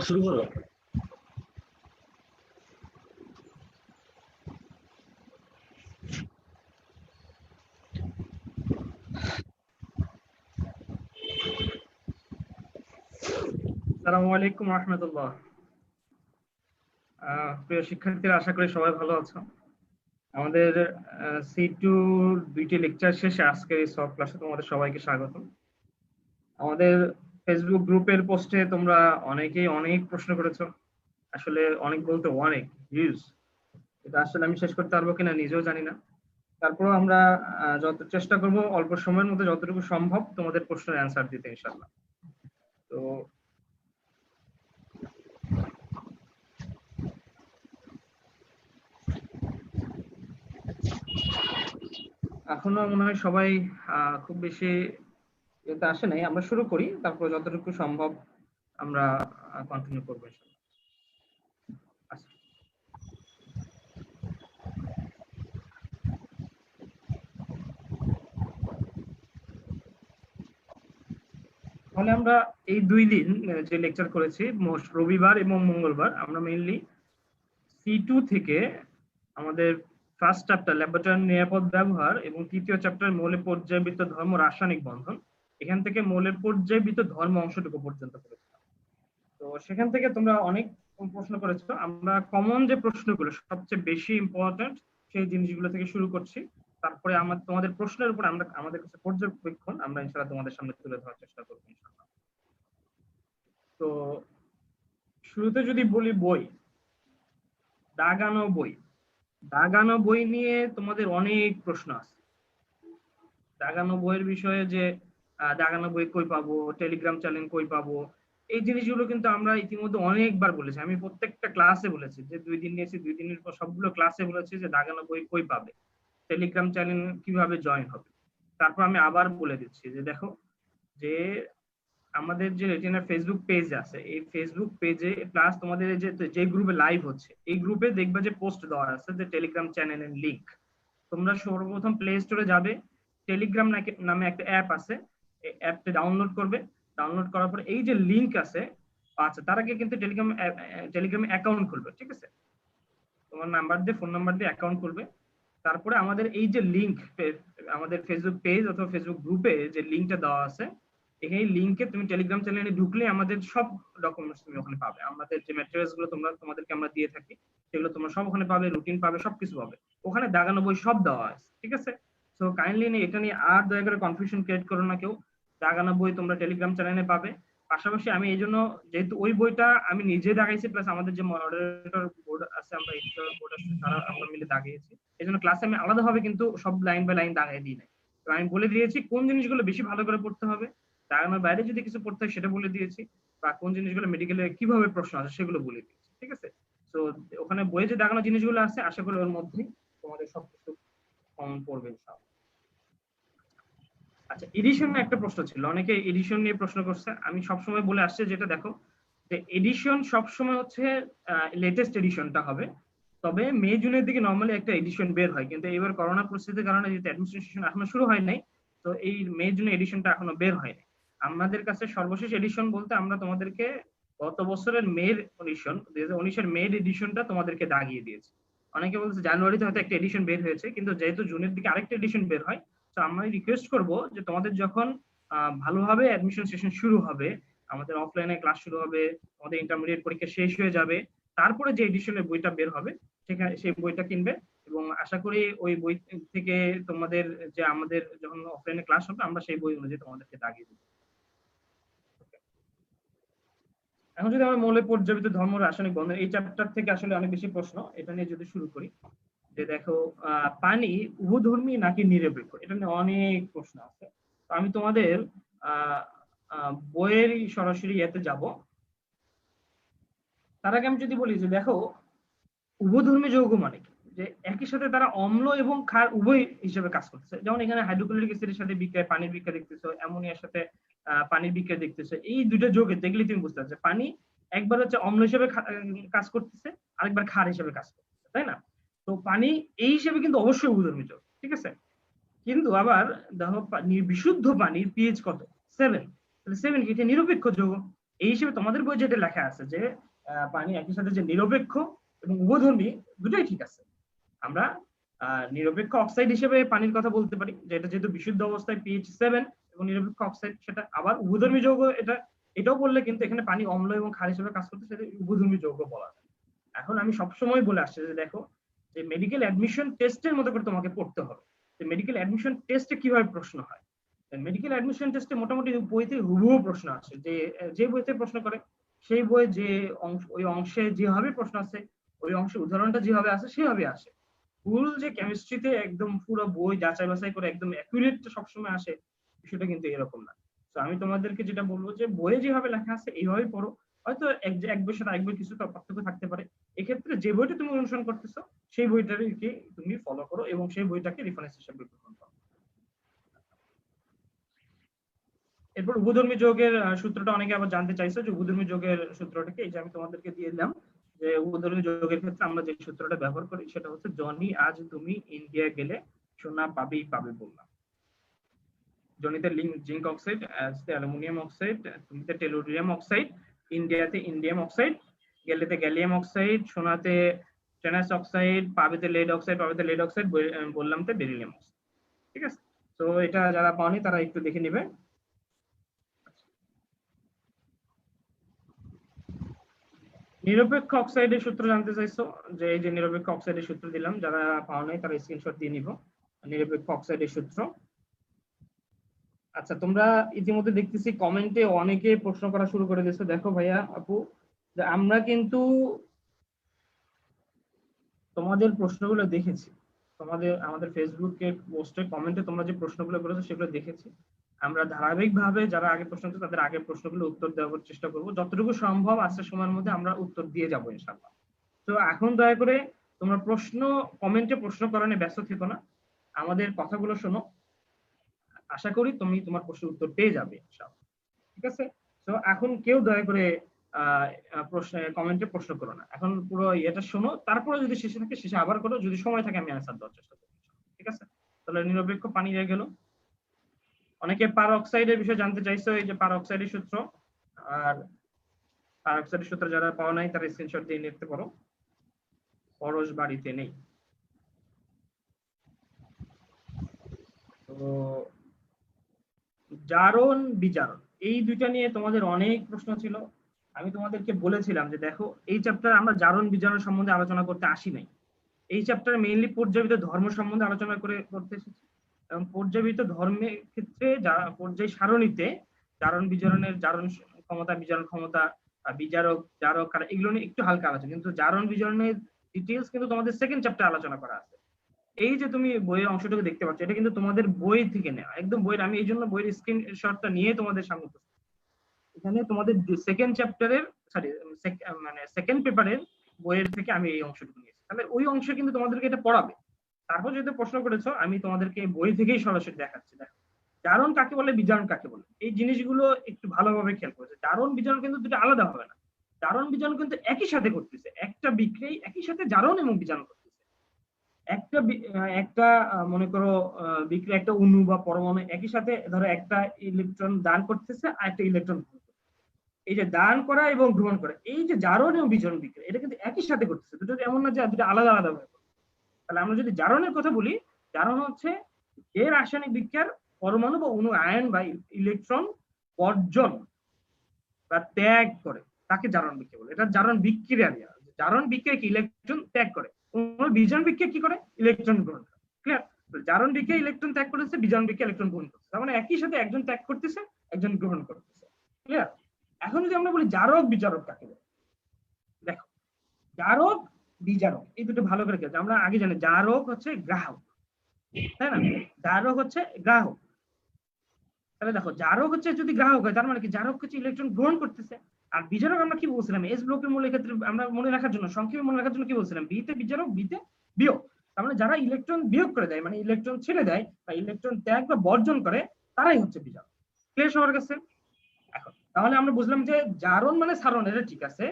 শুরু করো। আসসালামু আলাইকুম রাহমাতুল্লাহ। প্রিয় শিক্ষার্থীরা, আশা করি সবাই ভালো আছো। আমাদের C2 দুইটি লেকচার শেষে আজকের এই সফট ক্লাসে তোমাদের সবাইকে স্বাগত। আমাদের ফেসবুক গ্রুপের পোস্টে তোমরা অনেকেই অনেক প্রশ্ন করেছো। আসলে অনেক বলতে অনেক হিউজ, এটা আসলে আমি শেষ করতে পারবো কিনা নিজেও জানি না। তারপর আমরা যত চেষ্টা করব অল্প সময়ের মধ্যে যতটুকু সম্ভব তোমাদের প্রশ্নের অ্যান্সার দিতে ইনশাআল্লাহ। তো এখনো মনে হয় সবাই খুব বেশি এটা আসে নাই। আমরা শুরু করি, তারপর যতটুকু সম্ভব আমরা কন্টিনিউ করবো ইনশাআল্লাহ। আচ্ছা, তাহলে আমরা এই 2 দিন যে লেকচার করেছি, রবিবার এবং মঙ্গলবার, আমরা মেইনলি C2 থেকে আমাদের ফার্স্ট চ্যাপ্টার ল্যাবরেটরি নিরাপদ ব্যবহার এবং তৃতীয় চ্যাপ্টার মৌলের পর্যায়বৃত্ত ধর্ম রাসায়নিক বন্ধন, এখান থেকে মৌলের পর্যায়বৃত্ত ধর্ম অংশটুকু পর্যন্ত করেছিলাম। তো সেখান থেকে তোমরা অনেক প্রশ্ন করেছো। আমরা কমন যে প্রশ্নগুলো সবচেয়ে বেশি ইম্পর্টেন্ট সেই জিনিসগুলো থেকে শুরু করছি। তারপরে তোমাদের প্রশ্নের উপর আমরা আমাদের কাছে পর্যবেক্ষণ আমরা ইনশাআল্লাহ তোমাদের সামনে তুলে ধরার চেষ্টা করবো ইনশাআল্লাহ। তো শুরুতে যদি বলি বই, দাগানো বই নিয়ে তোমাদের অনেক প্রশ্ন আছে। দাগানো বইয়ের বিষয়ে যে দাগানো বই কই পাবো, টেলিগ্রাম চ্যানেল কই পাবো, এই জিনিসগুলো কিন্তু আমরা ইতিমধ্যে অনেকবার বলেছি। আমি প্রত্যেকটা ক্লাসে বলেছি, যে 2 দিন নিয়েছি, 2 দিনের পর সবগুলো ক্লাসে বলেছি যে দাগানো বই কই পাবে, টেলিগ্রাম চ্যানেল কিভাবে জয়েন হবে। তারপর আমি আবার বলে দিচ্ছি যে দেখো, যে আমাদের যে রেটিনার ফেসবুক পেজ আছে, এই ফেসবুক পেজে প্লাস তোমাদের যে গ্রুপে লাইভ হচ্ছে, এই গ্রুপে দেখবে যে পোস্ট দেওয়া আছে যে টেলিগ্রাম চ্যানেলের লিংক। তোমরা সর্বপ্রথম প্লে স্টোরে যাবে, টেলিগ্রাম নামে একটা অ্যাপ আছে, এই অ্যাপটা ডাউনলোড করবে। ডাউনলোড করার পর এই যে লিংক আছে, আচ্ছা তার আগে কিন্তু টেলিগ্রামে অ্যাকাউন্ট খুলবে, ঠিক আছে? তোমার নাম্বার দিয়ে, ফোন নাম্বার দিয়ে অ্যাকাউন্ট খুলবে। তারপরে আমাদের এই যে লিংক, আমাদের ফেসবুক পেজ অথবা ফেসবুক গ্রুপে যে লিংকটা দেওয়া আছে, এই লিংকে তুমি টেলিগ্রাম চ্যানেলে ঢুকলে আমাদের সব ডকুমেন্টস তুমি ওখানে পাবে। আমাদের যে ম্যাটেরিয়ালস গুলো তোমাদেরকে আমরা দিয়ে থাকি, সেগুলো তোমরা সব ওখানে পাবে, রুটিন পাবে, সবকিছু পাবে ওখানে। দাগানো বই সব দেওয়া আছে, ঠিক আছে? সো কাইন্ডলি এটা নিয়ে আর দয়া করে কনফিউশন ক্রিয়েট করো না কেউ। দাগানো বই তোমরা টেলিগ্রাম চ্যানেলে পাবে। পাশাপাশি আমি এই জন্য, যেহেতু ওই বইটা আমি নিজে দাগাইছি, প্লাস আমাদের যে মডারেটর বোর্ড আছে, আমরা এডিটর বোর্ড আছে, তারা আমরা মিলে দাগিয়েছি, এই জন্য ক্লাসে আমি আলাদাভাবে কিন্তু সব লাইন বাই লাইন দাগাই দিই নাই। তো আমি বলে দিয়েছি কোন জিনিসগুলো বেশি ভালো করে পড়তে হবে, দাগানোর বাইরে যদি কিছু পড়তে হয় সেটা বলে দিয়েছি, বা কোন জিনিসগুলো মেডিকেলে কিভাবে প্রশ্ন আছে সেগুলো বলে দিয়েছি, ঠিক আছে? তো ওখানে বইয়ে যে দাগানো জিনিসগুলো আছে, আশা করি ওর মধ্যেই তোমাদের সবকিছু কমন পড়বে ইনশাআল্লাহ। আচ্ছা, এডিশন নিয়ে একটা প্রশ্ন ছিল, অনেকে এডিশন নিয়ে প্রশ্ন করছে। আমি সবসময় বলে আসছি, যেটা দেখো, যে এডিশন সবসময় হচ্ছে লেটেস্ট এডিশনটা হবে। তবে মে জুনের দিকে নর্মালি একটা এডিশন বের হয়, কিন্তু এবার করোনা পরিস্থিতির কারণে যেহেতু অ্যাডমিনিস্ট্রেশন এখনো শুরু হয় নাই, তো এই মে জুনে এডিশনটা এখনো বের হয়নি। আমাদের কাছে সর্বশেষ এডিশন বলতে আমরা তোমাদেরকে গত বছরের মের এডিশন, 2019-এর মের এডিশনটা তোমাদেরকে দাগিয়ে দিয়েছি। অনেকে বলছে জানুয়ারিতে হয়তো একটা এডিশন বের হয়েছে, কিন্তু যেহেতু জুনের দিকে আরেকটা এডিশন বের হয়, তো আমরা রিকোয়েস্ট করব যে তোমাদের যখন ভালোভাবে অ্যাডমিশন সেশন শুরু হবে, আমাদের অফলাইনে ক্লাস শুরু হবে, আমাদের ইন্টারমিডিয়েট পরীক্ষা শেষ হয়ে যাবে, তারপরে যে এডিশনের বইটা বের হবে সেখানে সেই বইটা কিনবে। এবং আশা করি ওই বই থেকে তোমাদের যে আমাদের যখন অফলাইনে ক্লাস হবে আমরা সেই বই অনুযায়ী তোমাদেরকে দাগিয়ে দেবো। এখন যদি আমরা মৌলে পর্যাপিত ধর্ম রাসায়নিক বন্ধন এই চ্যাপ্টার থেকে আসলে অনেক বেশি প্রশ্ন, এটা নিয়ে যদি শুরু করি যে দেখো পানি উভধর্মী নাকি নিরপেক্ষ, এটা নিয়ে অনেক প্রশ্ন আছে। তো আমি তোমাদের বইয়ের সরাসরি এতে যাব। তার আগে আমি যদি বলি যে দেখো উভধর্মী যৌগ মানে কি, যে একই সাথে তারা অম্ল এবং ক্ষার উভয় হিসেবে কাজ করতেছে। যেমন এখানে হাইড্রোক্লোরিক অ্যাসিডের সাথে বিক্রিয়া পানির বিক্রিয়া দেখতেছো, অ্যামোনিয়ার সাথে পানির বিক্রিয়া দেখতেছো। এই দুটো যৌগে দেখলে তুমি বুঝতে পারছো পানি একবার হচ্ছে অম্ল হিসেবে কাজ করতেছে, আরেকবার ক্ষার হিসেবে কাজ করতেছে, তাই না? তো পানি এই হিসেবে কিন্তু অবশ্যই উভধর্মী যৌগ, ঠিক আছে? কিন্তু আবার দেখো বিশুদ্ধ পানির পিএইচ কত? 7। তাহলে 7 কি এটা নিরপেক্ষ যৌগ? এই হিসেবে তোমাদের বই যেটা লেখা আছে যে পানি একই সাথে যে নিরপেক্ষ এবং উভধর্মী দুটোই ঠিক আছে। আমরা নিরপেক্ষ অক্সাইড হিসেবে পানির কথা বলতে পারি, যেটা যেহেতু বিশুদ্ধ অবস্থায় পিএইচ 7 এবং নিরপেক্ষ অক্সাইড সেটা। আবার উভধর্মী যৌগ এটাও বললে কিন্তু এখানে পানি অম্ল এবং ক্ষার হিসেবে কাজ করতে, সেটা উভধর্মী যৌগ বলা যায়। এখন আমি সবসময় বলে আসছি যে দেখো যে মেডিকেল অ্যাডমিশন টেস্টের মতো করে তোমাকে পড়তে হবে। মেডিকেল অ্যাডমিশন টেস্টে কিভাবে প্রশ্ন হয়, মেডিকেল অ্যাডমিশন টেস্টে মোটামুটি বইতে হুবহু প্রশ্ন আসে, যে বইতে প্রশ্ন করে সেই বই যে ওই অংশে যেভাবে প্রশ্ন আছে ওই অংশের উদাহরণটা যেভাবে আছে সেভাবে আসে। ফুল যে কেমিস্ট্রিতে একদম পুরো বই যাচাই বাছাই করে একদম অ্যাকুরেট সবসময় আসে, বিষয়টা কিন্তু এরকম না। তো আমি তোমাদেরকে যেটা বলবো যে বইয়ে যেভাবে লেখা আছে এইভাবেই পড়ো। হয়তো এক বইয়ের সাথে আরেক বই কিছু পার্থক্য থাকতে পারে, এক্ষেত্রে যে বইটা তুমি অনুসরণ করতেছো সেই বইটাকে তুমি ফলো করো এবং সেই বইটাকে রেফারেন্স হিসেবে গ্রহণ করো। এরপর উভধর্মী যৌগের সূত্রটা অনেকে আবার জানতে চাইছো, যে উভধর্মী যৌগের সূত্রটাকে এই যে আমি তোমাদেরকে দিয়ে দিলাম। যে উভধর্মী যৌগের ক্ষেত্রে আমরা যে সূত্রটা ব্যবহার করি সেটা হচ্ছে জনি আজ তুমি ইন্ডিয়া গেলে সোনা পাবেই পাবে বললাম। জনিতে জিঙ্ক অক্সাইড, অ্যাজতে অ্যালুমিনিয়াম অক্সাইড, তুমিতে টেলুরিয়াম অক্সাইড, ইন্ডিয়াতে ইন্ডিয়াম অক্সাইড, গেলেতে গ্যালিয়াম অক্সাইড, সোনাতে টেনাস অক্সাইড, পাবেতে লেড অক্সাইড, পাবেতে লেড অক্সাইড, বললাম তো বেরিলিয়াম অক্সাইড। ঠিক আছে, তো এটা যারা পাওনি তারা একটু দেখে নিবে। নিরপেক্ষ অক্সাইডের সূত্র জানতে চাইছো, যে এই যে নিরপেক্ষ অক্সাইডের সূত্র দিলাম, যারা পাওয়া নাই তারা স্ক্রিনশট দিয়ে নিব নিরপেক্ষ অক্সাইডের সূত্র। আচ্ছা, তোমরা ইতিমধ্যে দেখতেছি কমেন্টে অনেকে প্রশ্ন করা শুরু করে দিয়েছে। দেখো ভাইয়া আপু, যে আমরা কিন্তু তোমাদের প্রশ্নগুলো দেখেছি, আমাদের ফেসবুকে পোস্টে কমেন্টে তোমরা যে প্রশ্নগুলো করেছো সেগুলো দেখেছি। আমরা ধারাবাহিকভাবে যারা আগে প্রশ্ন করছে তাদের আগের প্রশ্নগুলো উত্তর দেওয়ার চেষ্টা করব, যতটুকু সম্ভব আজকের সময়ের মধ্যে আমরা উত্তর দিয়ে যাবো ইনশাআল্লাহ। তো এখন দয়া করে তোমরা কমেন্টে প্রশ্ন করানো ব্যস্ত থেকো না, আমাদের কথাগুলো শোনো। আশা করি তুমি তোমার প্রশ্নের উত্তর পেয়ে যাবে ইনশাআল্লাহ। ঠিক আছে, তো এখন কেউ দয়া করে কমেন্টে প্রশ্ন করো না, এখন পুরো এটা শোনো, তারপরে যদি শেষে থাকে শেষে আবার করো, যদি সময় থাকে আমি অ্যান্সার দেওয়ার চেষ্টা করব। ঠিক আছে, তাহলে নিরপেক্ষ পানি হয়ে গেল। অনেকে পার অক্সাইডের বিষয়ে জানতে চাইছো, এই যে পার অক্সাইডের সূত্র। আর পার অক্সাইডের সূত্র যারা পাওয়া নাই তারা স্ক্রিনশট দিয়ে নিতে পারো। পরশ বাড়িতে নেই। তো জারণ বিজারণ এই দুইটা নিয়ে তোমাদের অনেক প্রশ্ন ছিল। আমি তোমাদেরকে বলেছিলাম যে দেখো এই চ্যাপ্টার আমরা জারণ বিজারণ সম্বন্ধে আলোচনা করতে আসি নাই, এই চ্যাপ্টার মেইনলি পর্যায়িত ধর্ম সম্বন্ধে আলোচনা করতে এসেছি। এবং পর্যায়িত ধর্মের ক্ষেত্রে পর্যায় সারণীতে জারণ বিজারণের জারণ ক্ষমতা, বিজারণ ক্ষমতা, বিজারক, জারক, এগুলো নিয়ে একটু হালকা আলোচনা, কিন্তু জারণ বিজারণের ডিটেইলস কিন্তু তোমাদের সেকেন্ড চ্যাপ্টারে আলোচনা করা আছে। এই যে তুমি বইয়ের অংশটুকু দেখতে পাচ্ছ এটা কিন্তু তোমাদের বই থেকে নেওয়া, একদম বইয়ের, আমি এই জন্য বইয়ের স্ক্রিনশটটা নিয়ে তোমাদের সামনে উপস্থিত। এখানে তোমাদের সেকেন্ড চ্যাপ্টারের মানে সেকেন্ড পেপারের বইয়ের থেকে আমি এই অংশটুকু নিয়েছি, তাহলে ওই অংশে কিন্তু তোমাদেরকে এটা পড়াবে। তারপর যেহেতু প্রশ্ন করেছো আমি তোমাদেরকে বই থেকেই সরাসরি দেখাচ্ছি। দেখো জারণ কাকে বলে, বিজারণ কাকে বলে, এই জিনিসগুলো একটু ভালোভাবে খেয়াল করেছে। জারণ বিজারণ কিন্তু দুটো আলাদা হবে না, জারণ বিজারণ কিন্তু একই সাথে করতেছে, একটা বিক্রিয়াই একই সাথে জারণ এবং বিজারণ করতেছে। একটা মনে করো বিক্রিয়া, একটা অণু বা পরমাণু একই সাথে ধরো একটা ইলেকট্রন দান করতেছে আর একটা ইলেকট্রন, এই যে দান করা এবং গ্রহণ করা, এই যে জারণ এবং বিজারণ বিক্রিয়া এটা কিন্তু একই সাথে করতেছে, দুটো এমন না যে দুটো আলাদা আলাদা ভাবে। তাহলে আমরা যদি জারণের কথা বলি, জারণ হচ্ছে যে রাসায়নিক বিক্রিয়ার পরমাণু বা অণু আয়ন বা ইলেকট্রন বর্জন বা ত্যাগ করে তাকে জারণ বিক্রিয়া বলে। এটা জারণ বিক্রিয়া নিয়ে, জারণ বিক্রিয়া কি ইলেকট্রন ত্যাগ করে, বিজারণ বিক্রিয়া কি করে? ইলেকট্রন গ্রহণ করে। ক্লিয়ার? জারণ বিক্রিয়া ইলেকট্রন ত্যাগ করতেছে, বিজারণ বিক্রিয়া ইলেকট্রন গ্রহণ করতেছে। তার মানে একই সাথে একজন ত্যাগ করতেছে, একজন গ্রহণ করতেছে। ক্লিয়ার? এখন যদি আমরা বলি জারক বিজারক কাকে বলে, দেখো জারক বিজারক এই দুটো ভালো করে খেয়াল। আমরা আগে জানি জারক হচ্ছে গ্রাহক, তাই না? জারক হচ্ছে গ্রাহক। তাহলে দেখো জারক হচ্ছে যদি গ্রাহক হয় তার মানে কি জারক হচ্ছে ইলেকট্রন গ্রহণ করতেছে। আর বিজারক আমরা কি বলছিলাম? এস ব্লকের মূলের ক্ষেত্রে আমরা মনে রাখার জন্য, সংক্ষেপে মনে রাখার জন্য কি বলছিলাম? বিতে বিজারক, বিতে বিয়োগ। তার মানে যারা ইলেকট্রন বিয়োগ করে দেয়, মানে ইলেকট্রন ছেড়ে দেয় বা ইলেকট্রন ত্যাগ বা বর্জন করে, তারাই হচ্ছে বিজারক। ক্লিয়ার সবার কাছে? এখন তাহলে আমরা বুঝলাম যে জারণ মানে সারণ, এটা ঠিক আছে।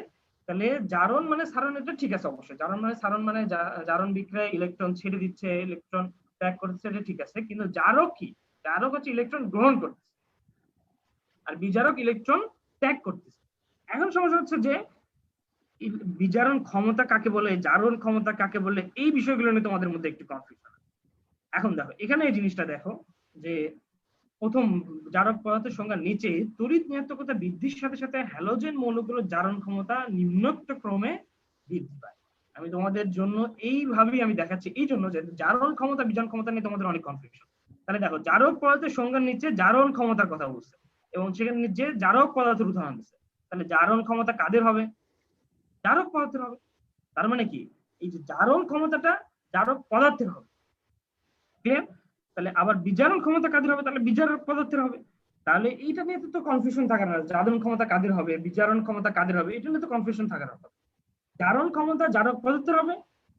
তাহলে জারণ মানে সারণ, এটা ঠিক আছে অবশ্যই। জারণ মানে সারণ মানে জারণ বিক্রিয়া ইলেকট্রন ছেড়ে দিচ্ছে, ইলেকট্রন ত্যাগ করছে, এটা ঠিক আছে। কিন্তু জারক কি? জারক হচ্ছে ইলেকট্রন গ্রহণ করতেছে, আর বিজারক ইলেকট্রন ত্যাগ করতেছে। এখন সমস্যা হচ্ছে যে বিজারণ ক্ষমতা কাকে বলে, জারণ ক্ষমতা কাকে বলে, এই বিষয়গুলো নিয়ে তোমাদের মধ্যে একটু কনফিউশন। এখন দেখো এখানে এই জিনিসটা দেখো যে প্রথম জারক পদার্থের সংজ্ঞার নিচে তড়িৎ ঋণাত্মকতা বৃদ্ধির সাথে সাথে হ্যালোজেন মৌলগুলোর জারণ ক্ষমতা নিম্নোক্ত ক্রমে বৃদ্ধি পায়। আমি তোমাদের জন্য এইভাবেই আমি দেখাচ্ছি, এই জন্য যে জারণ ক্ষমতা বিজারণ ক্ষমতা নিয়ে তোমাদের অনেক কনফিউশন। তাহলে দেখো জারক পদার্থের সংজ্ঞার নিচে জারণ ক্ষমতার কথা বলছে এবং সেখানে নিচে জারক পদার্থের উদাহরণ দিচ্ছে। তাহলে জারণ ক্ষমতা কাদের হবে? জারক পদার্থের হবে। তার মানে কি এই যে জারণ ক্ষমতাটা জারক পদার্থের হবে। ক্লিয়ার? তাহলে আবার বিজারণ ক্ষমতা কাদের হবে? তাহলে বিজারক পদার্থের হবে। তাহলে এইটা নিয়ে তো কনফিউশন থাকার না, জারণ ক্ষমতা কাদের হবে, বিজারণ ক্ষমতা কাদের হবে, এটা নিয়ে তো কনফিউশন থাকার কথা। জারণ ক্ষমতা জারক পদার্থের হবে,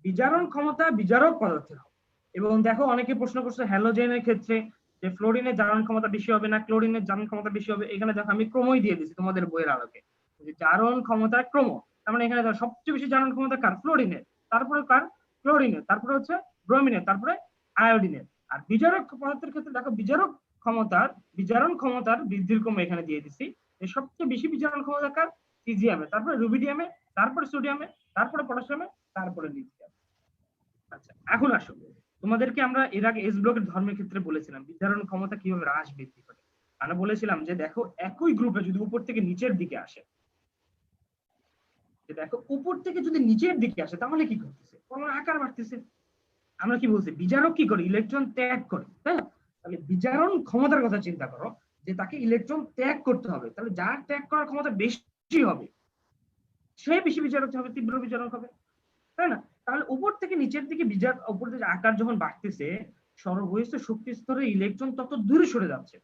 বিজারণ ক্ষমতা বিজারক পদার্থের হবে। এবং দেখো অনেকে প্রশ্ন করছে হ্যালোজেনের ক্ষেত্রে যে ফ্লোরিনের জারণ ক্ষমতা বেশি হবে না ক্লোরিনের জারণ ক্ষমতা বেশি হবে। এখানে দেখো আমি ক্রমই দিয়ে দিচ্ছি তোমাদের বইয়ের আলোকে, যে জারণ ক্ষমতার ক্রম। তার মানে এখানে দেখো সবচেয়ে বেশি জারণ ক্ষমতা কার? ফ্লোরিনের, তারপরে কার? ক্লোরিনের, তারপরে হচ্ছে ব্রোমিনের, তারপরে আয়োডিনের। আর বিজারক পদার্থের ক্ষেত্রে দেখো বিজারণ ক্ষমতার বৃদ্ধির ক্রম এখানে দিয়ে দিচ্ছি, যে সবচেয়ে বেশি বিজারণ ক্ষমতা কার? সিজিএমে, তারপরে রুবিডিয়ামে, তারপরে সোডিয়ামে, তারপরে পটাশিয়ামে, তারপরে লিথিয়ামে। আচ্ছা এখন আসো, তোমাদেরকে আমরা এর আগে এস ব্লকের ধর্মের ক্ষেত্রে বলেছিলাম বিজারণ ক্ষমতা কিভাবে হ্রাস বৃদ্ধি করে। আমরা বলেছিলাম যে দেখো একই গ্রুপে যদি উপর থেকে নিচের দিকে আসে, যে দেখো উপর থেকে যদি নিচের দিকে আসে তাহলে কি করতেছে? পরমাণুর আকার বাড়তেছে। আমরা কি বলছি? বিজারক কি করে? ইলেকট্রন ত্যাগ করে, তাই না? তাহলে বিজারণ ক্ষমতার কথা চিন্তা করো, যে তাকে ইলেকট্রন ত্যাগ করতে হবে। তাহলে যার ত্যাগ করার ক্ষমতা বেশি হবে সে বেশি বিজারক হবে, তীব্র বিজারক হবে, তাই না? তাহলে উপর থেকে নিচের দিকে উপর থেকে আকার যখন বাড়তেছে, সর্ববহিষ্ঠ শক্তি স্তরে ইলেকট্রন তত দূরে সরে যাচ্ছে।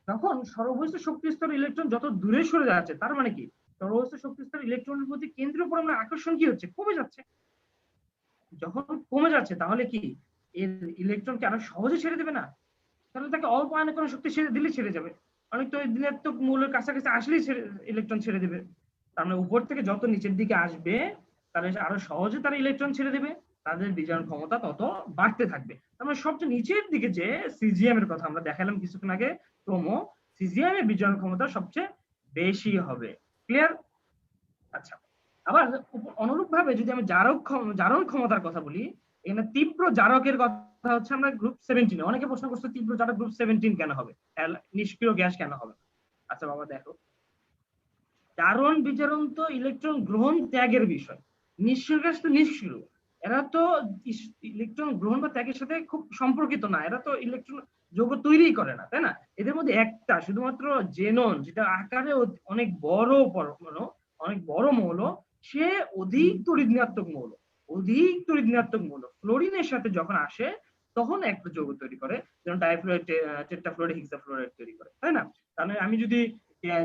তখন সর্ববহিষ্ঠ শক্তি স্তরে ইলেকট্রন যত দূরে সরে যাচ্ছে, তার মানে কি সর্ববহিষ্ঠ শক্তি স্তরে ইলেকট্রনের প্রতি কেন্দ্রীয় পরমাণুর আকর্ষণ কি হচ্ছে? কমে যাচ্ছে। যখন কমে যাচ্ছে তাহলে কি এর ইলেকট্রনকে আরো সহজে ছেড়ে দেবে না? তাহলে তাকে অল্প আয়নিকরণ শক্তি ছেড়ে দিলে ছেড়ে যাবে। অনেক তো ঋণাত্মক মূলের কাছাকাছি আসলেই ইলেকট্রন ছেড়ে দেবে। তার মানে উপর থেকে যত নিচের দিকে আসবে তাহলে আরো সহজে তারা ইলেকট্রন ছেড়ে দেবে, তাদের বিজারণ ক্ষমতা তত বাড়তে থাকবে। তার মানে সবচেয়ে নিচের দিকে যে সিজিএম এর কথা আমরা দেখালাম কিছুক্ষণ আগে, ক্রোমো, সিজিএম এর বিজারণ ক্ষমতা সবচেয়ে বেশি হবে। ক্লিয়ার? আচ্ছা আবার অনুরূপ ভাবে যদি আমি জারণ ক্ষমতার কথা বলি, এখানে তীব্র জারকের কথা হচ্ছে আমরা গ্রুপ 17। অনেকে প্রশ্ন করছে তীব্র জারক গ্রুপ 17 কেন হবে, নিষ্ক্রিয় গ্যাস কেন হবে? আচ্ছা বাবা দেখো, জারণ বিজারণ তো ইলেকট্রন গ্রহণ ত্যাগের বিষয়, নিষ্ক্রিয় গ্যাস তো নিষ্ক্রিয়। এরা তো ইলেকট্রন গ্রহণ বা ত্যাগের সাথে খুব সম্পর্কিত না, এরা তো ইলেকট্রন যৌগ তৈরি করে না, তাই না? এদের মধ্যে একটা শুধুমাত্র জেনন, যেটা আকারে অনেক বড় পরমাণু, অনেক বড় মৌল, সে অধিক তড়িৎ ঋণাত্মক মৌল। অধিক তড়িৎ ঋণাত্মক মৌল ফ্লোরিনের সাথে যখন আসে তখন একটা যৌগ তৈরি করে, যেমন ডাইফ্লোরাইড, টেট্রাফ্লোরাইড, হেক্সাফ্লোরাইড তৈরি করে, তাই না? তাহলে আমি যদি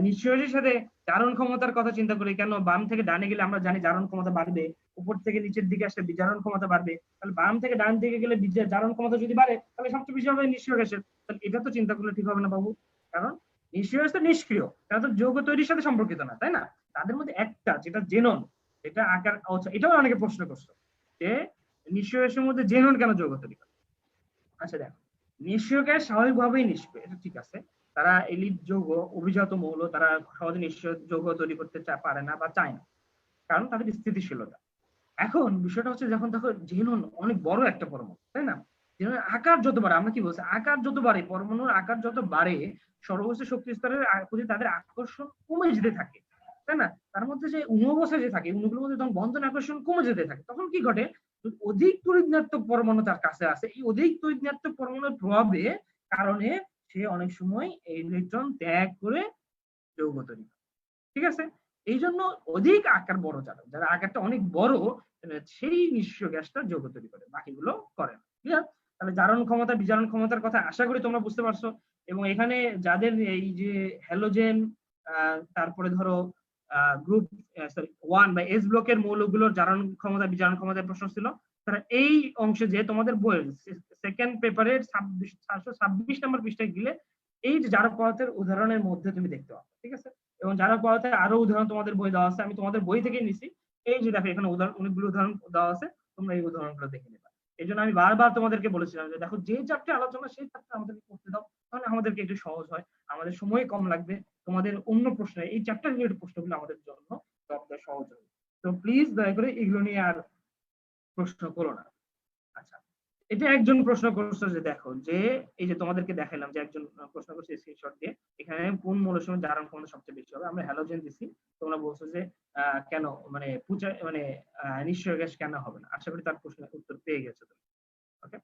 নিশ্চয়ই সাথে জারণ ক্ষমতার কথা চিন্তা করি, কেন বাম থেকে ডানে গেলে আমরা জানি জারণ ক্ষমতা বাড়বে, উপর থেকে নিচের দিকে আসলে বিজারণ ক্ষমতা বাড়বে। তাহলে বাম থেকে ডান দিকে গেলে জারণ ক্ষমতা যদি বাড়ে তাহলে সবচেয়ে বেশি হবে নিষ্ক্রিয় গ্যাসের। তাহলে এটা তো চিন্তা করলে ঠিক হবে না বাবু, কারণ নিষ্ক্রিয় গ্যাস তো নিষ্ক্রিয়, তারা তো যৌগ তৈরির সাথে সম্পর্কিত না, তাই না? তাদের মধ্যে একটা যেটা জেনন, এটা আকার, এটাও অনেকে প্রশ্ন করছে যে নিষ্ক্রিয় গ্যাসের মধ্যে জেনন কেন যৌগ তৈরি করে। আচ্ছা দেখো, নিষ্ক্রিয় গ্যাস স্বাভাবিকভাবেই নিষ্ক্রিয়, এটা ঠিক আছে। তারা এলিট যৌগ, অভিজাত মৌল, তারা সহজে নিষ্ক্রিয় যৌগ তৈরি করতে পারে না বা চায় না, কারণ তাদের স্থিতিশীলতা। এখন বিষয়টা হচ্ছে যখন দেখো জেনন অনেক বড় একটা পরমাণু, তাই না? জেননের আকার যত বাড়ে, আমরা কি বলছি, আকার যত বাড়ে, পরমাণুর আকার যত বাড়ে, সর্বোচ্চ শক্তি স্তরের প্রতি তাদের আকর্ষণ কমে যেতে থাকে, তাই না? তার মধ্যে যে অণু অবস্থায় যে থাকে, অণুগুলোর মধ্যে তখন বন্ধন আকর্ষণ কমে যেতে থাকে। তখন কি ঘটে? অধিক তড়িৎ-ঋণাত্মক পরমাণু তার কাছে আছে। এই অধিক তড়িৎ-ঋণাত্মক পরমাণুর প্রভাবে কারণে সে অনেক সময় এই ইলেকট্রন ত্যাগ করে যৌগ তৈরি করে। ঠিক আছে? এই জন্য অধিক আকার বড় যারা আকারটা অনেক বড় সেই নিষ্ক্রিয় গ্যাসটা যৌগ তৈরি করে, বাকিগুলো করে না। ক্লিয়ার? তাহলে জারণ ক্ষমতা বিজারণ ক্ষমতার কথা আশা করি তোমরা বুঝতে পারছো। এবং এখানে যাদের এই যে হ্যালোজেন তারপরে ধরো গ্রুপ সরি 1 বা এস ব্লকের মৌলগুলোর জারণ ক্ষমতা বিজারণ ক্ষমতার প্রশ্ন ছিল, তারা এই অংশে যে তোমাদের বইয়ের সেকেন্ড পেপারের 726 নম্বর পৃষ্ঠায় গেলে এই যে জারক পদার্থের উদাহরণের মধ্যে তুমি দেখতে পাবে। ঠিক আছে? এবং জারক পদার্থের আরো উদাহরণ তোমাদের বই দেওয়া আছে, আমি তোমাদের বই থেকে নিছি। এই যে দেখো এখানে উদাহরণ, অনেকগুলো উদাহরণ দেওয়া আছে, তোমরা এই উদাহরণগুলো দেখে নেবে। এই জন্য আমি বারবার তোমাদেরকে বলেছিলাম যে দেখো যে চ্যাপ্টার আলোচনা সেই চ্যাপ্টার আমাদেরকে করতে দাও, তাহলে আমাদেরকে একটু সহজ হয়, আমাদের সময় কম লাগবে, তোমাদের অন্য প্রশ্ন এই চ্যাপ্টার রিলেটেড প্রশ্নগুলো আমাদের জন্য সবচেয়ে সহজ হবে। তো প্লিজ দয়া করে এগুলো নিয়ে আর প্রশ্ন করো না। আচ্ছা, এটা একজন প্রশ্ন করছে যে দেখো যে এই যে তোমাদেরকে দেখাইলাম যে একজন প্রশ্ন করছে স্ক্রিনশট দিয়ে, এখানে কোন মৌলের সময় জারণ ক্ষমতা সবচেয়ে বেশি হবে, আমরা হ্যালোজেন দিছি, তোমরা বলছো যে কেন মানে মানে নিষ্ক্রিয় গ্যাস কেন হবে না। আশা করি তার প্রশ্নের উত্তর পেয়ে গেছো তুমি। ওকে,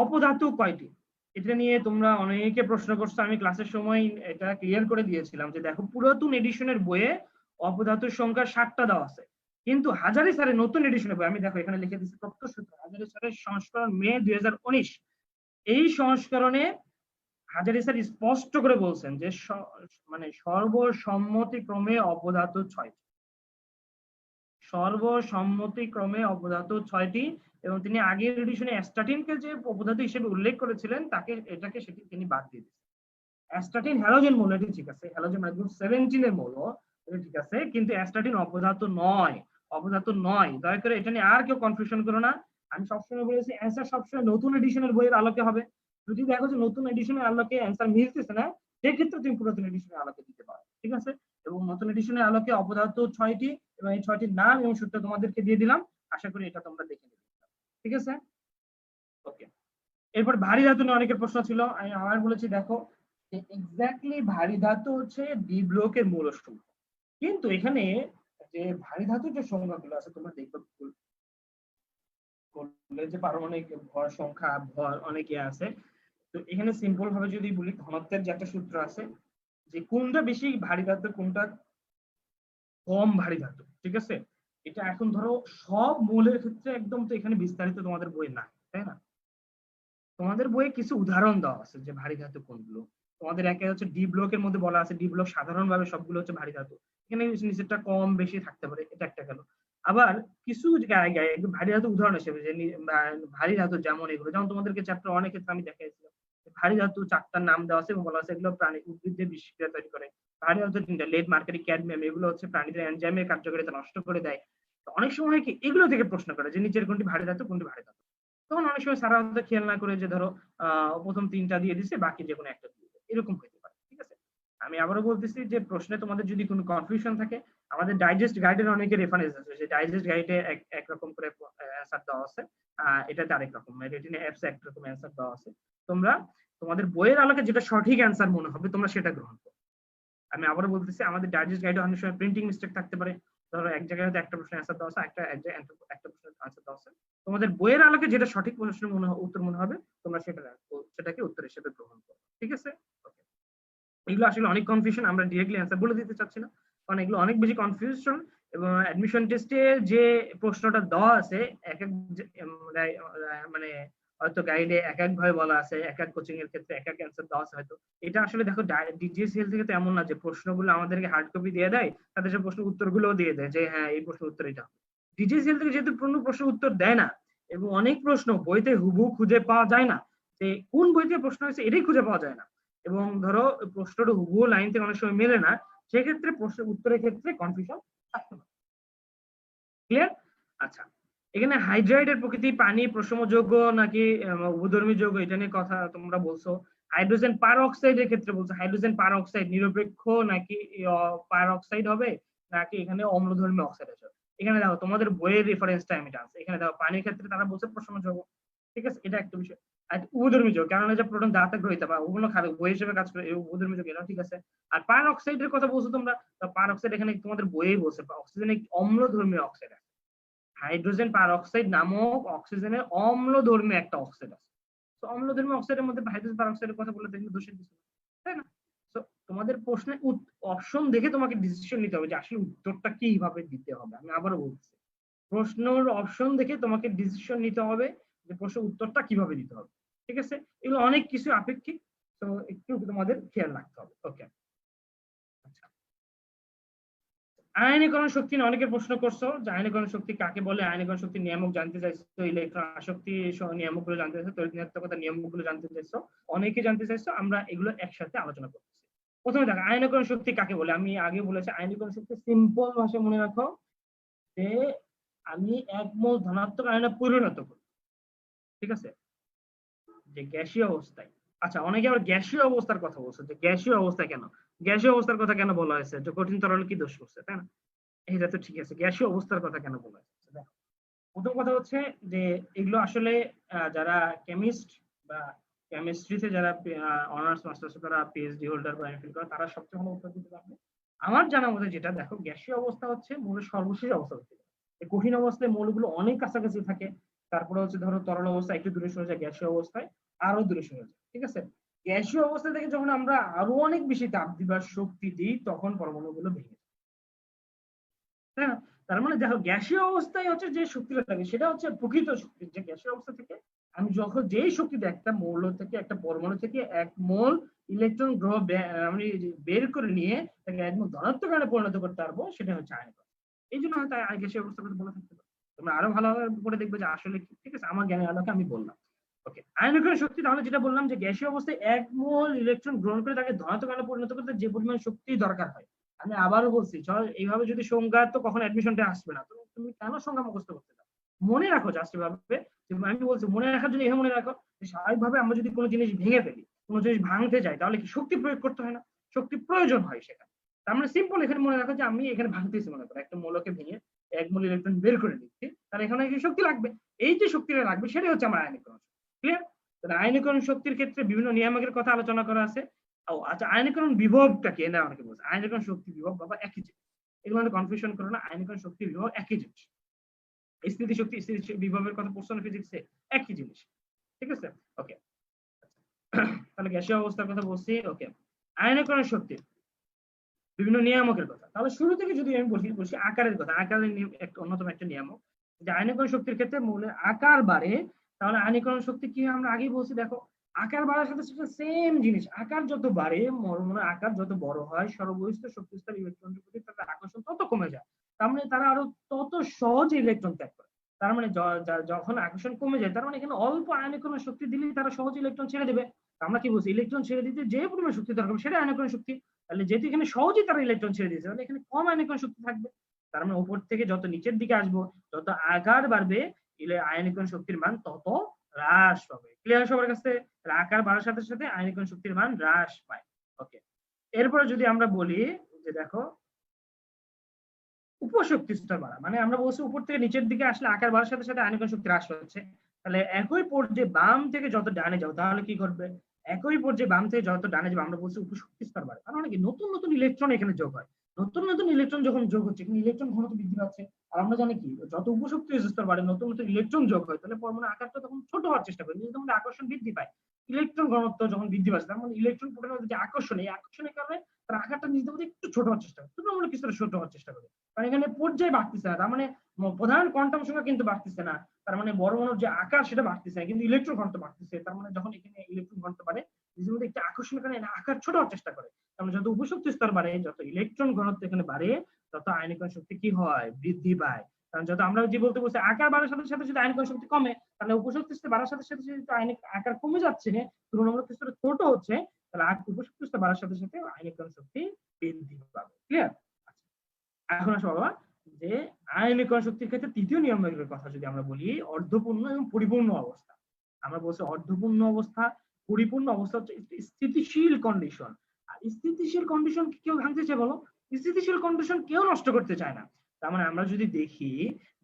অপধাতু কয়টি, এটা নিয়ে তোমরা অনেকে প্রশ্ন করছো। আমি ক্লাসের সময় এটা ক্লিয়ার করে দিয়েছিলাম যে দেখো পুরাতন এডিশনের বইয়ে অপধাতুর সংখ্যা 60টা দেওয়া আছে, কিন্তু হাজারি স্যারের নতুন এডিশনের বই, আমি দেখো এখানে লিখে দিচ্ছি তথ্যসূত্র হাজারি স্যারের সংস্করণ মে 2019, এই সংস্করণে হাজারি স্যার স্পষ্ট করে বলছেন যে মানে সর্বসম্মতিক্রমে অপধাতু 6টি, সর্বসম্মতিক্রমে অপধাতু 6টি, এবং তিনি আগের এডিশনে অ্যাস্টাটিনকে যে অপধাতু হিসেবে উল্লেখ করেছিলেন তাকে এটাকে সেটি তিনি বাদ দিয়ে দিয়েছেন। অ্যাস্টাটিন হ্যালোজেন মৌল, এটি ঠিক আছে, হ্যালোজেন মানে গ্রুপ 17 এর মৌল, এটা ঠিক আছে, কিন্তু অ্যাস্টাটিন অপধাতু নয়, অপধাতু নয়। দয়া করে এটা নিয়ে আর কেউ কনফিউশন করো না। আমি সবসময় বলেছি অ্যান্সার সবসময় নতুন এডিশনের বইয়ের আলোকে হবে। যদি দেখো যে নতুন এডিশনের আলোকে অ্যান্সার মিলতেছে না, সেক্ষেত্রে তুমি পুরাতন এডিশনের আলোকে দিতে পারো। ঠিক আছে? এবং নতুন এডিশনের আলোকে অপধাতু 6টি, এবং এই 6টির নাম এবং সূত্র তোমাদেরকে দিয়ে দিলাম, আশা করি এটা তোমরা দেখে নেবে। ঠিক আছে? ওকে, এরপর ভারী ধাতু নিয়ে অনেকের প্রশ্ন ছিল, আমি আমার বলেছি দেখো এক্স্যাক্টলি ভারী ধাতু হচ্ছে ডি ব্লকের মৌল সংখ্যা, কিন্তু এখানে যে ভারী ধাতুর যে সংখ্যাগুলো আছে তোমরা দেখবে যে পারমাণবিক ভর সংখ্যা, ভর অনেকে আছে। তো এখানে সিম্পল ভাবে যদি বলি ঘনত্বের যে একটা সূত্র আছে যে কোনটা বেশি ভারী ধাতু কোনটা কম ভারী ধাতু। ঠিক আছে? এটা এখন ধরো সব মৌলের ক্ষেত্রে একদম তো এখানে বিস্তারিত তোমাদের বই না, তাই না? তোমাদের বইয়ে কিছু উদাহরণ দেওয়া আছে যে ভারী ধাতু কোনগুলো। তোমাদের একে হচ্ছে ডি ব্লকের মধ্যে বলা আছে ডি ব্লক সাধারণভাবে সবগুলো হচ্ছে ভারী ধাতু, এখানে নিচেরটা কম বেশি থাকতে পারে, এটা একটা গেল। আবার কিছু জায়গায় ভারী ধাতু উদাহরণ হিসেবে যে ভারী ধাতু যেমন এগুলো, যেমন তোমাদেরকে চ্যাপ্টার অনেক ক্ষেত্রে আমি দেখাইছিলাম ভারী ধাতু 4টার নাম দেওয়া আছে এবং বলা আছে এগুলো প্রাণী উদ্ভিদের বিষক্রিয়া তৈরি করে। ভারী ধাতু 3টা, লেড মার্কারি ক্যাডমিয়াম, এগুলো হচ্ছে প্রাণীদের এনজাইমের কার্যকারিতা নষ্ট করে দেয়। তো অনেক সময় কি এগুলো থেকে প্রশ্ন করে যে নিচের কোনটি ভারী ধাতু কোনটি ভারী ধাতু, তখন অনেক সময় সারা হয়তো খেয়াল না করে যে ধরো প্রথম 3টা দিয়ে দিচ্ছে বাকি যে কোনো একটা দিয়ে দিচ্ছে, এরকম হতে পারে। ঠিক আছে? আমি আবারও বলতেছি যে প্রশ্নে তোমাদের যদি কোনো কনফিউশন থাকে, আমাদের ডাইজেস্ট গাইডের অনেকে রেফারেন্স আছে, যে ডাইজেস্ট গাইডে একরকম করে অ্যান্সার দেওয়া আছে, এটাতে আরেক রকম, রেটিনা অ্যাপসে একরকম অ্যান্সার দেওয়া আছে। তোমরা তোমাদের বইয়ের আলোকে যেটা সঠিক অ্যান্সার মনে হবে তোমরা সেটা গ্রহণ করো। আমি আবারও বলতেছি আমাদের ডাইজেস্ট গাইডে অনেক সময় প্রিন্টিং মিস্টেক থাকতে পারে, ধরো এক জায়গায় হয়তো একটা প্রশ্নের অ্যান্সার দেওয়া আছে, একটা প্রশ্নের অ্যান্সার দেওয়া আছে, তোমাদের বইয়ের আলোকে যেটা সঠিক প্রশ্নের উত্তর মনে হবে তোমরা সেটাকে উত্তর হিসেবে গ্রহণ করো। ঠিক আছে? এগুলো আসলে অনেক কনফিউশন, আমরা ডিরেক্টলি অ্যান্সার বলে দিতে চাচ্ছি না, কারণ এগুলো অনেক বেশি কনফিউশন। এবং অ্যাডমিশন টেস্টে যে প্রশ্নটা দেওয়া আছে এক এক মানে হয়তো গাইডে এক এক ভাবে বলা আছে, এক এক কোচিং এর ক্ষেত্রে এক এক অ্যান্সার দেওয়া আছে হয়তো। এটা আসলে দেখো ডিজিএসএল থেকে তো এমন না যে প্রশ্নগুলো আমাদেরকে হার্ড কপি দিয়ে দেয়, তাদের সে প্রশ্ন উত্তরগুলো দিয়ে দেয় যে হ্যাঁ এই প্রশ্ন উত্তর এটা। ডিজিএসএল থেকে যেহেতু কোনো প্রশ্ন উত্তর দেয় না, এবং অনেক প্রশ্ন বইতে হুবহু খুঁজে পাওয়া যায় না, যে কোন বইতে প্রশ্ন হয়েছে এটাই খুঁজে পাওয়া যায় না, এবং ধরো প্রশ্নটা হুবহু লাইন থেকে অনেক সময় মেলে না, সেক্ষেত্রে প্রশ্নের উত্তরের ক্ষেত্রে কনফিউশন থাকতে পারে। ক্লিয়ার? আচ্ছা, এখানে হাইড্রাইডের প্রকৃতি পানি প্রশম যৌগ নাকি উভধর্মী যৌগ, এটা নিয়ে কথা তোমরা বলছো। হাইড্রোজেন পার অক্সাইডের ক্ষেত্রে বলছো হাইড্রোজেন পার অক্সাইড নিরপেক্ষ নাকি পার অক্সাইড হবে, নাকি এখানে অম্লধর্মী অক্সাইড আছে। এখানে দেখো তোমাদের বইয়ের রেফারেন্সটা আমি টানছি, এখানে দেখো পানির ক্ষেত্রে তারা বলছে প্রশম যৌগ। ঠিক আছে? এটা একটা বিষয়। আর উভধর্মী যৌগ, কারণ যে প্রোটন দাঁতে গ্রহিত বা ওগুলো বই হিসেবে কাজ করে, এই উভধর্মী যৌগ, এটা ঠিক আছে। আর পার অক্সাইডের কথা বলছো তোমরা, পার অক্সাইড এখানে তোমাদের বইয়েই বলছে অক্সিজেন অম্লধর্মী অক্সাইড আছে। হাইড্রোজেন পারঅক্সাইড নামক অক্সিজেনের অম্লধর্মী একটা অক্সাইড আছে। তো অম্লধর্মী অক্সাইডের মধ্যে হাইড্রোজেন পারঅক্সাইডের কথা বলে দেখলে দোষের কিছু না, তাই না? তো তোমাদের প্রশ্নের অপশন দেখে তোমাকে ডিসিশন নিতে হবে যে আসলে উত্তরটা কিভাবে দিতে হবে। আমি আবারও বলছি, প্রশ্নের অপশন দেখে তোমাকে ডিসিশন নিতে হবে যে প্রশ্নের উত্তরটা কিভাবে দিতে হবে। ঠিক আছে, এগুলো অনেক কিছু আপেক্ষিক, তো একটু তোমাদের খেয়াল রাখতে হবে। ওকে, আচ্ছা, আয়নীকরণ শক্তি নিয়ে অনেকে প্রশ্ন করছো যে আয়নীকরণ শক্তি কাকে বলে, আয়নীকরণ শক্তির নিয়ামক জানতে চাইছো, ইলেকট্রন আসক্তি নিয়ামক গুলো জানতে চাইছো, তড়িৎ ঋণাত্মকতার নিয়মক গুলো জানতে চাইছো, অনেকে জানতে চাইছো। আমরা এগুলো একসাথে আলোচনা করতেছি। প্রথমে দেখো আয়নীকরণ শক্তি কাকে বলে। আমি আগে বলেছি আয়নীকরণ শক্তি সিম্পল ভাষায় মনে রাখো যে আমি এক মোল ধনাত্মক আয়নে পরিণত করি, ঠিক আছে, যে গ্যাসীয় অবস্থায়। আচ্ছা, অনেকে আবার গ্যাসীয় অবস্থার কথা বলছে যে গ্যাসীয় অবস্থা কেন, গ্যাসীয় অবস্থার কথা কেন বলা হয়েছে, যে কঠিন তরল কি দোষ করছে, তাই না? এটা তো ঠিক আছে, গ্যাসীয় অবস্থার কথা কেন বলা হয়েছে। দেখো, প্রথম কথা হচ্ছে যে এগুলো আসলে যারা কেমিস্ট বা কেমিস্ট্রিতে যারা অনার্স মাস্টার্স করা, পিএইচডি হোল্ডার বা এমফিল করা, তারা সবচেয়ে ভালো উত্তর দিতে পারবে। আমার জানা মতে যেটা, দেখো গ্যাসীয় অবস্থা হচ্ছে মৌলের সর্বশেষ অবস্থা হচ্ছে, কঠিন অবস্থায় মৌলগুলো অনেক কাছাকাছি থাকে, তারপরে হচ্ছে ধরো তরল অবস্থা একটু দূরে সরে যায়, গ্যাসীয় অবস্থায় আরো দূরে সরে যায়। ঠিক আছে, গ্যাসীয় অবস্থা থেকে যখন আমরা আরো অনেক বেশি তাপ দিবার শক্তি দিই তখন পরমাণুগুলো ভেঙে যায়, তাই না? তার মানে দেখো গ্যাসীয় অবস্থায় হচ্ছে যে শক্তিটা থাকে সেটা হচ্ছে প্রকৃত শক্তি। যে গ্যাসীয় অবস্থা থেকে আমি যখন যেই শক্তিটা একটা মৌল থেকে, একটা পরমাণু থেকে এক মোল ইলেকট্রন গ্রহ আমি বের করে নিয়ে তাকে এক মোল ধনাত্মক আয়নে পরিণত করতে পারবো, সেটা হচ্ছে আয়নীকরণ। এই জন্য হয়তো গ্যাসীয় অবস্থার কথা বলে থাকতে পারে। তোমরা আরো ভালো করে দেখবে যে আসলে কি। ঠিক আছে, আমার জ্ঞানের আলোকে আমি বললাম। ওকে, আয়নীকরণ শক্তি তাহলে যেটা বললাম যে গ্যাসীয় অবস্থায় এক মোল ইলেকট্রন গ্রহণ করে তাকে ধনাত্মক আয়নে পরিণত করতে যে পরিমাণ শক্তি দরকার হয়। আমি আবারও বলছি, চল এইভাবে যদি সংজ্ঞা তো কখন অ্যাডমিশনটা আসবে না, তো তুমি কেন সংজ্ঞা মুখস্থ করতে চাও? মনে রাখো জাস্ট এভাবে। আমি বলছি মনে রাখার জন্য এভাবে মনে রাখো যে স্বাভাবিকভাবে আমরা যদি কোনো জিনিস ভেঙে ফেলি, কোনো জিনিস ভাঙতে যাই, তাহলে কি শক্তি প্রয়োগ করতে হয় না? শক্তি প্রয়োজন হয় সেখানে। তার মানে সিম্পল এখানে মনে রাখো যে আমি এখানে ভাঙতেছি, মনে করো একটা মৌলকে ভেঙে এক মোল ইলেকট্রন বের করে নিচ্ছি, তাহলে এখানে কি শক্তি লাগবে? এই যে শক্তিটা লাগবে সেটাই হচ্ছে আমার আয়নীকরণ। ক্লিয়ার? তাহলে আয়নীকরণ শক্তির ক্ষেত্রে বিভিন্ন নিয়ামকের কথা আলোচনা করা আছে। ও আচ্ছা, আয়নীকরণ বিভবটা কি না অনেকে বলছে আয়নীকরণ শক্তি বিভব বাবা একই জিনিস, এগুলো কনফিউশন করো না। আয়নীকরণ শক্তি বিভব একই জিনিস, স্থিতি শক্তি স্থিতি বিভবের কথা পড়ছো না ফিজিক্সে, একই জিনিস। ঠিক আছে, ওকে। তাহলে গ্যাসীয় অবস্থার কথা বলছি। ওকে, আয়নীকরণ শক্তি বিভিন্ন নিয়ামকের কথা। তাহলে শুরু থেকে যদি আমি বলছি আকারের কথা। আকারের একটা অন্যতম একটা নিয়ামক যে আয়নীকরণ শক্তির ক্ষেত্রে মৌলের আকার বাড়ে, তাহলে আয়নীকরণ শক্তি কি আমরা আগেই বলছি। দেখো, আকার বাড়ার সাথে সাথে সেম জিনিস, আকার যত বাড়ে, পরমাণুর আকার যত বড় হয়, সর্ববহিষ্ঠ শক্তিস্তর ইলেকট্রনের প্রতি তাদের আকর্ষণ তত কমে যায়। তার মানে তারা আরো তত সহজে ইলেকট্রন ত্যাগ করে। তার মানে যখন আকর্ষণ কমে যায়, তার মানে এখানে অল্প আয়নীকরণ শক্তি দিলেই তারা সহজে ইলেকট্রন ছেড়ে দেবে। আমরা কি বলছি, ইলেকট্রন ছেড়ে দিতে যে পরিমাণ শক্তি দরকার সেটা আয়নীকরণ শক্তি। তাহলে যেহেতু এখানে সহজেই তারা ইলেকট্রন ছেড়ে দিয়েছে, তাহলে এখানে কম আয়নীকরণ শক্তি থাকবে। তার মানে উপর থেকে যত নিচের দিকে আসবো, যত আকার বাড়বে, আয়নীকরণ শক্তির মান তত হ্রাস পাবে। ক্লিয়ার সবার কাছে? আকার বাড়ার সাথে সাথে আয়নীকরণ শক্তির মান হ্রাস পায়। ওকে, এরপরে যদি আমরা বলি যে দেখো উপশক্তি স্তর বাড়া, মানে আমরা বলছি উপর থেকে নিচের দিকে আসলে আকার বাড়ার সাথে সাথে আয়নীকরণ শক্তি হ্রাস হচ্ছে। তাহলে একই পর্যায়ে বাম থেকে যত ডানে যাও তাহলে কি করবে, একই পর্যায়ে বাম থেকে যত ডানে যাবে আমরা বলছি উপশক্তি স্তর বাড়ে। কারণ কি নতুন নতুন ইলেকট্রন এখানে যোগ হয়, নতুন নতুন ইলেকট্রন যখন যোগ হচ্ছে কিন্তু ইলেকট্রন ঘনত্ব বৃদ্ধি পাচ্ছে। আর আমরা জানি কি যত উপশক্তি স্তর বাড়ে, নতুন নতুন ইলেকট্রন যোগ হয়, তাহলে পরমাণু আকারটা তখন ছোট হওয়ার চেষ্টা করে, যেহেতু আমাদের আকর্ষণ বৃদ্ধি পায়। ইলেকট্রন ঘনত্ব যখন বৃদ্ধি পাচ্ছে, তার মানে ইলেকট্রন প্রোটনের যে আকর্ষণ, এই আকর্ষণের কারণে তার আকারটা নিজেদের মধ্যে একটু ছোট হওয়ার চেষ্টা করে, তুলনামূলক কিছুটা ছোট হওয়ার চেষ্টা করে। কারণ এখানে পর্যায়ে বাড়তেছে না, তার মানে প্রধান কোয়ান্টাম সংখ্যা কিন্তু বাড়তেছে না, তার মানে পরমাণুর যে আকার সেটা বাড়তেছে না, কিন্তু ইলেকট্রন ঘনত্ব বাড়তেছে। তার মানে যখন এখানে ইলেকট্রন ঘনত্ব বাড়ে, নিজের মধ্যে একটা আকর্ষণের কারণে আকার ছোট হওয়ার চেষ্টা করে। তার মানে যত উপশক্তি স্তর বাড়ে, যত ইলেকট্রন ঘনত্ব এখানে বাড়ে, তত আয়নীকরণ শক্তি কি হয়, বৃদ্ধি পায়। কারণ যত আমরা যে বলতে বলছি আকার বাড়ার সাথে সাথে যদি আয়নীকরণ শক্তি কমে, তাহলে উপশক্তি স্তর বাড়ার সাথে সাথে যদি আয়নিক আকার কমে যাচ্ছে, তুলনামূলক স্তরে ছোট হচ্ছে, তাহলে উপশক্তি স্তর বাড়ার সাথে সাথে আয়নীকরণ শক্তি বৃদ্ধি পাবে। ক্লিয়ার? এখন আসো বাবা, যে আয়নীকরণ শক্তির ক্ষেত্রে তৃতীয় নিয়মের কথা যদি আমরা বলি, অর্ধপূর্ণ এবং পরিপূর্ণ অবস্থা। আমরা বলছি অর্ধপূর্ণ অবস্থা, পরিপূর্ণ অবস্থা হচ্ছে স্থিতিশীল কন্ডিশন। আর স্থিতিশীল কন্ডিশন কেউ ভাঙতে চায় বলো? স্থিতিশীল কন্ডিশন কেউ নষ্ট করতে চায় না। তার মানে আমরা যদি দেখি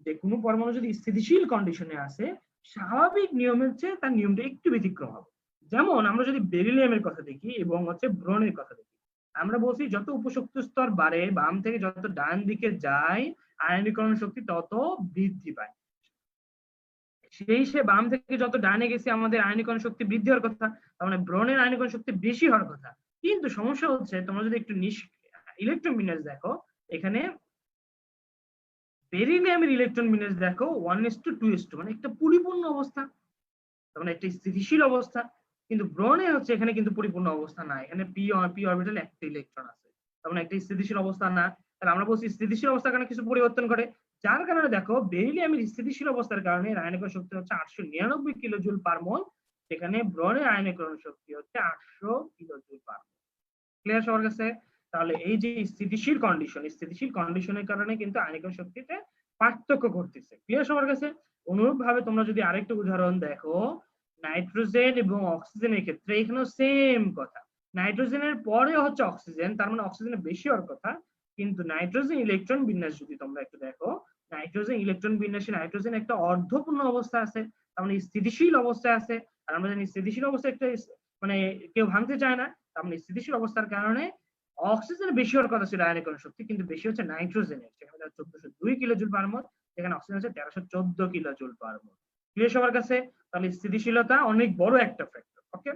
যে কোনো পরমাণু যদি স্থিতিশীল কন্ডিশনে আসে, স্বাভাবিক নিয়মের চেয়ে তার নিয়মটা একটু ব্যতিক্রম হবে। যেমন আমরা যদি বেরিলিয়ামের কথা দেখি এবং হচ্ছে ব্রোনের কথা দেখি, আমরা বলছি যত উপশক্তি স্তর বাড়ে, বাম থেকে যত ডান দিকে যায়, আয়নীকরণ শক্তি তত বৃদ্ধি পায়। সে বাম থেকে যত ডানে গেছে আমাদের আয়নীকরণ শক্তি বৃদ্ধি হওয়ার কথা, তার মানে ব্রনের আয়নীকরণ শক্তি বেশি হওয়ার কথা। কিন্তু সমস্যা হচ্ছে তোমরা যদি একটু ইলেকট্রন বিন্যাস দেখো, এখানে বেরিলিয়ামের ইলেকট্রন বিন্যাস দেখো 1:2:, মানে একটা পরিপূর্ণ অবস্থা, তার মানে একটা স্থিতিশীল অবস্থা। কিন্তু ব্রনে হচ্ছে এখানে কিন্তু পরিপূর্ণ অবস্থা না, এখানে পি অরবিটালে একটা ইলেকট্রন আছে, তার মানে একটা স্থিতিশীল অবস্থা না। তাহলে আমরা বলছি স্থিতিশীল অবস্থার কারণে কিছু পরিবর্তন ঘটে, যার কারণে দেখো বেরিলিয়ামের স্থিতিশীল অবস্থার কারণে আয়নীকরণ শক্তি হচ্ছে 899 কিলো জুল পার মোল, সেখানে ব্রনের আয়নীকরণ শক্তি হচ্ছে 800 কিলো জুল পার মোল। ক্লিয়ার সবার কাছে? তাহলে এই যে স্থিতিশীল কন্ডিশনের কারণে কিন্তু আয়নীকরণ শক্তিতে পার্থক্য ঘটতেছে। ক্লিয়ার সবার কাছে? অনুরূপ ভাবে তোমরা যদি আরেকটা উদাহরণ দেখো, নাইট্রোজেন এবং অক্সিজেনের ক্ষেত্রে এখানেও সেম কথা। নাইট্রোজেনের পরে হচ্ছে অক্সিজেন, তার মানে অক্সিজেনের বেশি হওয়ার কথা, কিন্তু নাইট্রোজেন ইলেকট্রন বিন্যাস যদি তোমরা একটু দেখো, নাইট্রোজেন ইলেকট্রন বিন্যাসে নাইট্রোজেন একটা অর্ধপূর্ণ অবস্থা আছে, তার মানে স্থিতিশীল অবস্থায় আছে। আর আমরা জানি স্থিতিশীল অবস্থা একটা মানে কেউ ভাঙতে চায় না, তার মানে স্থিতিশীল অবস্থার কারণে অক্সিজেনের বেশি হওয়ার কথা ছিল আয়নীকরণ শক্তি, কিন্তু বেশি হচ্ছে নাইট্রোজেনের, সেখানে 1402 কিলো জুল পার মোল, যেখানে অক্সিজেন হচ্ছে 1314 কিলো জুল পার মোল। ক্লিয়ার সবার কাছে? তাহলে স্থিতিশীলতা অনেক বড় একটা ফ্যাক্টর। ওকে,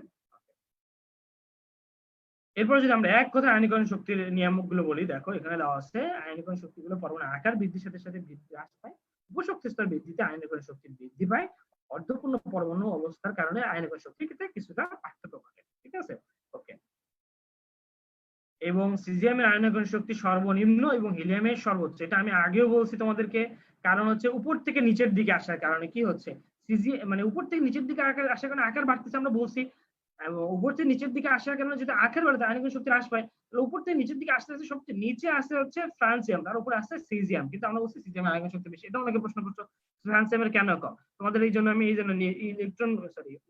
এরপর যদি আমরা এক কথায় আয়নীকরণ শক্তির নিয়ামক গুলো বলি, দেখো এখানে দেওয়া আছে আয়নীকরণ শক্তিগুলো পরমাণু আকার বৃদ্ধির সাথে সাথে বৃদ্ধি হ্রাস পায়, উপশক্তি স্তর বৃদ্ধিতে আয়নীকরণ শক্তি বৃদ্ধি পায়, অর্ধপূর্ণ পরমাণু অবস্থার কারণে আয়নীকরণ শক্তির ক্ষেত্রে কিছুটা পার্থক্য ঘটে। ঠিক আছে, ওকে। এবং সিজিএমের আয়নীকরণ শক্তি সর্বনিম্ন এবং হিলিয়ামের সর্বোচ্চ, এটা আমি আগেও বলছি তোমাদেরকে। কারণ হচ্ছে উপর থেকে নিচের দিকে আসার কারণে কি হচ্ছে, মানে উপর থেকে নিচের দিকে আসার কারণে আকার বাড়তেছে, আমরা বলছি। উপর থেকে নিচের দিকে আসার কারণে যদি আকার বাড়ে আয়নীকরণ শক্তি হ্রাস পায়, তাহলে উপর থেকে নিচের দিকে আস্তে আস্তে সবচেয়ে নিচে আসে হচ্ছে ফ্রান্সিয়াম, তার উপরে আসছে সিজিয়াম, কিন্তু আমরা বলছি সিজিয়ামের আয়নীকরণ শক্তি বেশি। এটা অনেকে প্রশ্ন করছো ফ্রান্সিয়ামের কেন কম, তোমাদের এই জন্য আমি ইলেকট্রন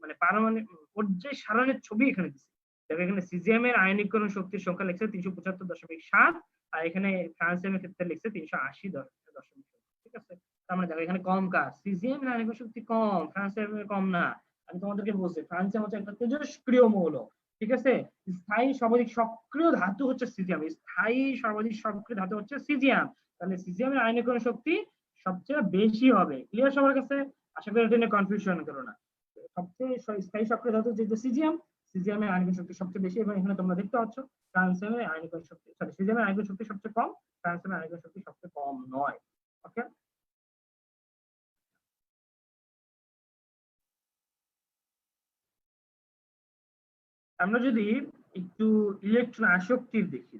মানে পারমাণবিক পর্যায় সারণের ছবি এখানে দিচ্ছি। দেখো এখানে সিজিএমের আয়নীকরণ শক্তির সংখ্যা লিখছে 375.7, আর এখানে ফ্রান্সিয়ামের ক্ষেত্রে লিখছে 380.7। ঠিক আছে, তার মানে দেখো এখানে কম কাজ, সিজিএমের আয়নীকরণ শক্তি কম, ফ্রান্সিয়ামের কম না। আমি তোমাদেরকে বলছি ফ্রান্সিয়াম হচ্ছে একটা তেজস্ক্রিয় মৌল। ঠিক আছে, স্থায়ী সর্বাধিক সক্রিয় ধাতু হচ্ছে সিজিয়াম, স্থায়ী সর্বাধিক সক্রিয় ধাতু হচ্ছে সিজিয়াম। তাহলে সিজিয়ামের আয়নীকরণ শক্তি সবচেয়ে বেশি হবে। ক্লিয়ার সবার কাছে? আশা করি এটা নিয়ে কনফিউশন করো না। সবচেয়ে স্থায়ী সক্রিয় ধাতু যেটা সিজিয়াম, সিজিয়ামের আয়নীকরণ শক্তি সবচেয়ে বেশি, এবং এখানে তোমরা দেখতে পাচ্ছ ফ্রান্সিয়ামের আয়নীকরণ শক্তি, সিজিয়ামের আয়নীকরণ শক্তি সবচেয়ে কম, ফ্রান্সিয়ামের আয়নীকরণ শক্তি সবচেয়ে কম নয়। ওকে, আমরা যদি একটু ইলেকট্রন আসক্তির দেখি,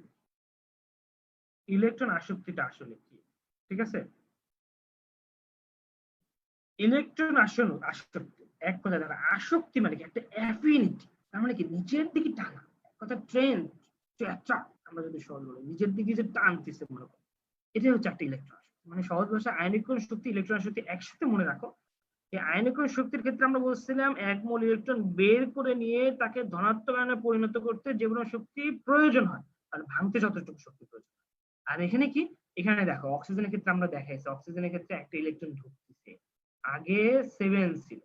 ইলেকট্রন আসক্তিটা আসলে কি? ঠিক আছে, ইলেকট্রন আসক্তি এক কথা দেখো, আসক্তি মানে কি, একটা অ্যাফিনিটি, তার মানে কি নিচের দিকে টানা, এক কথা ট্রেন, আমরা যদি সহজ বলি নিচের দিকে যে টানতেছে মনে করো, এটাই হচ্ছে একটা ইলেকট্রন আসক্তি। মানে সহজ ভাষায় আয়নীকরণ শক্তি, ইলেকট্রন আসক্তি একসাথে মনে রাখো। এই আয়নীকরণ শক্তির ক্ষেত্রে আমরা বলছিলাম এক মোল ইলেকট্রন বের করে নিয়ে তাকে ধনাত্মক আয়নে পরিণত করতে যে কোনো শক্তি প্রয়োজন হয়, আর ভাঙতে যতটুকু শক্তি প্রয়োজন। আর এখানে কি, এখানে দেখো অক্সিজেনের ক্ষেত্রে আমরা দেখাইছি, অক্সিজেনের ক্ষেত্রে একটা ইলেকট্রন ঢুকতেছে, আগে 7 ছিল,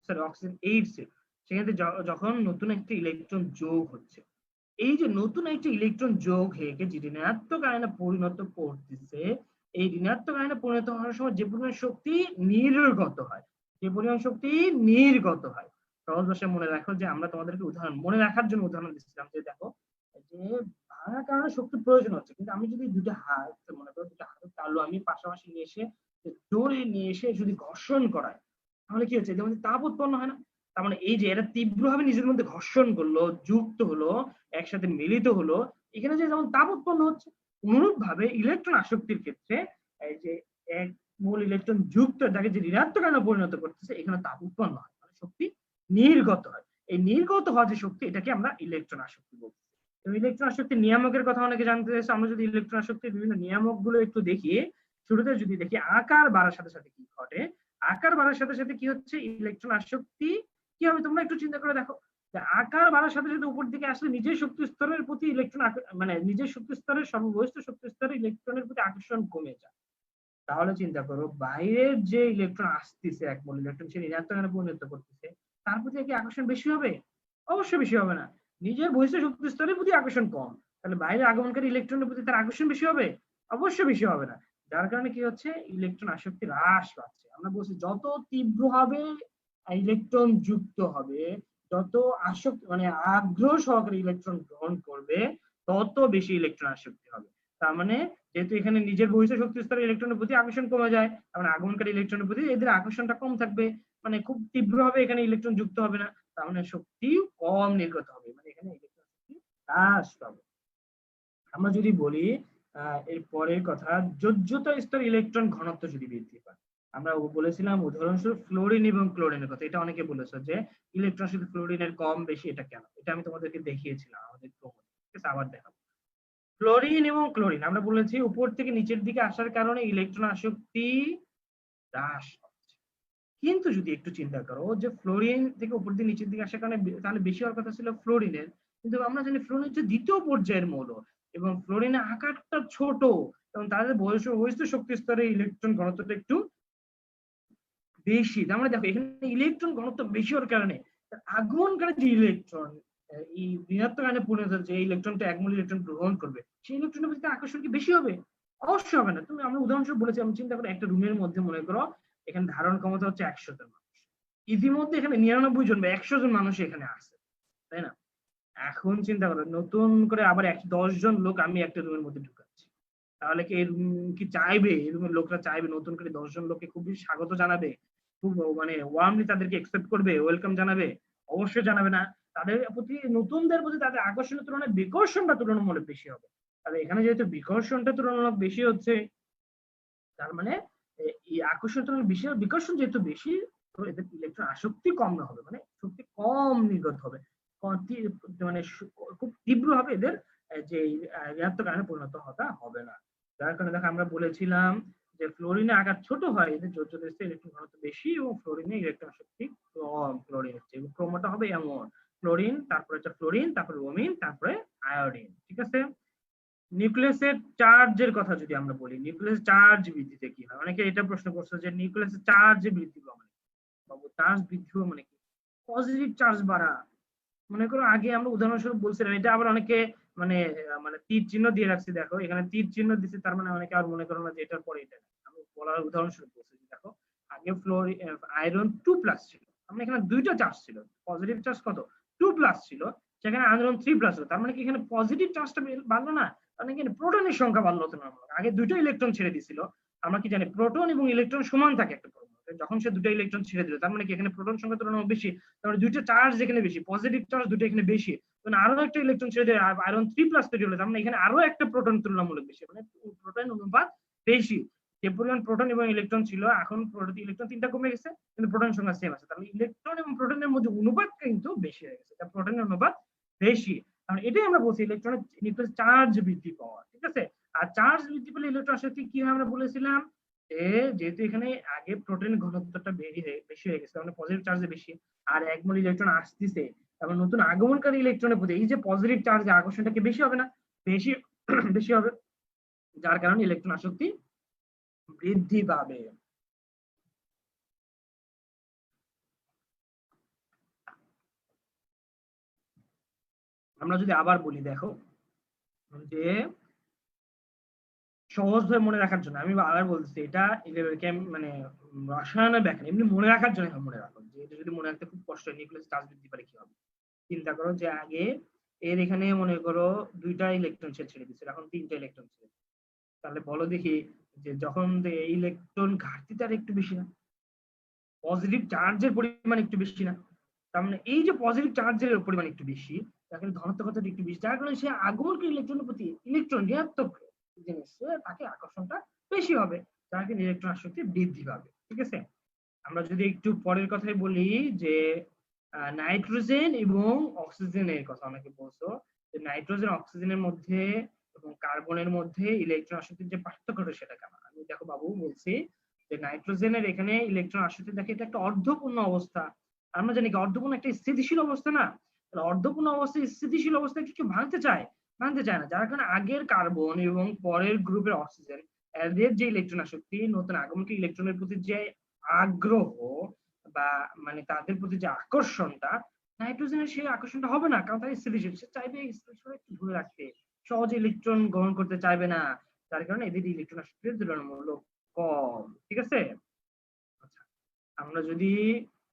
সরি অক্সিজেন 8 ছিল, সেক্ষেত্রে যখন নতুন একটা ইলেকট্রন যোগ হচ্ছে, এই যে নতুন একটা ইলেকট্রন যোগ হয়ে যে ঋণাত্মক আয়নে পরিণত করতেছে, এই ঋণাত্মক আয়নে পরিণত হওয়ার সময় যে পরিমাণ শক্তি নির্গত হয়, যে পরিমাণ শক্তি নির্গত হয়, সহজ ভাষায় মনে রাখো যে আমরা তোমাদেরকে উদাহরণ মনে রাখার জন্য উদাহরণ দিচ্ছিলাম, যে দেখো যে ভাঙার কারণে শক্তির প্রয়োজন হচ্ছে, কিন্তু আমি যদি দুটো হাত মনে করো, দুটো হাতের তালু আমি পাশাপাশি নিয়ে এসে জোরে নিয়ে এসে যদি ঘর্ষণ করায়, তাহলে কি হচ্ছে, যেমন তাপ উৎপন্ন হয় না? তার মানে এই যে এরা তীব্রভাবে নিজের মধ্যে ঘর্ষণ করলো, যুক্ত হলো, একসাথে মিলিত হলো, এখানে যে যেমন তাপ উৎপন্ন হচ্ছে, অনুরূপ ভাবে ইলেকট্রন আসক্তির ক্ষেত্রে এই যে এক মূল ইলেকট্রন যুক্ত যাকে যে ঋণাত্মক আয়নে পরিণত করতেছে, এখানে তাপ উৎপন্ন হয়, মানে শক্তি নির্গত হয়। এই নির্গত হওয়া যে শক্তি, এটাকে আমরা ইলেকট্রন আসক্তি বলছি। ইলেকট্রন আসক্তির নিয়ামকের কথা অনেকে জানতে চাইছে, আমরা যদি ইলেকট্রন আসক্তির বিভিন্ন নিয়ামক গুলো একটু দেখি, শুরুতে যদি দেখি আকার বাড়ার সাথে সাথে কি ঘটে, আকার বাড়ার সাথে সাথে কি হচ্ছে, ইলেকট্রন আসক্তি কি হবে তোমরা একটু চিন্তা করে দেখো, যে আকার বাড়ার সাথে সাথে উপর দিকে আসলে নিজের শক্তি স্তরের প্রতি ইলেকট্রন মানে নিজের শক্তি স্তরের সর্ববহিষ্ঠ শক্তি স্তরে ইলেকট্রনের প্রতি আকর্ষণ কমে যায়। তাহলে চিন্তা করো বাইরের যে ইলেকট্রন আসতেছে, এক মোল ইলেকট্রন সে ঋণাত্মক আয়নে পরিণত করতেছে, তার প্রতি কি আকর্ষণ বেশি হবে? অবশ্যই বেশি হবে না। নিজের বহিঃস্থ শক্তি স্তরের প্রতি আকর্ষণ কম, তাহলে বাইরে আগমনকারী ইলেকট্রনের প্রতি তার আকর্ষণ বেশি হবে? অবশ্যই বেশি হবে না। যার কারণে কি হচ্ছে, ইলেকট্রন আসক্তি হ্রাস পাচ্ছে। আমরা বলছি যত তীব্রভাবে ইলেকট্রন যুক্ত হবে, যত আসক্তি মানে আগ্রহ সহকারে ইলেকট্রন গ্রহণ করবে, তত বেশি ইলেকট্রন আসক্তি হবে। তার মানে যেহেতু এখানে নিজের বহিঃস্থ শক্তি স্তরে ইলেকট্রনের প্রতি আকর্ষণ কমে যায়, তার মানে আগমনকারী ইলেকট্রনের প্রতি এদের আকর্ষণটা কম থাকবে, মানে খুব তীব্রভাবে এখানে ইলেকট্রন যুক্ত হবে না, তার মানে শক্তি কম নির্গত হবে, মানে এখানে ইলেকট্রন শক্তি হ্রাস পাবে। আমরা যদি বলি এর পরের কথা, যোজ্যতা স্তর ইলেকট্রন ঘনত্ব যদি বৃদ্ধি পায়, আমরা বলেছিলাম উদাহরণস্বরূপ ফ্লোরিন এবং ক্লোরিনের কথা। এটা অনেকে বলেছে যে ইলেকট্রন শুধু ফ্লোরিনের কম বেশি, এটা কেন? এটা আমি তোমাদেরকে দেখিয়েছিলাম আমাদের প্রোগ্রামে, ঠিক আছে? আবার দেখাবো। ফ্লোরিন এবং ক্লোরিন আমরা বলেছি উপর থেকে নিচের দিকে আসার কারণে ইলেকট্রন আসক্তি হ্রাস পাচ্ছে। কিন্তু যদি একটু চিন্তা করো যে ফ্লোরিন থেকে উপর দিয়ে নিচের দিকে আসার কারণে তাহলে বেশি হওয়ার কথা ছিল ফ্লোরিনের, কিন্তু আমরা জানি ফ্লোরিন হচ্ছে দ্বিতীয় পর্যায়ের মৌল এবং ফ্লোরিনের আকারটা ছোট এবং তাদের বহিঃস্থ শক্তি স্তরে ইলেকট্রন ঘনত্বটা একটু বেশি। তার মানে দেখো এখানে ইলেকট্রন ঘনত্ব বেশি হওয়ার কারণে আগমনকারী যে ইলেকট্রন এই ঋণাত্মক আয়নে পরিণত হচ্ছে, এই ইলেকট্রনটা এক মূল ইলেকট্রন গ্রহণ করবে, সেই ইলেকট্রনের প্রতি আকর্ষণ কি বেশি হবে? অবশ্যই হবে না। তুমি আমরা উদাহরণস্বরূপ বলেছি, আমি চিন্তা করো একটা রুমের মধ্যে মনে করো এখানে ধারণ ক্ষমতা হচ্ছে 100 জন মানুষ, ইতিমধ্যে এখানে 99 জন বা 100 জন মানুষ এখানে আছে, তাই না? এখন চিন্তা করো নতুন করে আবার 10 জন লোক আমি একটা রুমের মধ্যে ঢুকাচ্ছি, তাহলে কি এই রুম কি চাইবে, এই রুমের লোকরা চাইবে নতুন করে 10 জন লোককে খুব বেশি স্বাগত জানাবে, খুব মানে ওয়ার্মলি তাদেরকে একসেপ্ট করবে, ওয়েলকাম জানাবে? অবশ্যই জানাবে না। তাদের প্রতি, নতুনদের প্রতি তাদের আকর্ষণের তুলনায় বিকর্ষণটা তুলনামূলক বেশি হবে। তাহলে এখানে যেহেতু বিকর্ষণটা তুলনামূলক বেশি হচ্ছে, তার মানে এই আকর্ষণ তুলনায় বেশি, বিকর্ষণ যেহেতু বেশি, তো এদের ইলেকট্রন আসক্তি কম হবে, মানে শক্তি কম নির্গত হবে, মানে খুব তীব্র হবে এদের যে ঋণাত্মক আয়নে পরিণত হতে হবে না। যার কারণে দেখো আমরা বলেছিলাম যে ফ্লোরিনের আকার ছোট হয়, এদের যোজ্যতা স্তরে ইলেকট্রন ঘনত্ব বেশি এবং ফ্লোরিনে ইলেকট্রন আসক্তি কম। ক্লোরিনের চেয়ে ক্রমটা হবে এমন, ফ্লোরিন, তারপরে হচ্ছে ফ্লোরিন, তারপরে ব্রোমিন, তারপরে আয়োডিন, ঠিক আছে? নিউক্লিয়াসের চার্জের কথা যদি আমরা বলি, নিউক্লিয়াস চার্জ বৃদ্ধিতে কি হয়? অনেকে এটা প্রশ্ন করছে যে নিউক্লিয়াসের চার্জ বৃদ্ধি পাওয়া মানে বাবু চার্জ বৃদ্ধি হওয়া মানে কি? পজিটিভ চার্জ বাড়া। মনে করো আগে আমরা উদাহরণস্বরূপ বলছিলাম, এটা আবার অনেকে মানে মানে তীর চিহ্ন দিয়ে রাখছি, দেখো এখানে তীর চিহ্ন দিচ্ছে, তার মানে অনেকে আর মনে করো না যে এটার পরে এটা। আমি বলার উদাহরণস্বরূপ বলছি, দেখো আগে আয়রন 2+ ছিল, আমরা এখানে দুইটা চার্জ ছিল, পজিটিভ চার্জ কত 2+ ছিল, সেখানে আয়রন 3+ ছিল, তার মানে কি এখানে পজিটিভ চার্জটা বাড়লো না? মানে কি প্রোটনের সংখ্যা বাড়লো তুলনামূলক। আগে দুটো ইলেকট্রন ছেড়ে দিছিল, আমরা কি জানি প্রোটন এবং ইলেকট্রন সমান থাকে একটা পরমাণুতে, যখন সে দুটো ইলেকট্রন ছেড়ে দিল তার মানে কি এখানে প্রোটন সংখ্যা তুলনামূলক বেশি, তাহলে দুইটা চার্জ এখানে বেশি, পজিটিভ চার্জ দুটো এখানে বেশি, মানে আরো একটা ইলেকট্রন ছেড়ে দিয়ে আয়রন 3+ তৈরি হলো, তার মানে এখানে আরো একটা প্রোটন তুলনামূলক বেশি, মানে প্রোটন অনুপাত বেশি। যে পরিমাণ প্রোটন এবং ইলেকট্রন ছিল, এখন ইলেকট্রন 3টা কমে গেছে কিন্তু প্রোটন সংখ্যা সেম আছে, তাহলে ইলেকট্রন এবং প্রোটনের মধ্যে অনুপাত কিন্তু বেশি হয়ে গেছে, প্রোটনের অনুপাত বেশি। কারণ এটাই আমরা বলছি ইলেকট্রনের নিউক্লিয়াস চার্জ বৃদ্ধি পাওয়া, ঠিক আছে? আর চার্জ বৃদ্ধি পেলে ইলেকট্রন আসক্তি কি হয় আমরা বলেছিলাম, যেহেতু এখানে আগে প্রোটনের ঘনত্বটা বেশি হয়ে গেছে, মানে পজিটিভ চার্জ বেশি, আর এক মোল ইলেকট্রন আসতেছে, তারপর নতুন আগমনকারী ইলেকট্রনের প্রতি এই যে পজিটিভ চার্জ আকর্ষণটা কি বেশি হবে না? বেশি বেশি হবে, যার কারণে ইলেকট্রন আসক্তি বৃদ্ধি পাবে। আমরা যদি আবার বলি, দেখো যে সহজভাবে মনে রাখার জন্য আমি আবার বলছি, এটা মানে রসায়নের ব্যাখ্যা, এমনি মনে রাখার জন্য মনে রাখো, যে এটা যদি মনে রাখতে খুব কষ্ট হয় নিউক্লিয়াস চার্জ বৃদ্ধি পারে কি হবে। চিন্তা করো যে আগে এর এখানে মনে করো 2টা ইলেকট্রন ছেড়ে দিচ্ছে, এখন 3টা ইলেকট্রন ছেড়ে, তাহলে বলো দেখি যে যখন ইলেকট্রন ঘাটতিটা একটু বেশি না, পজিটিভ চার্জের পরিমাণ একটু বেশি না, তার মানে এই যে পজিটিভ চার্জের পরিমাণ একটু বেশি, তাকে ধনাত্মকতা একটু বেশি, যার কারণে সে আগমনকারী ইলেকট্রনের প্রতি ইলেকট্রন ঋণাত্মক জিনিস তাকে আকর্ষণটা বেশি হবে, যার কারণে ইলেকট্রন আসক্তি বৃদ্ধি পাবে, ঠিক আছে? আমরা যদি একটু পরের কথাই বলি যে নাইট্রোজেন এবং অক্সিজেনের কথা, অনেকে বলছো যে নাইট্রোজেন অক্সিজেনের মধ্যে এবং কার্বনের মধ্যে ইলেকট্রন আসক্তির যে পার্থক্যটা সেটা কেমন। আমি দেখো বাবু বলছি যে নাইট্রোজেনের এখানে ইলেকট্রন আসক্তি দেখে এটা একটা অর্ধপূর্ণ অবস্থা, আমরা জানি কি অর্ধপূর্ণ একটা স্থিতিশীল অবস্থা না, তাহলে অর্ধপূর্ণ অবস্থায় স্থিতিশীল অবস্থায় কি ভাঙতে চায়? ভাঙতে চায় না, যার কারণে আগের কার্বন এবং পরের গ্রুপের অক্সিজেন এদের যে ইলেকট্রন আসক্তি, নতুন আগমনকারী ইলেকট্রনের প্রতি যে আগ্রহ বা মানে তাদের প্রতি যে আকর্ষণটা, নাইট্রোজেনের সেই আকর্ষণটা হবে না, কারণ তার স্থিতিশীল, সে চাইবে স্থিতিশীল একটু ধরে রাখতে, সহজে ইলেকট্রন গ্রহণ করতে চাইবে না, যার কারণে এদের ইলেকট্রন আসক্তির তুলনামূলক কম। ঠিক আছে, আচ্ছা আমরা যদি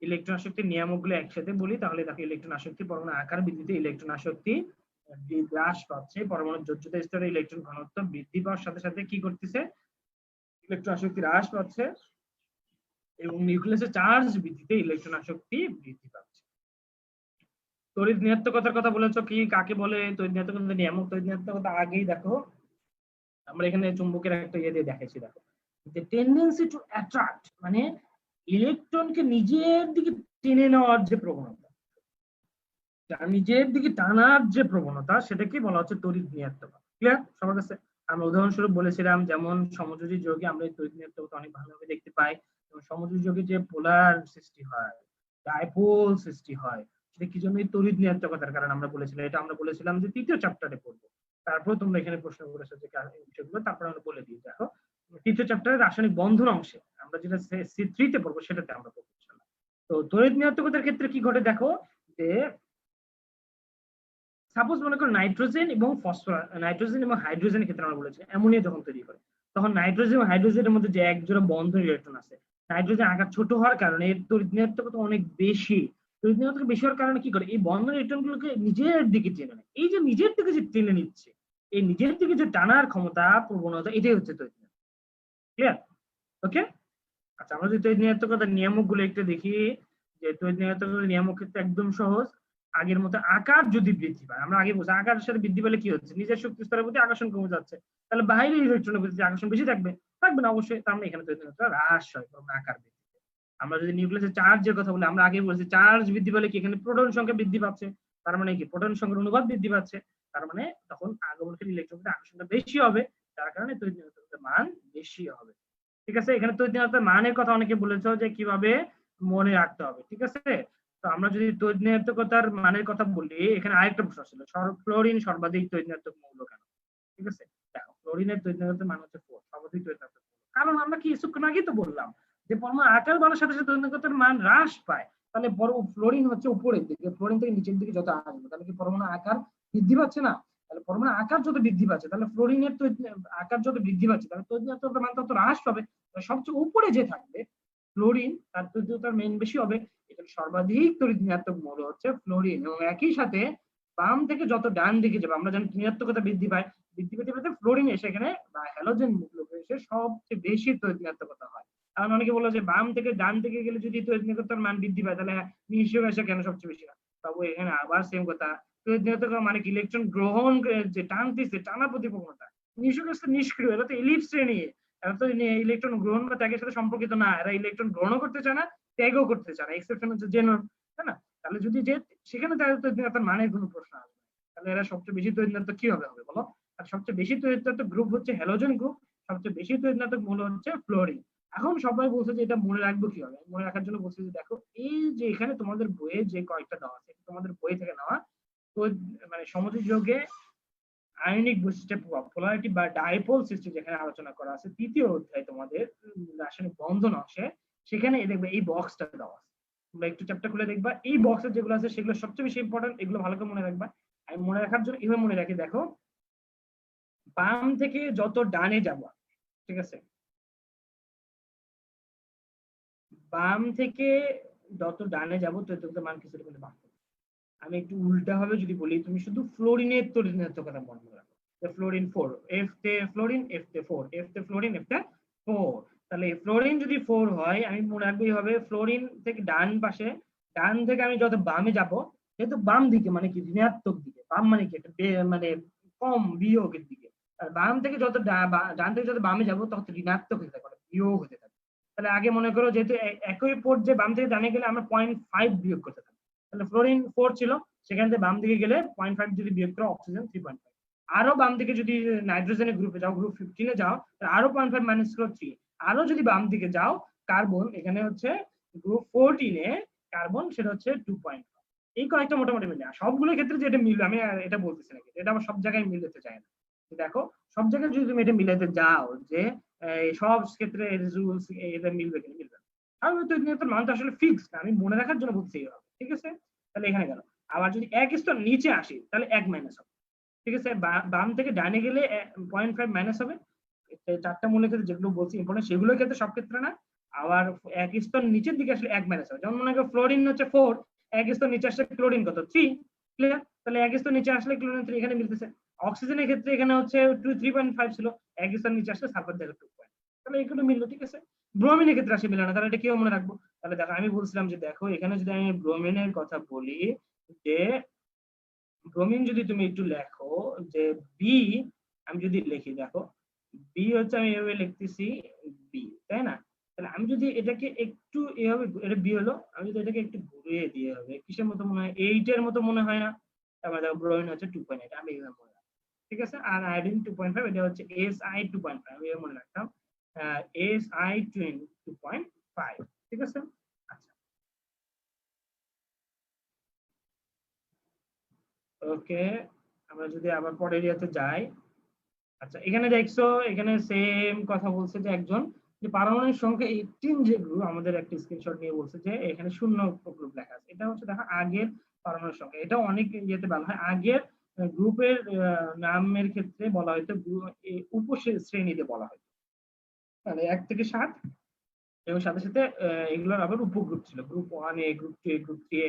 ইলেকট্রন আসক্তির নিয়ামকগুলো একসাথে বলি তাহলে দেখো ইলেকট্রন আসক্তি পরমাণু আকার বৃদ্ধিতে ইলেকট্রন আসক্তি হ্রাস পাচ্ছে, পরমাণুর যোজ্যতা স্তরে ইলেকট্রন ঘনত্ব বৃদ্ধি পাওয়ার সাথে সাথে কি করতেছে, ইলেকট্রন আসক্তি হ্রাস পাচ্ছে, এবং নিউক্লিয়াসের চার্জ বৃদ্ধিতে ইলেকট্রন আসক্তি বৃদ্ধি পাচ্ছে। তড়িৎ ঋণাত্মকতার কথা বলেছো, কি কাকে বলে তড়িৎ ঋণাত্মকতার নিয়ামক? তড়িৎ ঋণাত্মকতা আগেই দেখো আমরা এখানে চুম্বকের একটা ইয়ে দিয়ে দেখাইছি, দেখো যে টেন্ডেন্সি টু অ্যাট্রাক্ট, মানে ইলেকট্রনকে নিজের দিকে টেনে নেওয়ার যে প্রবণতা, নিজের দিকে টানার যে প্রবণতা, সেটাকে বলা হচ্ছে তড়িৎ ঋণাত্মকতা। ক্লিয়ার সবার কাছে? আমরা উদাহরণস্বরূপ বলেছিলাম যেমন সমযোজী যৌগে আমরা এই তড়িৎ ঋণাত্মকতা অনেক ভালোভাবে দেখতে পাই, এবং সমযোজী যৌগে যে পোলার সৃষ্টি হয়, ডাইপোল সৃষ্টি হয়, সেটা কি জন্য? এই তড়িৎ ঋণাত্মকতার কারণে আমরা বলেছিলাম, এটা আমরা বলেছিলাম যে তৃতীয় চ্যাপ্টারে পড়বো। তারপর তোমরা এখানে প্রশ্ন করেছো যে বিষয়গুলো, তারপর আমরা বলে দিই। দেখো তৃতীয় চ্যাপ্টারের রাসায়নিক বন্ধন অংশে আমরা যেটা C3 তে পড়বো সেটাতে আমরা পড়বো। তো তড়িৎ ঋণাত্মকতার ক্ষেত্রে কি ঘটে দেখো, যে সাপোজ মনে করো নাইট্রোজেন এবং ফসফরাস, নাইট্রোজেন এবং হাইড্রোজেনের ক্ষেত্রে আমরা বলেছি অ্যামোনিয়া যখন তৈরি করে, তখন নাইট্রোজেন এবং হাইড্রোজেনের মধ্যে যে একজোড়া বন্ধন ইলেকট্রন আছে, নাইট্রোজেন আকার ছোট হওয়ার কারণে এর তড়িৎ ঋণাত্মকতা অনেক বেশি। তড়িৎ ঋণাত্মকতা বেশি হওয়ার কারণে কি করে, এই বন্ধন ইলেকট্রনগুলোকে নিজের দিকে টেনে নেয়। এই যে নিজের দিকে যে টেনে নিচ্ছে, এই নিজের দিকে যে টানার ক্ষমতা, প্রবণতা, এটাই হচ্ছে তড়িৎ ঋণাত্মকতা। ক্লিয়ার? ওকে, আচ্ছা আমরা যদি তড়িৎ ঋণাত্মকতার নিয়ামকগুলো একটু দেখি, যে তড়িৎ ঋণাত্মকতার নিয়ামক ক্ষেত্রে একদম সহজ। আগের মতো আকার যদি বৃদ্ধি পায়, আমরা আগে বলছি আকারের সাথে বৃদ্ধি পেলে কি হচ্ছে, নিজের শক্তি স্তরের প্রতি আকর্ষণ কমে যাচ্ছে, তাহলে বাইরের ইলেকট্রনের প্রতি আকর্ষণ বেশি থাকবে, থাকবে না অবশ্যই, তার মানে এখানে তড়িৎ ঋণাত্মকতা হ্রাস হয় আকার বৃদ্ধি। আমরা যদি নিউক্লিয়াসের চার্জের কথা বলি, আমরা আগে বলছি চার্জ বৃদ্ধি পেলে কি এখানে প্রোটন সংখ্যা বৃদ্ধি পাচ্ছে, তার মানে কি প্রোটন সংখ্যার অনুপাত বৃদ্ধি পাচ্ছে, তার মানে তখন আগমনকারী ইলেকট্রনের আকর্ষণটা বেশি হবে, যার কারণে তড়িৎ ঋণাত্মকতার মান বেশি হবে। ঠিক আছে, এখানে তড়িৎ ঋণাত্মকতার মানের কথা অনেকে বলেছো যে কিভাবে মনে রাখতে হবে। ঠিক আছে, তো আমরা যদি তড়িৎ ঋণাত্মকতার মানের কথা বলি, এখানে আরেকটা প্রশ্ন ছিল, ফ্লোরিন সর্বাধিক তড়িৎ ঋণাত্মক মৌল কেন? ঠিক আছে, দেখো ফ্লোরিনের তড়িৎ ঋণাত্মক মান হচ্ছে 4, সর্বাধিক তড়িৎ ঋণাত্মক মৌল। কারণ আমরা কি কিছুক্ষণ আগেই তো বললাম যে পরমাণু আকার বাড়ার সাথে সাথে তড়িৎ ঋণাত্মকতার মান হ্রাস পায়, তাহলে বড় ফ্লোরিন হচ্ছে উপরের দিকে, ফ্লোরিন থেকে নিচের দিকে যত আসবে তাহলে কি পরমাণু আকার বৃদ্ধি পাচ্ছে না? তাহলে পরমাণু আকার যত বৃদ্ধি পাচ্ছে, তাহলে ফ্লোরিনের তো আকার যত বৃদ্ধি পাচ্ছে, তাহলে তড়িৎ ঋণাত্মকতার মান তত হ্রাস পাবে। সবচেয়ে উপরে যে থাকবে ফ্লোরিন, তার তড়িৎ ঋণাত্মকতার মান বেশি হবে, এটা সর্বাধিক তড়িৎ ঋণাত্মক মৌল হচ্ছে ফ্লোরিন। এবং একই সাথে বাম থেকে যত ডান দিকে যাবে, আমরা জানি ঋণাত্মকতা বৃদ্ধি পায়, বৃদ্ধি পেতে পেতে ফ্লোরিন এসে এখানে বা হ্যালোজেন মৌলকে এসে সবচেয়ে বেশি তড়িৎ ঋণাত্মকতা হয়। কারণ অনেকে বললো যে বাম থেকে ডান দিকে গেলে যদি তড়িৎ ঋণাত্মকতার মান বৃদ্ধি পায়, তাহলে নিশ্চয় এসে কেন সবচেয়ে বেশি হয়? তবে এখানে আবার সেম কথা, তড়িৎ ঋণাত্মকতা মানে ইলেকট্রন গ্রহণ যে টানতেছে, টানা প্রতিপ্রবণতা, নিষ্ক্রিয় নিষ্ক্রিয়, এটা তো এলিপ্স শ্রেণী, এরা তো ইলেকট্রন গ্রহণ বা ত্যাগের সাথে সম্পর্কিত না, এরা ইলেকট্রন গ্রহণও করতে চায় না, ত্যাগও করতে চায় না, এক্সেপশন হচ্ছে জেনন, তাই না? তাহলে যদি যে সেখানে তার মানের কোনো প্রশ্ন আসবে, তাহলে এরা সবচেয়ে বেশি তড়িৎ ঋণাত্মক কি হবে হবে বলো? আর সবচেয়ে বেশি তড়িৎ ঋণাত্মক গ্রুপ হচ্ছে হ্যালোজেন গ্রুপ, সবচেয়ে বেশি তড়িৎ ঋণাত্মক মৌল হচ্ছে ফ্লোরিন। এখন সবাই বলছে যে এটা মনে রাখবো কিভাবে? মনে রাখার জন্য বলছে যে দেখো এই যে এখানে তোমাদের বইয়ে যে কয়েকটা দেওয়া আছে, তোমাদের বই থেকে নেওয়া, তো মানে সমযোজী যৌগে আয়নিক বৈশিষ্ট্যের প্রভাব, পোলারিটি বা ডাইপোল সিস্টেম যেখানে আলোচনা করা আছে তৃতীয় অধ্যায় তোমাদের রাসায়নিক বন্ধন অংশে, সেখানে দেখবে এই বক্সটা দেওয়া আছে, তোমরা একটু চ্যাপ্টার খুলে দেখবা, এই বক্সে যেগুলো আছে সেগুলো সবচেয়ে বেশি ইম্পর্টেন্ট, এগুলো ভালো করে মনে রাখবা। আমি মনে রাখার জন্য এভাবে মনে রাখি, দেখো বাম থেকে যত ডানে যাব, ঠিক আছে, বাম থেকে যত ডানে যাব তত মান কিছুটা করে বাড়তে। আমি একটু উল্টা ভাবে যদি বলি, তুমি শুধু ফ্লোরিনের তড়িৎ ঋণাত্মকতা মনে রাখো, ফ্লোরিন 4, এফ তে ফ্লোরিন, এফ তে 4, এফ তে ফ্লোরিন, এফ তে 4। তাহলে ফ্লোরিন যদি 4 হয়, আমি মনে রাখবো এইভাবে, ফ্লোরিন থেকে ডান পাশে, ডান থেকে আমি যত বামে যাব, যেহেতু বাম দিকে মানে কি ঋণাত্মক দিকে, বাম মানে কি একটা মানে কম বিয়োগের দিকে, আর বাম থেকে যত ডান থেকে যত বামে যাব তত ঋণাত্মক হতে থাকে, বিয়োগ হতে থাকে। তাহলে আগে মনে করো যেহেতু একই পোর্ট যে বাম থেকে ডানে গেলে আমরা 0.5 বিয়োগ করতে থাকি, তাহলে ফ্লোরিন 4 ছিল, সেখান থেকে বাম দিকে গেলে 0.5 যদি বিয়োগ করো অক্সিজেন 3.5, আরো বাম দিকে যদি নাইট্রোজেনের গ্রুপে যাও, গ্রুপ 15 এ যাও, তাহলে আরো 0.5 মাইনাস করো 3, আরো যদি বাম দিকে যাও কার্বন, এখানে হচ্ছে গ্রুপ 14 এ কার্বন, সেটা হচ্ছে 2.5। এই কয়েকটা মোটামুটি মিলে, সবগুলোর ক্ষেত্রে যে এটা মিলবে আমি এটা বলতেছি না, এটা আবার সব জায়গায় মিলতে চায় না। দেখো সব জায়গায় যদি তুমি এটা মিলাতে যাও যে সব ক্ষেত্রে রুলস এটা মিলবে কিনা, মিলবে না। আর তড়িৎ ঋণাত্মক মানটা আসলে ফিক্সড, আমি মনে রাখার জন্য বলছি, ঠিক আছে। তাহলে এখানে গেল। আবার যদি এক স্তর নিচে আসি তাহলে 1 মাইনাস হবে। ঠিক আছে, বাম থেকে ডানে গেলে 0.5 মাইনাস হবে। চারটা মৌলের ক্ষেত্রে যেগুলো বলছি ইম্পর্টেন্ট সেগুলোর ক্ষেত্রে সব ক্ষেত্রে না। আবার এক স্তর নিচের দিকে আসলে 1 মাইনাস হবে। যেমন মনে করো ফ্লোরিন হচ্ছে 4, এক স্তর নিচে আসলে ক্লোরিন কত 3। ক্লিয়ার? তাহলে এক স্তর নিচে আসলে ক্লোরিন 3 এখানে মিলতেছে। অক্সিজেনের ক্ষেত্রে এখানে হচ্ছে 3.5 ছিল, এক স্তর নিচে আসলে সালফার দেখো 2 পয়েন্ট। তাহলে এগুলো মিললো। ঠিক আছে, ব্রোমিনের ক্ষেত্রে আসে মিলে না, তাহলে এটা কেউ মনে রাখবো। তাহলে দেখো আমি বলছিলাম যে দেখো এখানে যদি আমি ব্রোমিনের কথা বলি, যে ব্রোমিন যদি তুমি একটু লেখো যে বি, আমি যদি লিখি দেখো বি হচ্ছে, আমি এভাবে লিখতেছি বি, তাই না? তাহলে আমি যদি এটাকে একটু এভাবে, এটা বি হলো, আমি যদি এটাকে একটু ঘুরিয়ে দিয়ে হবে কিসের মতো মনে হয়, 8 এর মতো মনে হয় না? তারপরে দেখো ব্রোমিন হচ্ছে 2.8, আমি এইভাবে মনে রাখি। ঠিক আছে, আর আয়োডিন 2.5, এটা হচ্ছে এসআই 2.5, আমি এভাবে মনে রাখতাম এসআই 2.5। ঠিক আছে, আচ্ছা ওকে, আমরা যদি আবার পরের ইয়াতে যাই। আচ্ছা এখানে দেখছো, এখানে সেম কথা বলছে যে একজন, যে পারমাণবিক সংখ্যা 18 যে গ্রুপ, আমাদের একটা স্ক্রিনশট নিয়ে বলছে যে এখানে শূন্য গ্রুপ লেখা আছে। এটা হচ্ছে দেখো আগের পারমাণবিক সংখ্যা, এটা অনেক ইয়েতে বলা হয় আগের গ্রুপের নামের ক্ষেত্রে বলা হয়তো উপশ্রেণীতে বলা হয়। মানে 1 থেকে 7, এবং সাথে সাথে এগুলোর আবার উপগ্রুপ ছিল, গ্রুপ 1 এ, গ্রুপ 2 এ, গ্রুপ 3 এ,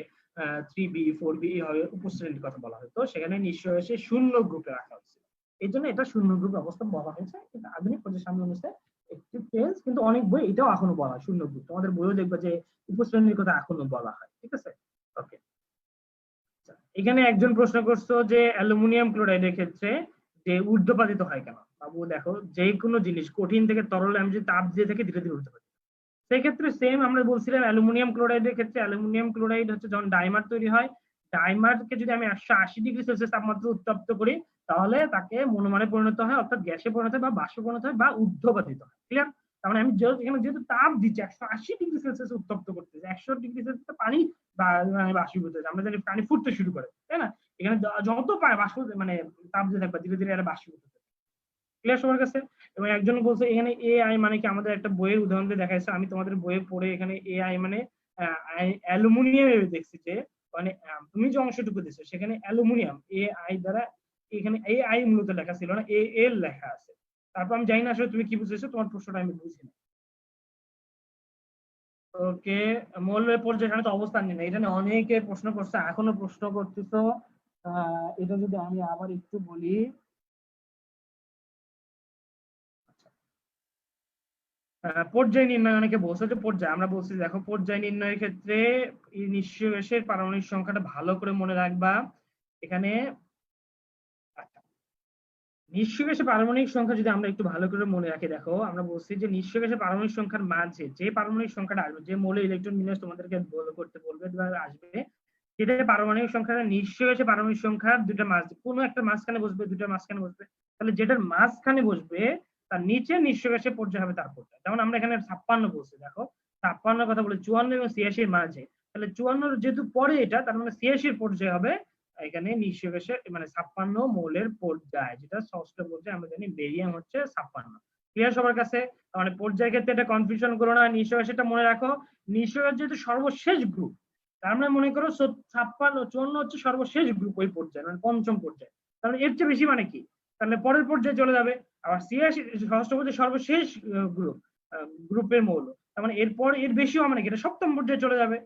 3B 4B এইভাবে উপশ্রেণীর কথা বলা হতো। সেখানে নিশ্চয় এসে শূন্য গ্রুপে রাখা হয়েছিল, এই জন্য এটা শূন্য গ্রুপ অবস্থা বলা হয়েছে। কিন্তু আধুনিক প্রজেক্ট সামনে অনুসারে একটু চেঞ্জ, কিন্তু অনেক বই এটাও এখনো বলা হয় শূন্য গ্রুপ, তোমাদের বইও দেখবে যে উপশ্রেণীর কথা এখনো বলা হয়। ঠিক আছে, ওকে। এখানে একজন প্রশ্ন করছো যে অ্যালুমিনিয়াম ক্লোরাইডের ক্ষেত্রে যে ঊর্ধ্বপাতিত হয় কেন। বাবু দেখো, যে কোনো জিনিস কঠিন থেকে তরলে আমি যদি তাপ দিয়ে থাকি ধীরে ধীরে ঊর্ধ্বপাতিত, সেক্ষেত্রে সেম আমরা বলছিলাম অ্যালুমিনিয়াম ক্লোরাইডের ক্ষেত্রে, অ্যালুমিনিয়াম ক্লোরাইড হচ্ছে যখন ডাইমার তৈরি হয়, ডাইমারকে যদি আমি 180°C তাপমাত্রা উত্তপ্ত করি, তাহলে তাকে মনোমারে পরিণত হয়, অর্থাৎ গ্যাসে পরিণত হয় বা বাষ্পে পরিণত হয় বা ঊর্ধ্বপাতিত হয়। ক্লিয়ার? তার মানে আমি এখানে যেহেতু তাপ দিচ্ছি 180°C উত্তপ্ত করতেছি, 100°C পানি বা বাষ্পীভূত হচ্ছে, আমরা জানি পানি ফুটতে শুরু করে, তাই না? এখানে যত পায় বাষ্প মানে তাপ দিয়ে থাকবে ধীরে ধীরে এটা বাষ্পীভূত। ক্লিয়ার সবার কাছে? এবং একজন বলছে এখানে এআই মানে কি, আমাদের একটা বইয়ের উদাহরণ দিয়ে দেখাইছে, আমি তোমাদের বইয়ে পড়ে এখানে এআই মানে অ্যালুমিনিয়াম দেখছি যে, মানে তুমি যে অংশটুকু দিছো সেখানে অ্যালুমিনিয়াম এআই দ্বারা, এখানে এআই মূলত লেখা ছিল না, এ এল লেখা আছে। তারপর আমি জানি না আসলে তুমি কি বুঝেছো, তোমার প্রশ্নটা আমি বুঝি না। ওকে, মৌলের পর্যায়ে এখানে তো অবস্থান নেই, এটা নিয়ে অনেকে প্রশ্ন করছে, এখনো প্রশ্ন করতেছো। এটা যদি আমি আবার একটু বলি, পর্যায় নির্ণয় অনেকে বলছে যে পর্যায়, আমরা বলছি দেখো পর্যায় নির্ণয়ের ক্ষেত্রে এই নিশ্চয় গ্যাসের পারমাণবিক সংখ্যাটা ভালো করে মনে রাখবা। এখানে নিশ্চয় গ্যাসের পারমাণবিক সংখ্যা যদি আমরা একটু ভালো করে মনে রাখি, দেখো আমরা বলছি যে নিশ্চয় গ্যাসের পারমাণবিক সংখ্যার মাঝে যে পারমাণবিক সংখ্যাটা আসবে, যে মৌলের ইলেকট্রন বিন্যাস তোমাদেরকে করতে বলবে আসবে, সেটা পারমাণবিক সংখ্যাটা নিশ্চয় গ্যাসের পারমাণবিক সংখ্যার দুইটা মাঝ, কোনো একটা মাঝখানে বসবে, দুইটার মাঝখানে বসবে। তাহলে যেটার মাঝখানে বসবে তার নিচে নিশ্চয় গ্যাসের পর্যায় হবে তার পর্যায়। যেমন আমরা এখানে 56 বলছি, দেখো 56 কথা বলে 54 এবং 86 মাঝে, তাহলে 54 যেহেতু পরে এটা, তার মানে 86 পর্যায়ে হবে এখানে নিশ্চয় গ্যাসের মানে 56 মৌলের পর্যায়, যেটা ষষ্ঠ পর্যায়ে আমরা জানি বেরিয়াম হচ্ছে 56। ক্লিয়ার সবার কাছে? মানে পর্যায়ের ক্ষেত্রে এটা কনফিউশন করো না, নিশ্চয় গ্যাসটা মনে রাখো। নিশ্চয় গ্যাস যেহেতু সর্বশেষ গ্রুপ, তার মানে মনে করো 54 হচ্ছে সর্বশেষ গ্রুপ, ওই পর্যায়ে মানে পঞ্চম পর্যায়ে, তাহলে এর চেয়ে বেশি মানে কি, তাহলে পরের পর্যায়ে চলে যাবে। আবার 86 ষষ্ঠ পর্যায়ে সর্বশেষ গ্রুপ, গ্রুপের মৌল, তার মানে এরপর এর বেশিও মানে কি, এটা সপ্তম পর্যায়ে চলে যাবে।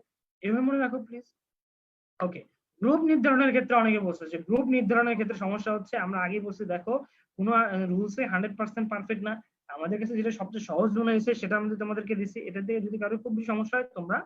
এভাবে মনে রাখো প্লিজ। ওকে, গ্রুপ নির্ধারণের ক্ষেত্রে অনেকে বলছে যে গ্রুপ নির্ধারণের ক্ষেত্রে সমস্যা হচ্ছে, আমরা আগেই বলছি দেখো কোনো রুলসে 100% পারফেক্ট না, আমাদের কাছে যেটা সবচেয়ে সহজ মনে হয়েছে সেটা আমি তোমাদেরকে দিচ্ছি, এটা দিয়ে যদি কারো খুব বেশি সমস্যা হয় তোমরা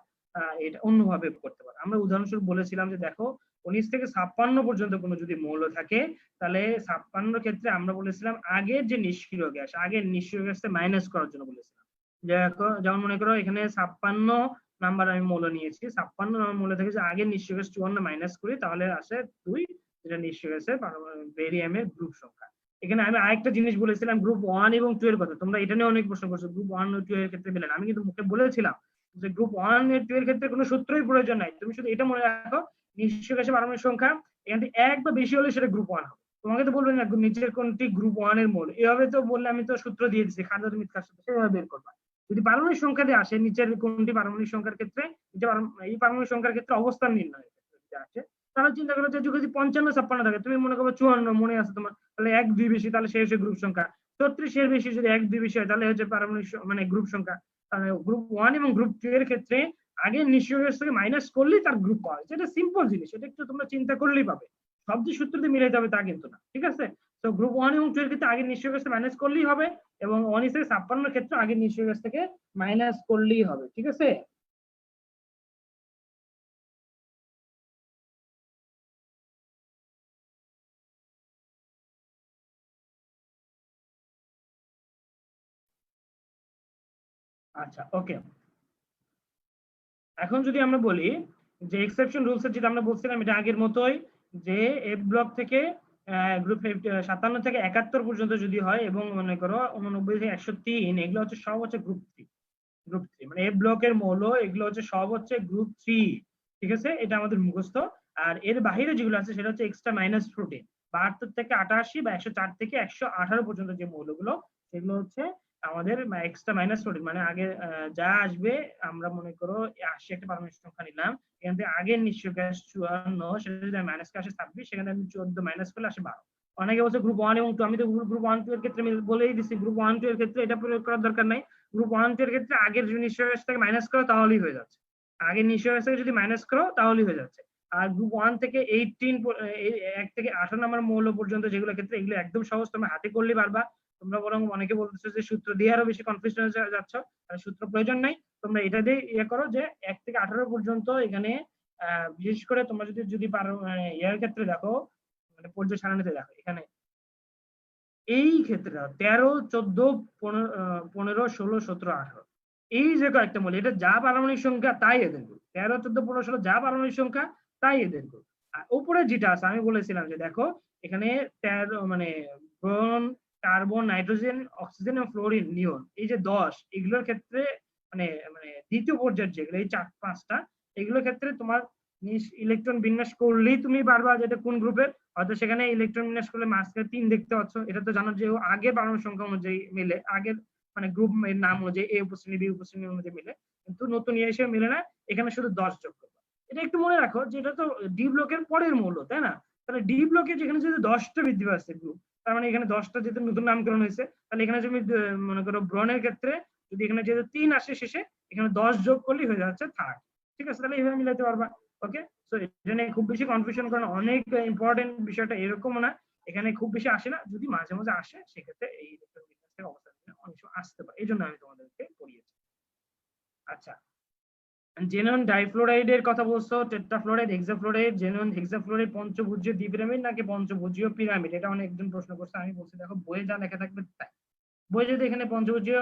এটা অন্যভাবে করতে পারো। আমরা উদাহরণস্বরূপ বলেছিলাম যে দেখো 19 থেকে 56 পর্যন্ত কোনো যদি মৌল থাকে, তাহলে 56 ক্ষেত্রে আমরা বলেছিলাম আগের যে নিষ্ক্রিয় গ্যাস, আগের নিষ্ক্রিয় গ্যাসকে মাইনাস করার জন্য বলেছিলাম। দেখো যেমন মনে করো এখানে 56 নাম্বার আমি মৌল নিয়েছি, 56 নাম্বার মৌল থেকে যে আগের নিশ্চয় গ্যাস 54 মাইনাস করি তাহলে আসে 2, যেটা নিশ্চয় গ্যাসের বেরিয়ামের গ্রুপ সংখ্যা। এখানে আমি আরেকটা জিনিস বলেছিলাম গ্রুপ 1 এবং 2 এর কথা, তোমরা এটা নিয়ে অনেক প্রশ্ন করছো গ্রুপ 1 ও 2 এর ক্ষেত্রে মিলেন, আমি কিন্তু মুখে বলেছিলাম যে গ্রুপ 1 এর 2 এর ক্ষেত্রে কোনো সূত্রই প্রয়োজন নাই, তুমি শুধু এটা মনে রাখো নিশ্চয় গ্যাসের পারমাণবিক সংখ্যা এখান থেকে 1 বা বেশি হলে সেটা গ্রুপ 1 হবে। তোমাকে তো বলবে না নিচের কোনটি গ্রুপ 1 এর মৌল, এভাবে তো বললে আমি তো সূত্র দিয়ে দিচ্ছি খাদ্য মিথ্যার সূত্র, সেভাবে বের করবা। যদি পারমাণবিক সংখ্যা দিয়ে আসে নিচের কোনটি পারমাণবিক সংখ্যার ক্ষেত্রে, এই পারমাণবিক সংখ্যার ক্ষেত্রে অবস্থান নির্ণয়, আসে, তারা চিন্তা করে যে যদি 55-56 থাকে, তুমি মনে করো 54 মনে আছে তোমার, তাহলে 1-2 বেশি, তাহলে সে হচ্ছে গ্রুপ সংখ্যা। 36 এর বেশি যদি 1-2 বেশি হয়, তাহলে হচ্ছে পারমাণবিক মানে গ্রুপ সংখ্যা। গ্রুপ 1 এবং গ্রুপ 2 এর ক্ষেত্রে আগে নিঃস্ব গ্যাস থেকে মাইনাস করলেই তার গ্রুপ পাওয়া যায়। এটা সিম্পল জিনিস, এটা একটু তোমরা চিন্তা করলেই পাবে। সব যে সূত্র দিয়ে মিলাইতে হবে তা কিন্তু না, ঠিক আছে? তো গ্রুপ 1 এবং 2 এর ক্ষেত্রে আগে নিঃস্ব গ্যাস থেকে মাইনাস করলেই হবে, এবং 19 থেকে 56 এর ক্ষেত্রে আগে নিঃস্ব গ্যাস থেকে মাইনাস করলেই হবে, ঠিক আছে? আচ্ছা, ওকে। এখন যদি আমরা বলি যে এক্সেপশন রুলস এর, যেটা আমরা বলছিলাম এটা আগের মতোই, যে এফ ব্লক থেকে গ্রুপ 57 থেকে 71 পর্যন্ত যদি হয়, এবং মনে করো 89 থেকে 103, এগুলো হচ্ছে সব হচ্ছে গ্রুপ 3। গ্রুপ 3 মানে এফ ব্লকের মৌল, এগুলো হচ্ছে সব হচ্ছে গ্রুপ 3, ঠিক আছে? এটা আমাদের মুখস্থ। আর এর বাইরে যেগুলো আছে সেটা হচ্ছে এক্সট্রা মাইনাস প্রোটিন, 72 থেকে 88 বা 104 থেকে 118 পর্যন্ত যে মৌলগুলো, সেগুলো হচ্ছে আমাদের এক্সট্রা মাইনাস প্রোটিন। মানে আগে যা আসবে, আমরা মনে করো 80 একটা পারমাণবিক সংখ্যা নিলাম, এখান থেকে আগের নিঃস্ব গ্যাস 54, সেটা যদি মাইনাস আসে 26, সেখানে আমি 14 মাইনাস করলে আসে 12। অনেকে বলছে গ্রুপ 1 এবং 2, আমি তো গ্রুপ 1-2 এর ক্ষেত্রে বলেই দিচ্ছি, গ্রুপ 1-2 এর ক্ষেত্রে এটা প্রয়োগ করার দরকার নাই। গ্রুপ 1-2 এর ক্ষেত্রে আগের নিঃস্ব গ্যাস থেকে মাইনাস করো তাহলেই হয়ে যাচ্ছে। আগের নিঃস্ব গ্যাস থেকে যদি মাইনাস করো তাহলেই হয়ে যাচ্ছে। আর গ্রুপ 1 থেকে 18, 1 থেকে 18 নম্বর মৌল পর্যন্ত যেগুলো ক্ষেত্রে, এগুলো একদম সহজ, তুমি হাতে করলেই পারবা। তোমরা বরং অনেকে বলতেছো যে সূত্র দিয়ে আরো বেশি কনফিউজ হয়ে যাচ্ছ, সূত্র প্রয়োজন নাই, তোমরা এটা দিয়ে ইয়ে করো যে 1 থেকে 18 পর্যন্ত এখানে বিশেষ করে তোমরা যদি যদি পারো ইয়ার ক্ষেত্রে দেখো, মানে পর্যায় সারণীতে দেখো, এখানে এই ক্ষেত্রে 13, 14, 15, 16, 17, 18, এই যে কয়েকটা মৌল, এটা যা পারমাণবিক সংখ্যা তাই এদের গ্রুপ। 13, 14, 15, 16 যা পারমাণবিক সংখ্যা তাই এদের গ্রুপ। আর উপরে যেটা আছে আমি বলেছিলাম যে দেখো এখানে 13 মানে ব্রোন, কার্বন, নাইট্রোজেন, অক্সিজেন এবং ফ্লোরিন, নিয়ন, এই যে 10, এগুলোর ক্ষেত্রে মানে মানে দ্বিতীয় পর্যায়ের যেগুলো এই 4-5টা, এগুলোর ক্ষেত্রে তোমার ইলেকট্রন বিন্যাস করলেই তুমি পারবা যেটা কোন গ্রুপের। হয়তো সেখানে ইলেকট্রন বিন্যাস করলে মাঝখানে 3 দেখতে পাচ্ছ, এটা তো জানো যে আগের পারমাণবিক সংখ্যা অনুযায়ী মিলে, আগের মানে গ্রুপ এর নাম অনুযায়ী এ উপশ্রেণী বি উপশ্রেণী অনুযায়ী মিলে, কিন্তু নতুন ইয়ে হিসেবে মিলে না, এখানে শুধু 10 যোগ করবে। এটা একটু মনে রাখো যে এটা তো ডি ব্লকের পরের মৌল, তাই না? তাহলে ডি ব্লকে যেখানে যদি 10টা বৃদ্ধি পাচ্ছে গ্রুপ, তার মানে এখানে 10টা যেহেতু নতুন নামকরণ হয়েছে, তাহলে এখানে তুমি মনে করো ব্রনের ক্ষেত্রে যদি এখানে যেহেতু 3 আসে শেষে, এখানে 10 যোগ করলেই হয়ে যাচ্ছে 3rd, ঠিক আছে? তাহলে এইভাবে মিলাতে পারবা। ওকে, সো এটা নিয়ে খুব বেশি কনফিউশন করার অনেক ইম্পর্টেন্ট বিষয়টা এরকম না, এখানে খুব বেশি আসে না, যদি মাঝে মাঝে আসে সেক্ষেত্রে এই ইলেকট্রন বিন্যাসের অবস্থা অনেক সময় আসতে পারে, এই জন্য আমি তোমাদেরকে পড়িয়েছি। আচ্ছা, জেনন ডাইফ্লোরাইডের কথা বলছো, টেট্রাফ্লোরাইড, হেক্সাফ্লোরাইড, জেনন হেক্সাফ্লোরাইড পঞ্চভুজীয় দ্বিপিরামিড নাকি পঞ্চভুজীয় পিরামিড, এটা অনেকজন প্রশ্ন করছে। আমি বলছি দেখো বইয়ে যা লেখা থাকবে তাই, বই যদি এখানে পঞ্চভুজীয়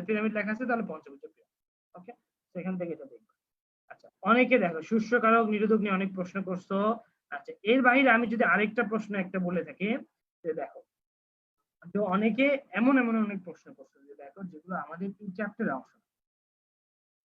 পিরামিড লেখা আছে তাহলে পঞ্চভুজীয় পিরামিড। ওকে, সেখান থেকে এটা দেখবো। আচ্ছা, অনেকে দেখো শুষ্যকারক নিরোধক নিয়ে অনেক প্রশ্ন করছো। আচ্ছা, এর বাইরে আমি যদি আরেকটা প্রশ্ন একটা বলে থাকি, যে দেখো, তো অনেকে এমন এমন অনেক প্রশ্ন করছো যে দেখো যেগুলো আমাদের এই চ্যাপ্টারে অংশ,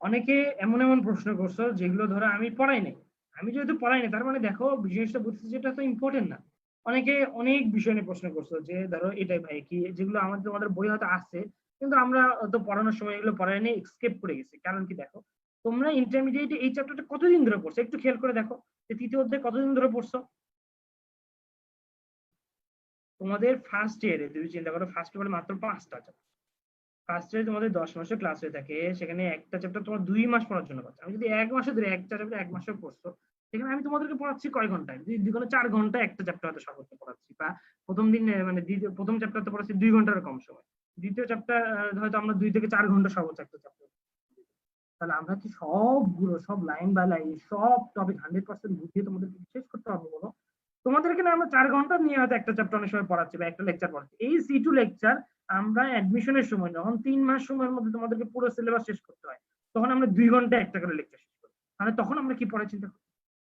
অনেকে এমন এমন প্রশ্ন করছো যেগুলো ধরো আমি পড়াই নাই। আমি যেহেতু পড়াই নাই, তার মানে দেখো জিনিসটা বুঝতে, যেটা তো ইম্পর্টেন্ট না। অনেকে অনেক বিষয় নিয়ে প্রশ্ন করছো যে ধরো এটাই ভাই কি, যেগুলো আমাদের তোমাদের বই হয়তো আছে, কিন্তু আমরা তো পড়ানোর সময় এগুলো পড়াই নিয়ে স্কিপ করে গেছি। কারণ কি দেখো, তোমরা ইন্টারমিডিয়েটে এই চ্যাপ্টারটা কতদিন ধরে পড়ছো একটু খেয়াল করে দেখো, যে তৃতীয় অধ্যায় কতদিন ধরে পড়ছো। তোমাদের ফার্স্ট ইয়ারে তুমি চিন্তা করো, ফার্স্ট ইয়ারে মাত্র 5টা চ্যাপ্টার। ফার্স্ট ইয়ারে তোমাদের 10 মাসের ক্লাস হয়ে থাকে, সেখানে একটা চ্যাপ্টার তোমার 2 মাস পড়ার জন্য পাচ্ছ। আমি যদি 1 মাসে ধরে একটা চ্যাপ্টার 1 মাসে পড়ছো, সেখানে আমি তোমাদেরকে পড়াচ্ছি কয় ঘন্টায়, দুগুণে 4 ঘন্টা একটা চ্যাপ্টার হয়তো সর্বোচ্চ পড়াচ্ছি, বা প্রথম দিন মানে প্রথম চ্যাপ্টার তো পড়াচ্ছি 2 ঘন্টার কম সময়, দ্বিতীয় চ্যাপ্টার হয়তো আমরা 2 থেকে 4 ঘন্টা সর্বোচ্চ একটা চ্যাপ্টার। তাহলে আমরা কি সবগুলো সব লাইন বাই লাইন সব টপিক 100% বুঝিয়ে তোমাদেরকে শেষ করতে পারবো বলো? তোমাদের এখানে আমরা 4 ঘন্টা নিয়ে হয়তো একটা চ্যাপ্টার অনেক সময় পড়াচ্ছি বা একটা লেকচার পড়াচ্ছি। এই C2 লেকচার আমরা অ্যাডমিশনের সময় যখন 3 মাস সময়ের মধ্যে তোমাদেরকে পুরো সিলেবাস শেষ করতে হয়, তখন আমরা 2 ঘন্টা একটা করে লেকচার শেষ করি। মানে তখন আমরা কি পড়াই চিন্তা করি।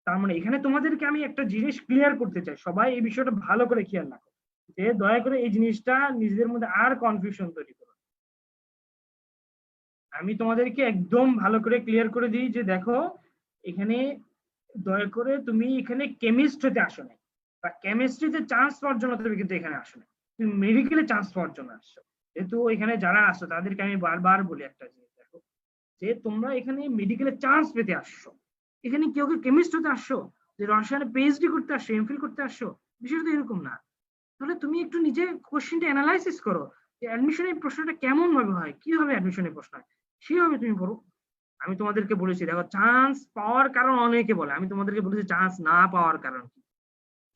তার মানে এখানে তোমাদেরকে আমি একটা জিনিস ক্লিয়ার করতে চাই, সবাই এই বিষয়টা ভালো করে খেয়াল রাখো, যে দয়া করে এই জিনিসটা নিজেদের মধ্যে আর কনফিউশন তৈরি করো। আমি তোমাদেরকে একদম ভালো করে ক্লিয়ার করে দিই যে দেখো, এখানে দয়া করে তুমি এখানে কেমিস্ট হতে আসো না, বা কেমিস্ট্রিতে চান্স পাওয়ার জন্য তুমি কিন্তু এখানে আসো না, তুমি মেডিকেলে চান্স পাওয়ার জন্য আসছো। যেহেতু এখানে যারা আসছো তাদেরকে আমি বারবার বলি একটা জিনিস, দেখো যে তোমরা এখানে মেডিকেলে চান্স পেতে আসছো, এখানে কেউ কেমিস্ট হতে আসছো। যে রসায়নে পিএইচডি করতে আসছো, এমফিল করতে আসছো, বিষয়টা তো এরকম না। তাহলে তুমি একটু নিজে কোশ্চেনটা অ্যানালাইসিস করো যে অ্যাডমিশনের প্রশ্নটা কেমন ভাবে হয়, কিভাবে অ্যাডমিশনের প্রশ্ন হয়, সেভাবে তুমি পড়ো। আমি তোমাদেরকে বলেছি দেখো, চান্স পাওয়ার কারণ অনেকে বলে, আমি তোমাদেরকে বলেছি চান্স না পাওয়ার কারণ কি।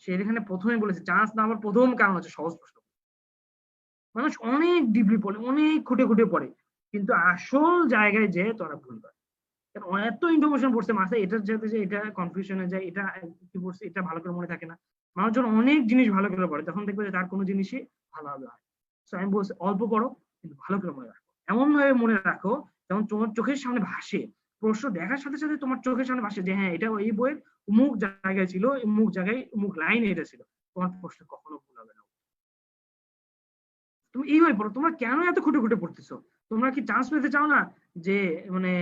সেখানে প্রথমে বলেছি চান্স না পাওয়ার প্রথম কারণ হচ্ছে সহজ প্রশ্ন। মানুষ অনেক ডিপলি পড়ে, অনেক খুঁটে খুঁটে পড়ে, কিন্তু আসল জায়গায় যে তোরা ভুল করে। এত ইনফরমেশন পড়ছে মাথায়, এটার সাথে যে এটা কনফিউশনে যায়, এটা কি পড়ছে এটা ভালো করে মনে থাকে না। মানুষ যখন অনেক জিনিস ভালো করে পড়ে তখন দেখবে যে তার কোনো জিনিসই ভালোভাবে হয়। তো আমি বলছি অল্প পড়ো কিন্তু ভালো করে মনে রাখো, এমন ভাবে মনে রাখো যেমন তোমার চোখের সামনে ভাসে, প্রশ্ন দেখার সাথে সাথে তোমার চোখের সামনে ভাসে যে হ্যাঁ এটা এই বইয়ের অমুক জায়গায় ছিল, অমুক জায়গায় অমুক লাইনে এটা ছিল। তোমার প্রশ্ন কখনো ভুল হবে না। তুমি এইভাবে পড়ো। তোমরা কেন এত খুঁটে খুঁটে পড়তেছো? তোমরা কি চান্স পেতে চাও না যে মানে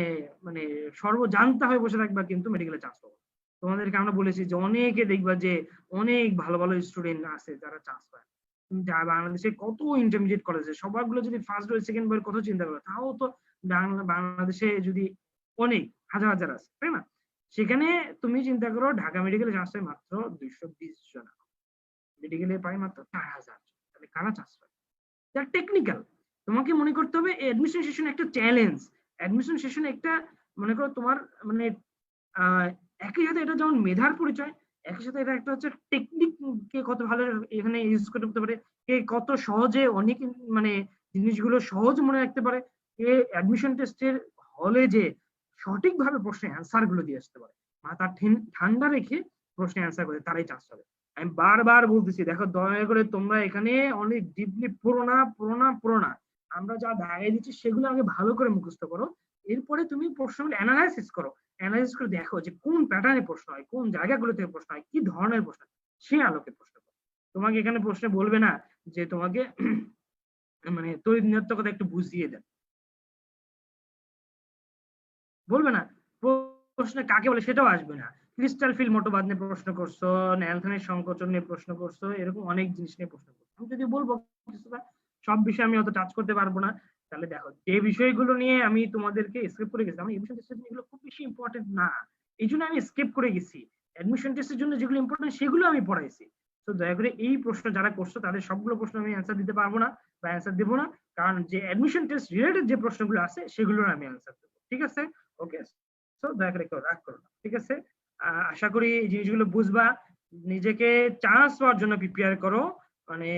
মানে সর্বজান্তা হয়ে বসে থাকবা কিন্তু মেডিকেলে চান্স পাবো? তোমাদেরকে আমরা বলেছি যে অনেকে দেখবা যে অনেক ভালো ভালো স্টুডেন্ট আছে যারা চান্স পায়। তুমি যা বাংলাদেশে কত ইন্টারমিডিয়েট কলেজে সবগুলো যদি ফার্স্ট বই সেকেন্ড বইয়ের কথা চিন্তা করো, তাও তো বাংলাদেশে যদি অনেক হাজার হাজার আছে, তাই না? সেখানে তুমি চিন্তা করো ঢাকা মেডিকেলে চান্স পায় মাত্র 220 জন, মেডিকেলে পায় মাত্র 4000। তাহলে কারা চান্স পায়? যারা টেকনিক্যাল। তোমাকে মনে করতে হবে অ্যাডমিশন সেশন একটা চ্যালেঞ্জ। অ্যাডমিশন সেশন একটা, মনে করো তোমার মানে একই সাথে এটা যেমন মেধার পরিচয়, একই সাথে এটা একটা হচ্ছে টেকনিক, কে কত ভালো এখানে ইউজ করতে পারে, কে কত সহজে অনেক মানে জিনিসগুলো সহজ মনে রাখতে পারে, কে অ্যাডমিশন টেস্টের হলে যে সঠিকভাবে প্রশ্নের অ্যান্সার গুলো দিয়ে আসতে পারে, মাথা ঠান্ডা রেখে প্রশ্নের অ্যান্সার করে, তারাই চান্স পাবে। আমি বারবার বলতেছি দেখো, দয়া করে তোমরা এখানে অনেক ডিপলি পড়ো না। আমরা যা দাঁড়িয়ে দিচ্ছি সেগুলো আগে ভালো করে মুখস্থ করো, এরপরে তুমি প্রশ্নগুলো অ্যানালাইসিস করো, অ্যানালাইসিস করে দেখো যে কোন প্যাটার্নে প্রশ্ন হয়, কোন জায়গাগুলো থেকে প্রশ্ন হয়, কি ধরনের প্রশ্ন, সে আলোকে প্রশ্ন করো। তোমাকে এখানে প্রশ্নে বলবে না যে তোমাকে মানে তড়িৎ নিরর্থকতা একটু বুঝিয়ে দেন, বলবে না। প্রশ্নে কাকে বলে সেটাও আসবে না। ক্রিস্টাল ফিল মতবাদ নিয়ে প্রশ্ন করছো, ন্যালথনের সংকোচন নিয়ে প্রশ্ন করছো, এরকম অনেক জিনিস নিয়ে প্রশ্ন করছো। আমি যদি বলবো কিছুটা, সব বিষয়ে আমি অত টাচ করতে পারবো না। তাহলে দেখো যে বিষয়গুলো নিয়ে আমি তোমাদেরকে স্কিপ করে গেছি, আমি এডমিশন টেস্টের এগুলো খুব বেশি ইম্পর্টেন্ট না, এই জন্য আমি স্কিপ করে গেছি। অ্যাডমিশন টেস্টের জন্য যেগুলো ইম্পর্টেন্ট সেগুলো আমি পড়াইছি। তো দয়া করে এই প্রশ্ন যারা করছো তাদের সবগুলো প্রশ্ন আমি অ্যান্সার দিতে পারবো না বা অ্যান্সার দেবো না, কারণ যে অ্যাডমিশন টেস্ট রিলেটেড যে প্রশ্নগুলো আছে সেগুলোর আমি অ্যান্সার দেবো। ঠিক আছে? ওকে, সো দয়া করে কেউ রাগ করো না, ঠিক আছে? আশা করি এই জিনিসগুলো বুঝবা। নিজেকে চান্স পাওয়ার জন্য প্রিপেয়ার করো, মানে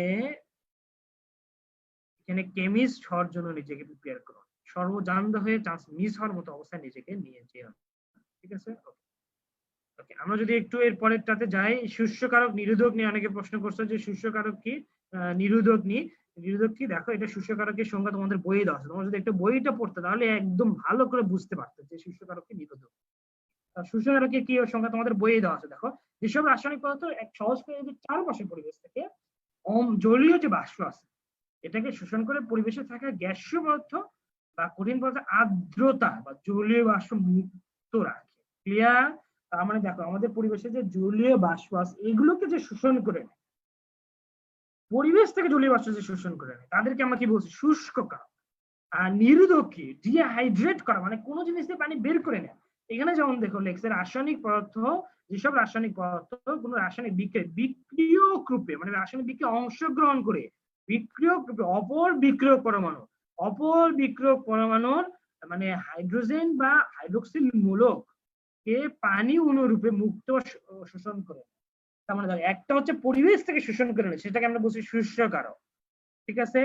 এখানে কেমিস্ট হওয়ার জন্য নিজেকে প্রিপেয়ার করো, সর্বজান্ত হয়ে চান্স মিস হওয়ার মতো অবস্থায় নিজেকে নিয়ে যেও। ঠিক আছে? ওকে, আমরা যদি একটু এর পরেরটাতে যাই, শুষ্যকারক নিরোধক নিয়ে অনেকে প্রশ্ন করছে যে শুষ্যকারক কি, নিরোধক নিরোধক কি। দেখো এটা শুষ্যকারকের সংজ্ঞা তোমাদের বইয়ে দেওয়া আছে, তোমরা যদি একটু বইটা পড়তে তাহলে একদম ভালো করে বুঝতে পারতে যে শুষ্যকারক কি নিরোধক। শুষ্যকারকের কি সংজ্ঞা তোমাদের বইয়ে দেওয়া আছে। দেখো, যেসব রাসায়নিক পদার্থ এক সহজ করে যদি চারপাশের পরিবেশ থেকে জলীয় যে বাষ্প আছে এটাকে শোষণ করে পরিবেশে থাকা গ্যাসীয় পদার্থ বা কঠিন পদার্থ আর্দ্রতা বা জলীয় বাষ্প মুক্ত রাখে। ক্লিয়ার? তার মানে দেখো আমাদের পরিবেশে যে জলীয় বাষ্প আছে এগুলোকে যে শোষণ করে নেয়, পরিবেশ থেকে জলীয় বাষ্প যে শোষণ করে নেয় তাদেরকে আমরা কি বলছি? শুষ্ক কারক। আর নিরোধক কি? ডিহাইড্রেট করা, মানে কোনো জিনিস থেকে পানি বের করে নেয়। এখানে যেমন দেখো লেখছে রাসায়নিক পদার্থ, যেসব রাসায়নিক পদার্থ কোনো রাসায়নিক বিক্রিয়ক রূপে, মানে রাসায়নিক বিক্রিয়া অংশগ্রহণ করে বিক্রিয়ক রূপে অপর বিক্রিয়ক পরমাণুর মানে হাইড্রোজেন বা হাইড্রোক্সিল মূলক কে পানি অনুরূপে মুক্ত শোষণ করে। তার মানে দেখো একটা হচ্ছে পরিবেশ থেকে শোষণ করে নেয়, সেটাকে আমরা বলছি শুষ্যকারক। ঠিক আছে?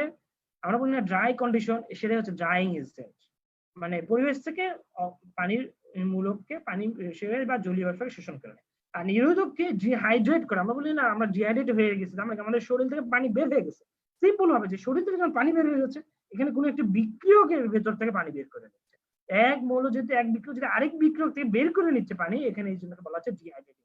আমরা বলি না ড্রাই কন্ডিশন, সেটা হচ্ছে ড্রাইং এজেন্ট, মানে পরিবেশ থেকে পানির মূলককে পানি বা জলীয় বাষ্পকে শোষণ করে নেয়। আর নিরোধককে ডিহাইড্রেট করে, আমরা বলি না আমরা ডিহাইড্রেট হয়ে গেছি, আমরা আমাদের শরীর থেকে পানি বের হয়ে গেছে। সিম্পল ভাবে যে শরীর থেকে যখন পানি বের হয়ে যাচ্ছে, এখানে কোনো একটা বিক্রিয়কের ভেতর থেকে পানি বের করে নিচ্ছে। এক মৌল যদি এক বিক্রিয়ক যদি আরেক বিক্রিয়ক থেকে বের করে নিচ্ছে পানি, এখানে এই জন্য বলা হচ্ছে ডিহাইড্রেট।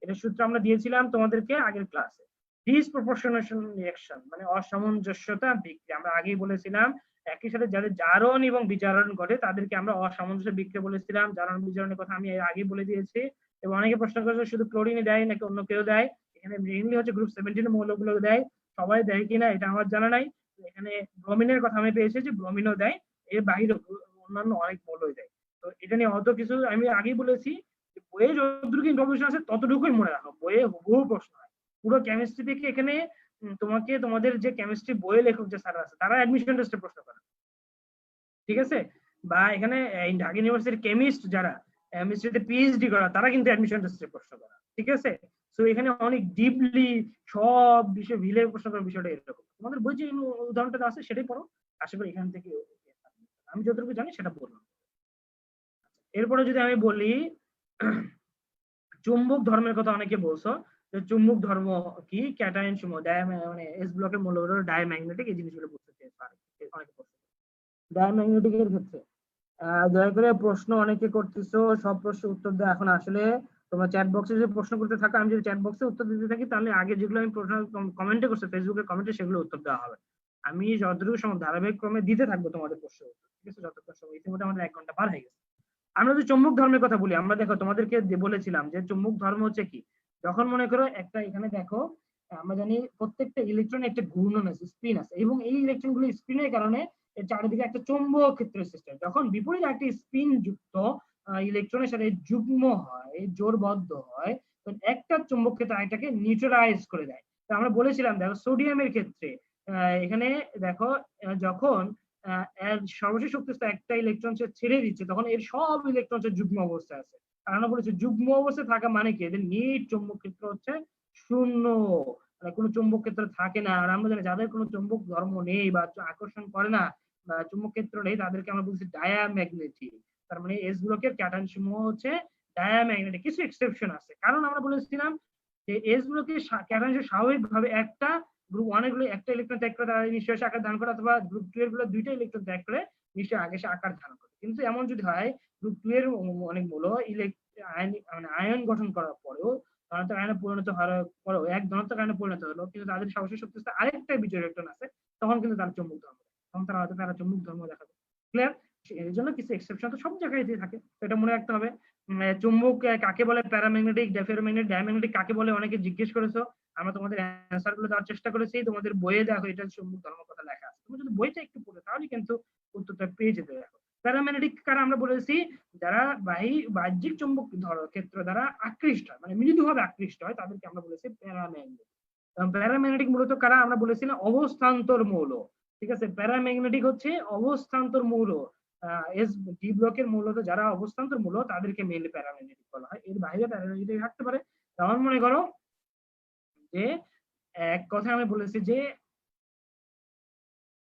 এটা সূত্র আমরা দিয়েছিলাম তোমাদেরকে আগের ক্লাসে। ডিসপ্রপোর্শনেশন রিঅ্যাকশন মানে অসামঞ্জস্যতা বিক্রিয়া, আমরা আগেই বলেছিলাম। একই সাথে যাদের জারণ এবং বিজারণ ঘটে তাদেরকে আমরা অসামঞ্জস্য বিক্রিয়া বলেছিলাম। জারণ বিজারণের কথা আমি আগে বলে দিয়েছি। এবং অনেকে প্রশ্ন করেছে শুধু ক্লোরিনে দেয় নাকি অন্য কেউ দেয়। এখানে মেইনলি হচ্ছে গ্রুপ 17 মৌলগুলো দেয়, সবাই দেয় কিনা এটা আমার জানা নাই। এখানে ব্রোমিনের কথা আমি পেয়েছি যে ব্রোমিনও দেয়, এর বাইরে অন্যান্য অনেক মৌলই দেয়। তো এটা নিয়ে অত কিছু আমি আগেই বলেছি, বইয়ে যতটুকু ইনফরমেশন আছে ততটুকুই মনে রাখো, বইয়ে হুবহু প্রশ্ন হয়। পুরো কেমিস্ট্রি থেকে এখানে তোমাকে তোমাদের যে কেমিস্ট্রি বইয়ে লেখক যে স্যার আছে তারা অ্যাডমিশন টেস্টে প্রশ্ন করে, ঠিক আছে? বা এখানে ঢাকা ইউনিভার্সিটির কেমিস্ট যারা কেমিস্ট্রিতে পিএইচডি করা তারা কিন্তু অ্যাডমিশন টেস্টে প্রশ্ন করা, ঠিক আছে? সো এখানে অনেক ডিপলি সব বিষয় ভিলে প্রশ্ন করার বিষয়টা এরকম। তোমাদের বই যে উদাহরণটা আছে সেটাই পড়ো, আশা করি এখান থেকে আমি যতটুকু জানি সেটা বললাম। এরপরে যদি আমি বলি চুম্বক ধর্মের কথা অনেকে বলছো, যে চুম্বক ধর্ম কি, ক্যাটায়ন সমূহ মানে এস ব্লকের মূল হলো ডায়াম্যাগনেটিক, এই জিনিসগুলো বুঝতে চেয়েছে অনেকে প্রশ্ন। ডায়াম্যাগনেটিক এর ক্ষেত্রে দয়া করে প্রশ্ন অনেকে করতেছো, সব প্রশ্নের উত্তর দেওয়া এখন আসলে তোমরা চ্যাট বক্সে যে প্রশ্ন করতে থাকো, আমি যদি চ্যাট বক্সে উত্তর দিতে থাকি তাহলে আগে যেগুলো আমি প্রশ্ন কমেন্টে করছি ফেসবুকের কমেন্টে সেগুলো উত্তর দেওয়া হবে। আমি যতটুকু সময় ধারাবাহিক ক্রমে দিতে থাকবো তোমাদের প্রশ্ন উত্তর, ঠিক আছে? যতক্ষণ সময়, ইতিমধ্যে আমাদের 1 ঘন্টা পার হয়ে গেছে। আমরা যদি চুম্বক ধর্মের কথা বলি, আমরা দেখো তোমাদেরকে বলেছিলাম যে চুম্বক ধর্ম হচ্ছে কি, যখন মনে করো একটা, এখানে দেখো আমরা জানি প্রত্যেকটা ইলেকট্রন একটা ঘূর্ণন আছে, স্পিন আছে, এবং এই ইলেকট্রন গুলো স্পিনের কারণে এর চারিদিকে একটা চৌম্বক ক্ষেত্রের সৃষ্টি হয়। যখন বিপরীত একটা স্পিন যুক্ত ইলেকট্রনের সাথে যুগ্ম হয়, জোড়বদ্ধ হয়, তো একটা চুম্বক ক্ষেত্র আরেকটাকে নিউট্রালাইজ করে দেয়। তো আমরা বলেছিলাম দেখো সোডিয়ামের ক্ষেত্রে এখানে দেখো যখন এর সর্বশেষ শক্তিস্থ একটা ইলেকট্রন সে ছেড়ে দিচ্ছে, তখন এর সব ইলেকট্রন যুগ্ম অবস্থায় আছে। আর আমরা বলেছি যুগ্ম অবস্থায় থাকা মানে কি, এদের নিট চৌম্বক ক্ষেত্র হচ্ছে শূন্য, মানে কোনো চৌম্বক ক্ষেত্র থাকে না। আর আমরা জানি যাদের কোনো চৌম্বক ধর্ম নেই বা আকর্ষণ করে না বা চৌম্বক ক্ষেত্র নেই, তাদেরকে আমরা বলছি ডায়াম্যাগনেটিক। তার মানে এস ব্লকের ক্যাটায়ন সমূহ হচ্ছে ডায়াম্যাগনেটিক। কিছু এক্সেপশন আছে, কারণ আমরা বলেছিলাম যে এস ব্লকের ক্যাটায়ন স্বাভাবিকভাবে একটা গ্রুপ 1 এর গুলো একটা ইলেকট্রন ত্যাগ করে তারা নিঃশেষে আকার ধারণ করে, অথবা গ্রুপ 2 এর গুলো দুইটা ইলেকট্রন ত্যাগ করে নিশ্চয়ই আগে সে আকার ধারণ করে। কিন্তু এমন যদি হয় গ্রুপ 2 এর অনেক মূল আয়ন গঠন করার পরেও ধনাত্মক আয়নে পরিণত হওয়ার পরেও এক ধনাত্মক আয়নে পরিণত হলো, কিন্তু তাদের সর্বশেষ শক্তিস্থ আরেকটা বিজোড় ইলেকট্রন আছে, তখন কিন্তু তারা চুম্বক ধর্ম, তখন তারা হয়তো তারা চুম্বক ধর্ম দেখাবে। ক্লিয়ার? এর জন্য কিছু এক্সেপশন তো সব জায়গায় থাকে, এটা মনে রাখতে হবে। চুম্বক কাকে বলে, প্যারাম্যাগনেটিক, ফেরোম্যাগনেটিক, ডায়াম্যাগনেটিক কাকে বলে অনেকে জিজ্ঞেস করেছো। আমরা তোমাদের অ্যান্সার গুলো দেওয়ার চেষ্টা করেছি, তোমাদের বইয়ে দেখো এটা চুম্বক ধর্ম কথা লেখা আছে, তুমি যদি বইটা একটু পড়ে তাহলে কিন্তু উত্তরটা পেয়ে যেতে। দেখো প্যারাম্যাগনেটিক কারা আমরা বলেছি, যারা বাহ্যিক চুম্বক ক্ষেত্র দ্বারা আকৃষ্ট হয়, মানে মৃদুভাবে আকৃষ্ট হয়, তাদেরকে আমরা বলেছি প্যারাম্যাগনেটিক। প্যারাম্যাগনেটিক মূলত কারা, আমরা বলেছিলাম অবস্থান্তর মৌল, ঠিক আছে? প্যারাম্যাগনেটিক হচ্ছে অবস্থান্তর মৌল। এস ডি ব্লকের মূলত যারা অবস্থান্তর মূল তাদেরকে মেইনলি প্যারাম্যাগনেটিক বলা হয়। এর বাইরে প্যারাম্যাগনেটিক থাকতে পারে। যেমন মনে করো যে এক কথা আমি বলেছি যে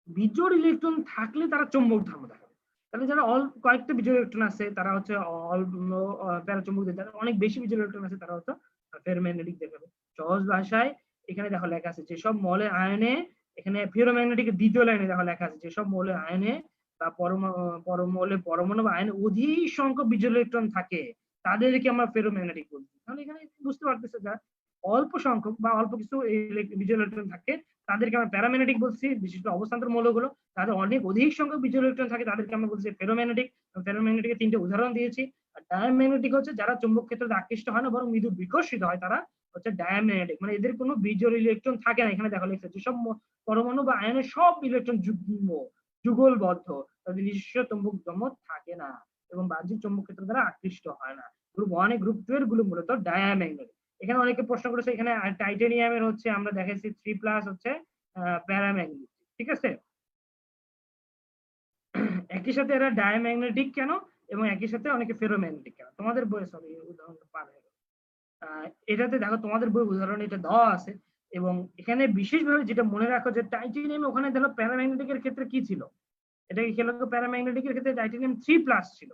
বিজোড় ইলেকট্রন থাকলে তারা চৌম্বক ধর্ম দেখাবে। তাহলে যারা কয়েকটা বিজোড় ইলেকট্রন আছে তারা হচ্ছে প্যারাচুম্বক, যারা অনেক বেশি বিজোড় ইলেকট্রন আছে তারা হচ্ছে ফেরোম্যাগনেটিক দেখাবে। সহজ ভাষায় এখানে দেখো লেখা আছে যেসব মৌলের আয়নে, এখানে ফেরোম্যাগনেটিকের দ্বিতীয় লাইনে দেখো লেখা আছে যেসব মৌলের আয়নে বা পরমাণু বা আয়নে অধিক সংখ্যক বিজোড় ইলেকট্রন থাকে তাদেরকে আমরা ফেরোম্যাগনেটিক বলছি। তাহলে এখানে বুঝতে পারতেছে যা অল্প সংখ্যক বা অল্প কিছু বিজোড় ইলেকট্রন থাকে তাদেরকে আমরা প্যারাম্যাগনেটিক বলছি। বিশেষ করে অবস্থান্তর মৌলগুলো তাদের অনেক অধিক সংখ্যক বিজোড় ইলেকট্রন থাকে তাদেরকে আমরা বলছি ফেরোম্যাগনেটিক। ফেরোম্যাগনেটিকের 3টে উদাহরণ দিয়েছি। আর ডায়াম্যাগনেটিক হচ্ছে যারা চুম্বক ক্ষেত্রে আকৃষ্ট হয় না বরং মৃদু বিকর্ষিত হয়, তারা হচ্ছে ডায়াম্যাগনেটিক, মানে এদের কোনো বিজোড় ইলেকট্রন থাকে না। এখানে দেখা লিখছে যেসব পরমাণু বা আয়নের সব ইলেকট্রন যুগলবদ্ধ, তাদের নিজস্ব চুম্বক ধর্ম থাকে না এবং বাহ্যিক চুম্বক ক্ষেত্র দ্বারা আকৃষ্ট হয় না। গ্রুপ 1 এ গ্রুপ 2 এর গুলো মূলত ডায়াম্যাগনেটিক। এখানে অনেকে প্রশ্ন করেছে, এখানে টাইটেনিয়ামের হচ্ছে আমরা দেখাইছি 3+ হচ্ছে প্যারাম্যাগনেটিক, ঠিক আছে? একই সাথে এরা ডায়াম্যাগনেটিক কেন এবং একই সাথে অনেকে ফেরোম্যাগনেটিক কেন, তোমাদের বইয়ে সব এই উদাহরণটা পাবে। এটাতে দেখো তোমাদের বই উদাহরণ এটা দেওয়া আছে। এবং এখানে বিশেষভাবে যেটা মনে রাখো যে টাইটেনিয়াম ওখানে দেখো প্যারাম্যাগনেটিকের ক্ষেত্রে কি ছিল, এটা কি খেলো, প্যারাম্যাগনেটিকের ক্ষেত্রে টাইটেনিয়াম 3+ ছিল,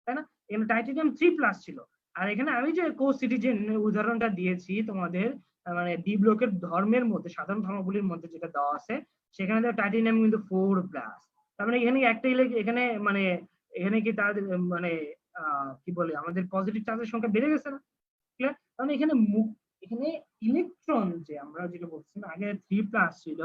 তাই না? এখানে টাইটেনিয়াম 3+ ছিল। আর এখানে আমি যে কোসিটিজেন উদাহরণটা দিয়েছি তোমাদের, মানে ডি ব্লকের ধর্মের মধ্যে সাধারণ ধর্মগুলির মধ্যে যেটা দেওয়া আছে সেখানে টাইটেনিয়াম কিন্তু 4+। তার মানে এখানে একটা এখানে মানে এখানে কি তাদের মানে কি বলে আমাদের পজিটিভ চার্জের সংখ্যা বেড়ে গেছে না? ক্লিয়ার? কারণ এখানে এখানে ইলেকট্রন যে আমরা যেটা বলছিলাম আগে 3+ ছিল,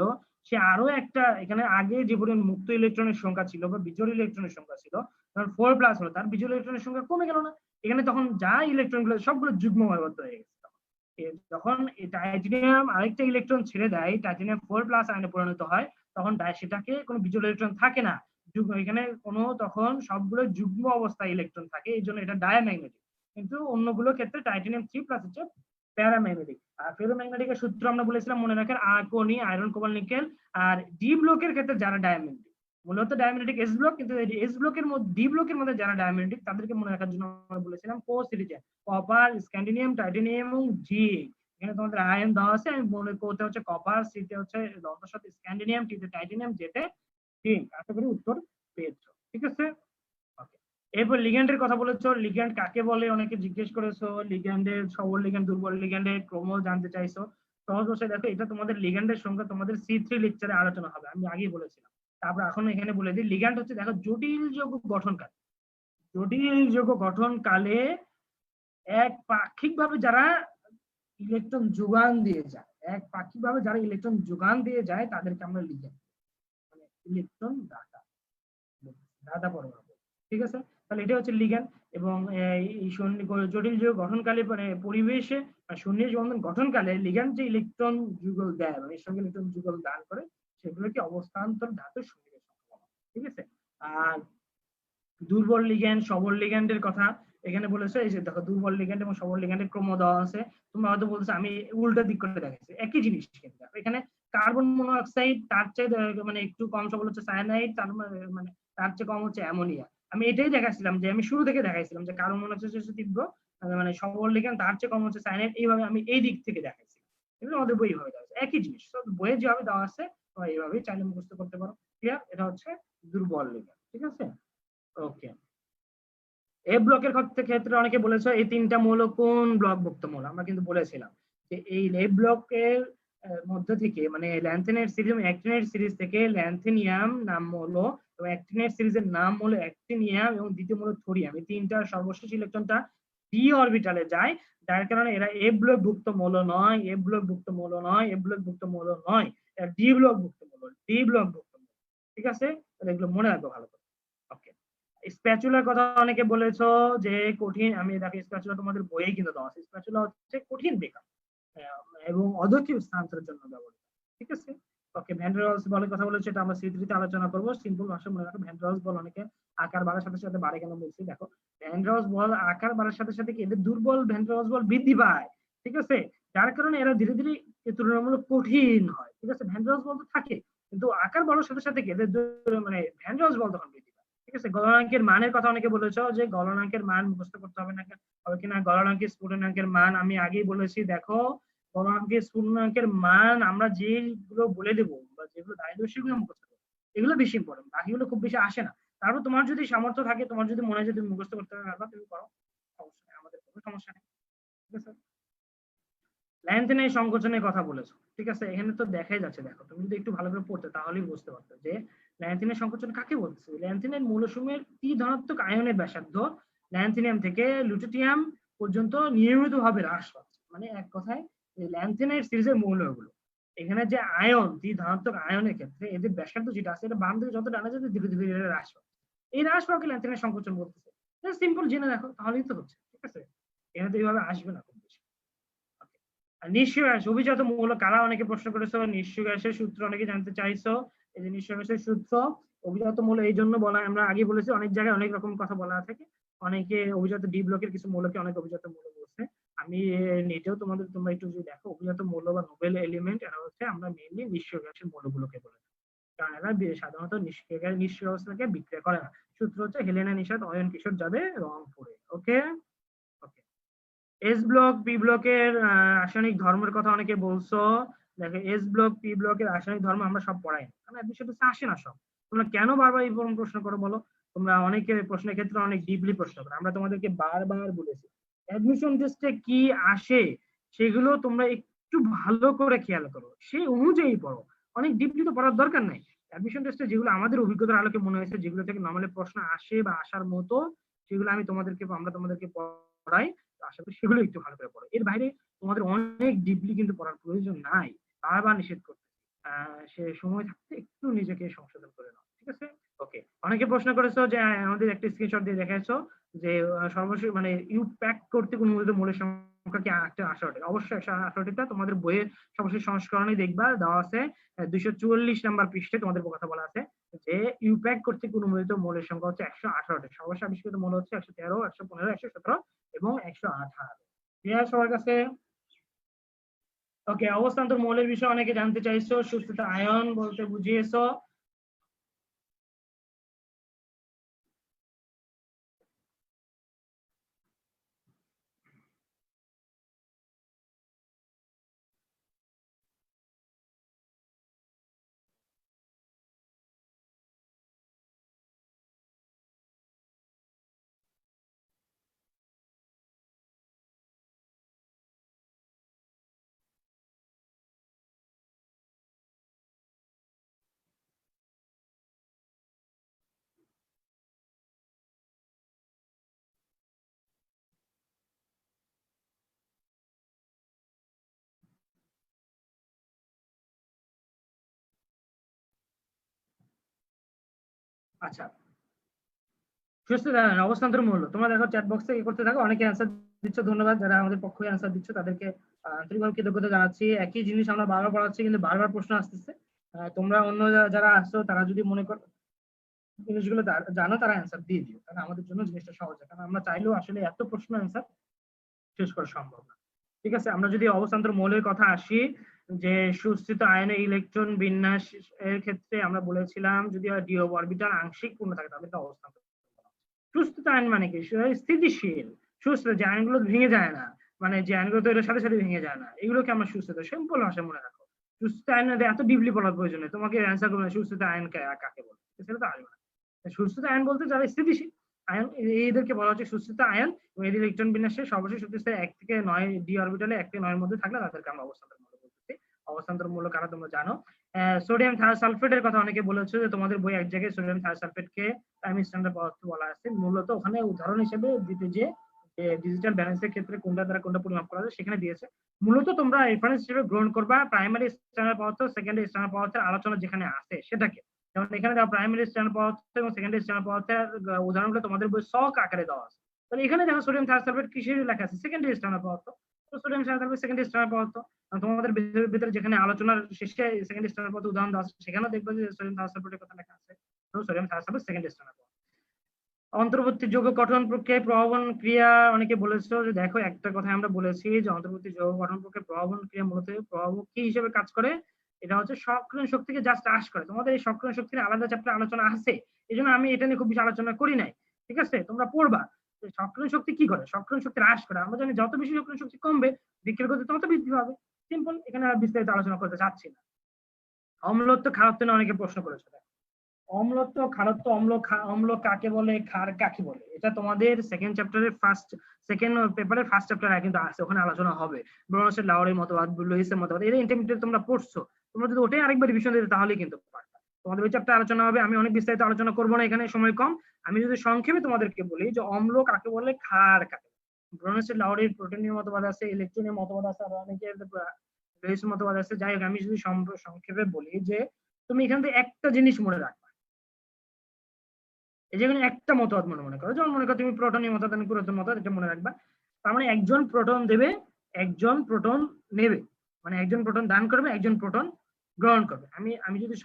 সে আরো একটা এখানে আগে যে পরিমাণ মুক্ত ইলেকট্রনের সংখ্যা ছিল বা বিজোড় ইলেকট্রনের সংখ্যা ছিল, তখন 4+ হলো, তার বিজোড় ইলেকট্রনের সংখ্যা কমে গেল না? এখানে তখন যা ইলেকট্রন গুলো সবগুলো যুগ্ম আবদ্ধ হয়ে গেছে। যখন টাইটেনিয়াম আরেকটা ইলেকট্রন ছেড়ে দেয়, টাইটেনিয়াম 4+ আয়নে পরিণত হয়, তখন সেটাকে কোনো বিজোড় ইলেকট্রন থাকে না, এখানে কোনো তখন সবগুলো যুগ্ম অবস্থায় ইলেকট্রন থাকে, এই জন্য এটা ডায়াম্যাগনেটিক। কিন্তু অন্যগুলোর ক্ষেত্রে টাইটানিয়াম 3 প্লাস হচ্ছে প্যারাম্যাগনেটিক। আর ফেরোম্যাগনেটিকের সূত্র আমরা বলেছিলাম মনে রাখেন, আর্গনি, আয়রন, কোবাল্ট, নিকেল। আর ডি ব্লকের ক্ষেত্রে যারা ডায়াম্যাগনেটিক, মূলত ডায়াম্যাগনেটিক এস ব্লক, কিন্তু এস ব্লকের মধ্যে ডি ব্লকের মধ্যে যারা ডায়াম্যাগনেটিক তাদেরকে মনে রাখার জন্য আমরা বলেছিলাম কোর সিরিজে কপার, স্ক্যান্ডিনিয়াম, টাইটানিয়াম এবং জিঙ্ক। এখানে তোমাদের আয়ন দেওয়া আছে, আমি মনে করতে হচ্ছে কপার, সিতে হচ্ছে দন্তের সাথে স্ক্যান্ডিনিয়াম, টিতে টাইটানিয়াম, জেতে জিঙ্ক। আশা করি উত্তর পেয়েছো, ঠিক আছে। এরপর লিগ্যান্ডের কথা বলেছো, লিগ্যান্ড কাকে বলে অনেকে জিজ্ঞেস করেছো, লিগ্যান্ডের সবল লিগ্যান্ড, দুর্বল লিগ্যান্ডের ক্রম জানতে চাইছো। সহজ ভাষায় দেখো, এটা তোমাদের লিগ্যান্ডের সংখ্যা তোমাদের C3 লেকচারে আলোচনা হবে, আমি আগেই বলেছিলাম। তারপর এখন এখানে বলে দিই, লিগ্যান্ড হচ্ছে দেখো জটিল যৌগ গঠনকাল, জটিল যৌগ গঠনকালে একপাক্ষিকভাবে যারা ইলেকট্রন যোগান দিয়ে যায়, একপাক্ষিকভাবে যারা ইলেকট্রন যোগান দিয়ে যায় তাদেরকে আমরা লিগ্যান্ড, মানে ইলেকট্রন দাতা, দাতা পরমাণু, ঠিক আছে। তাহলে এটা হচ্ছে লিগ্যান্ড। এবং এই জটিল যৌগ গঠনকালে মানে পরিবেশে সন্নিবেশ বন্ধন গঠনকালে লিগ্যান্ড যে ইলেকট্রন যুগল দেয়, মানে এর সঙ্গে ইলেকট্রন যুগল দান করে, সেগুলোকে অবস্থান্তর ধাতুর সন্নিবেশ বলা হয়, ঠিক আছে। আর দুর্বল লিগ্যান্ড, সবল লিগ্যান্ডের কথা এখানে বলেছে, এই যে দেখো দুর্বল লিগ্যান্ড এবং সবল লিগ্যান্ডের ক্রম দেওয়া আছে। তোমরা হয়তো বলছো আমি উল্টা দিক করে দেখাচ্ছি, একই জিনিস কিন্তু এখানে কার্বন মনোঅক্সাইড, তার চেয়ে মানে একটু কম সবল হচ্ছে সায়ানাইড, তার মানে তার চেয়ে কম হচ্ছে অ্যামোনিয়া। আমি এটাই দেখাচ্ছিলাম, যে আমি শুরু থেকে দেখাইছিলাম যে কার্বন মনোঅক্সাইড হচ্ছে তীব্র, মানে সবল লিগ্যান্ড, তার চেয়ে কম হচ্ছে সায়ানাইড। এইভাবে আমি এই দিক থেকে দেখাইছি, এগুলো আমাদের বই ভাবে দেওয়া আছে, একই জিনিস। তো বইয়ে যেভাবে দেওয়া আছে তোমরা এইভাবেই চাইলে মুখস্থ করতে পারো। ক্লিয়ার? এটা হচ্ছে দুর্বল লিগ্যান্ড, ঠিক আছে। ওকে, এ ব্লকের ক্ষেত্রে অনেকে বলেছে এই তিনটা মৌল কোন ব্লকভুক্ত মৌল, আমরা কিন্তু বলেছিলাম যে এই এ ব্লকের মধ্যে থেকে, মানে ল্যান্থেনেট সিরিজ এবং অ্যাক্টিনেট সিরিজ থেকে ল্যান্থেনিয়াম নাম মৌল এবং অ্যাক্টিনেট সিরিজের নাম হলো অ্যাক্টিনিয়াম এবং দ্বিতীয় মৌল থোরিয়াম। এই তিনটার সর্বশেষ ইলেকট্রনটা ডি অরবিটালে যায়, যার কারণে এরা এ ব্লকভুক্ত মৌল নয়, এ ব্লকভুক্ত মৌল নয়, এ ব্লকভুক্ত মৌল নয়, এরা ডি ব্লকভুক্ত মৌল, ডি ব্লকভুক্ত মৌল, ঠিক আছে। তাহলে এগুলো মনে রাখবো ভালো করে। ওকে, স্প্যাচুলার কথা অনেকে বলেছো যে কঠিন, আমি দেখো স্প্যাচুলা তোমাদের বইয়ে কিন্তু দেওয়া আছে। স্প্যাচুলা হচ্ছে কঠিন বেকার এবং অদক্ষিণ স্থানান্তরের জন্য ব্যবহৃত, ঠিক আছে। ওকে, ভ্যান ডার ওয়ালস বলের কথা বলেছে, এটা আমরা C3 তে আলোচনা করব। সিম্পল ভাষায় মনে রাখো, ভ্যান ডার ওয়ালস বল অনেকে আকার বাড়ার সাথে সাথে বাড়ে, কেন বলছি দেখো, ভ্যান ডার ওয়ালস বল আকার বাড়ার সাথে সাথে কি এদের দুর্বল ভ্যান ডার ওয়ালস বল বৃদ্ধি পায়, ঠিক আছে। যার কারণে এরা ধীরে ধীরে তুলনামূলক কঠিন হয়, ঠিক আছে। ভ্যান ডার ওয়ালস বল তো থাকে, কিন্তু আকার বাড়ার সাথে সাথে কি এদের মানে ভ্যান ডার ওয়ালস বল তখন বৃদ্ধি পায়, ঠিক আছে। গলনাঙ্কের মানের কথা অনেকে বলেছো যে গলনাঙ্কের মান মুখস্থ করতে হবে না, হবে কিনা। গলনাঙ্কের স্ফুটনাঙ্কের মান আমি আগেই বলেছি, দেখো গলনাঙ্কের স্ফুটনাঙ্কের মান আমরা যেগুলো বলে দেবো বা যেগুলো দায়িত্ব সেগুলো মুখস্থ করবো, এগুলো বেশি ইম্পর্টেন্ট, বাকিগুলো খুব বেশি আসে না। তারপর তোমার যদি সামর্থ্য থাকে, তোমার যদি মনে হয় যে তুমি মুখস্থ করতে পারবা, তুমি করো, সমস্যা নেই, আমাদের কোনো সমস্যা নেই, ঠিক আছে। ল্যান্থেনের সংকোচনের কথা বলেছো, ঠিক আছে। এখানে তো দেখাই যাচ্ছে, দেখো তুমি যদি একটু ভালো করে পড়তে তাহলেই বুঝতে পারতো যে ল্যান্থেনের সংকোচন কাকে বলতেছে। ল্যান্থেনের মৌলসমূহের টি ধনাত্মক আয়নের ব্যাসার্ধ ল্যান্থেনিয়াম থেকে লুটেটিয়াম পর্যন্ত নিয়মিতভাবে হ্রাস পাচ্ছে, মানে এক কথায় ল্যান্থেনের সিরিজের মৌলগুলো, এখানে যে আয়ন টি ধনাত্মক আয়নের ক্ষেত্রে এদের ব্যাসার্ধ যেটা আছে, এটা বাম দিকে যত টানা যাচ্ছে ধীরে ধীরে হ্রাস পাচ্ছে। এই হ্রাস পাওয়াকে ল্যান্থেনের সংকোচন বলতেছে। সিম্পল জেনে রাখো তাহলেই তো হচ্ছে, ঠিক আছে। এখানে তো এইভাবে আসবে না খুব বেশি। নিঃস্ব গ্যাস, অভিজাত মৌল কারা অনেকে প্রশ্ন করেছো, নিঃস্ব গ্যাসের সূত্র অনেকে জানতে চাইছো। এই যে নিঃস্ব গ্যাসের সূত্র, অভিজাত মৌল এই জন্য বলা, আমরা আগে বলেছি অনেক জায়গায় অনেক রকম কথা বলা থাকে, অনেকে অভিজাত ডি ব্লকের কিছু মৌলকে অনেক অভিজাত মৌল বলছে। আমি নেটেও তোমরা একটু যদি দেখো, অভিজাত মৌল বা নোবেল এলিমেন্ট এরা হচ্ছে আমরা মেইনলি নিঃস্ব গ্যাসের মৌলগুলোকে বলে থাকি, কারণ এরা সাধারণত নিষ্ক্রিয় অবস্থাকে বিক্রিয়া করে না। সূত্র হচ্ছে হেলেনা নিষাদ অয়ন কিশোর যাবে রংপুরে। ওকে, এস ব্লক পি ব্লকের রাসায়নিক ধর্মের কথা অনেকে বলছো। দেখো এস ব্লক পি ব্লকের রাসায়নিক ধর্ম আমরা সব পড়াই না, কারণ বিষয়টা আসে না সব। তোমরা কেন বারবার এই প্রশ্ন করো বলো? তোমরা অনেকে প্রশ্নের ক্ষেত্রে অনেক ডিপলি প্রশ্ন করো, আমরা তোমাদেরকে বারবার বলেছি অ্যাডমিশন টেস্টে কি আসে সেগুলো তোমরা একটু ভালো করে খেয়াল করো, সেই অনুযায়ী পড়ো, অনেক ডিপলি তো পড়ার দরকার নাই। অ্যাডমিশন টেস্টে যেগুলো আমাদের অভিজ্ঞতার আলোকে মনে হয়েছে, যেগুলো থেকে নর্মালি প্রশ্ন আসে বা আসার মতো, সেগুলো আমরা তোমাদেরকে পড়াই। আশা করি সেগুলো একটু ভালো করে পড়ো, এর বাইরে তোমাদের অনেক ডিপলি কিন্তু পড়ার প্রয়োজন নাই, বারবার নিষেধ করতে। সে সময় থাকতে একটু নিজেকে সংশোধন করে নাও, ঠিক আছে। ওকে, অনেকে প্রশ্ন করেছো যে আমাদের একটা স্ক্রিনশট দিয়ে দেখাইছো যে সর্বশেষ মানে ইউ প্যাক করতে অনুমোদিত মৌলের সংখ্যা কি 18টা? অবশ্যই 18টা তোমাদের বইয়ের সর্বশেষ সংস্করণে দেখবা দেওয়া আছে 244 নাম্বার পৃষ্ঠে তোমাদের কথা বলা আছে যে ইউপ্যাক কর্তৃক অনুমোদিত মৌলের সংখ্যা হচ্ছে 118টা। সর্বশেষ আবিষ্কৃত মৌল হচ্ছে 113, 115, 117 এবং 118। ক্লিয়ার সবার কাছে? ওকে, অবস্থান্তর মৌলের বিষয়ে অনেকে জানতে চাইছো, সুস্থতা আয়ন বলতে বুঝিয়েছো। আচ্ছা, সুস্থতা আয়ন অবস্থান্তর মূল্য তোমরা দেখো চ্যাট বক্স থেকে করতে থাকো, অনেকে অ্যান্সার দিচ্ছ, ধন্যবাদ যারা আমাদের পক্ষে অ্যান্সার দিচ্ছ তাদেরকে আন্তরিকভাবে কৃতজ্ঞতা জানাচ্ছি। একই জিনিস আমরা বারবার পড়াচ্ছি কিন্তু বারবার প্রশ্ন আসতেছে। তোমরা অন্য যারা আসছো তারা যদি মনে করো জিনিসগুলো জানো তারা অ্যান্সার দিয়ে দিও, কারণ আমাদের জন্য জিনিসটা সহজ হয়, কারণ আমরা চাইলেও আসলে এত প্রশ্ন অ্যান্সার শেষ করা সম্ভব না। ঠিক আছে, আমরা যদি অবস্থান্তর মৌলের কথা আসি, যে সুস্থিত আয়নে ইলেকট্রন বিন্যাস এর ক্ষেত্রে আমরা বলেছিলাম যদি ডি অরবিটাল আংশিক পূর্ণ থাকে তাহলে এটা অবস্থান্তর। সুস্থিত আয়ন মানে কি? স্থিতিশীল সুস্থ, যে আয়নগুলো ভেঙে যায় না, মানে যে আয়নগুলো তো এর সাথে সাথে ভেঙে যায় না, এগুলোকে আমরা সুস্থিত। সিম্পল ভাষায় মনে রাখো, সুস্থিত আয়ন এত ডিপলি বলার প্রয়োজন নেই, তোমাকে অ্যান্সার করবে সুস্থিত আয়ন কাকে বলে, সেটা তো আসবে না। সুস্থিত আয়ন বলতে যারা স্থিতিশীল আয়ন এদেরকে বলা হচ্ছে সুস্থিত আয়ন, এবং এদের ইলেকট্রন বিন্যাসে সর্বশেষ শক্তিস্তর 1 থেকে 9 ডি অরবিটালে 1 থেকে 9 এর মধ্যে থাকলে তাদেরকে আমরা অবস্থান্তর মূল্য বলতেছি। অবস্থান্তর মূল্য কারা তোমরা জানো? সোডিয়াম থায়োসালফেটের কথা অনেকে বলেছে যে তোমাদের বই এক জায়গায় সোডিয়াম থায়োসালফেটকে টাইম স্ট্যান্ডার্ড পদার্থ বলা আছে, মূলত ওখানে উদাহরণ হিসেবে দিতে যে ডিজিটাল ব্যালেন্সের ক্ষেত্রে কোনটা দ্বারা কোনটা পরিমাপ করা যায় সেখানে দিয়েছে। মূলত তোমরা রেফারেন্স হিসেবে গ্রহণ করবা প্রাইমারি স্ট্যান্ডার্ড পদার্থ, সেকেন্ডারি স্ট্যান্ডার্ড পদার্থের আলোচনা যেখানে আছে সেটাকে। যেমন এখানে দেওয়া প্রাইমারি স্ট্যান্ডার্ড পদার্থ এবং সেকেন্ডারি স্ট্যান্ডার্ড পদার্থের উদাহরণগুলো তোমাদের বই সক আকারে দেওয়া আছে। তাহলে এখানে দেখো সোডিয়াম থায়োসালফেট কিসের লেখা আছে? সেকেন্ডারি স্ট্যান্ডার্ড পদার্থ। তো সোডিয়াম থায়োসালফেট সেকেন্ডারি স্ট্যান্ডার্ড পদার্থ। তোমাদের ভিতরে যেখানে আলোচনার শেষে সেকেন্ডারি স্ট্যান্ডার্ড পদার্থ উদাহরণ দেওয়া আছে সেখানেও দেখবে যে সোডিয়াম থায়োসালফেটের কথা লেখা আছে। তো সোডিয়াম থায়োসালফেট সেকেন্ডারি স্ট্যান্ডার্ড পদার্থ। অন্তর্বর্তী যৌগ গঠন প্রক্রিয়ায় প্রভাবন ক্রিয়া অনেকে বলেছো যে দেখো একটা কথা আমরা বলেছি যে অন্তর্বর্তী যৌগ গঠন প্রক্রিয়া প্রভাবন ক্রিয়া মূলত প্রভাবক কি হিসেবে কাজ করে? এটা হচ্ছে সক্রিয় শক্তিকে জাস্ট হ্রাস করে। তোমাদের এই সক্রিয় শক্তির আলাদা চ্যাপ্টার আলোচনা আছে, এই জন্য আমি এটা নিয়ে খুব বেশি আলোচনা করি নাই। ঠিক আছে, তোমরা পড়বা সক্রিয় শক্তি কি করে, সক্রিয় শক্তি হ্রাস করে। আমরা জানি যত বেশি সক্রিয় শক্তি কমবে বিক্রিয়ার গতি তত বৃদ্ধি পাবে, সিম্পল। এখানে আর বিস্তারিত আলোচনা করতে চাচ্ছি না। অম্লত্ব খারত্ব নিয়ে অনেকে প্রশ্ন করেছে। অম্লত্ব খারত্ব, অম্ল কাকে বলে, ক্ষার কাকে বলে, এটা তোমাদের সেকেন্ড চ্যাপ্টারের সেকেন্ড পেপারের ফার্স্ট চ্যাপ্টারে কিন্তু আছে, ওখানে আলোচনা হবে। ব্রনসের লাউরের মতবাদ, লুইসের মতবাদ, এটা ইন্টারমিডিয়েট তোমরা পড়ছো, তোমরা যদি ওটাই আরেকবার রিভিশন দিতে তাহলে কিন্তু পারবে। তোমাদের ওই চ্যাপ্টার আলোচনা হবে, আমি অনেক বিস্তারিত আলোচনা করবো না, এখানে সময় কম। আমি যদি সংক্ষেপে তোমাদেরকে বলি যে অম্ল কাকে বলে, ক্ষার কাকে। ব্রনসের লাউরের প্রোটিনের মতবাদ আছে, ইলেকট্রনের মতবাদ আছে, আর অনেকের লুইসের মতবাদ আছে। যাই হোক, আমি যদি সংক্ষেপে বলি যে তুমি এখান থেকে একটা জিনিস মনে রাখবে, এই যেখানে একটা মতবাদ মনে করো, যেমন মনে করো তুমি প্রোটনের মতবাদ, আমি পুরাতন মতবাদ, এটা মনে রাখবা। তার মানে একজন প্রোটন দেবে, একজন প্রোটন নেবে, মানে একজন প্রোটন দান করবে, একজন প্রোটন গ্রহণ করবে। আমি যদি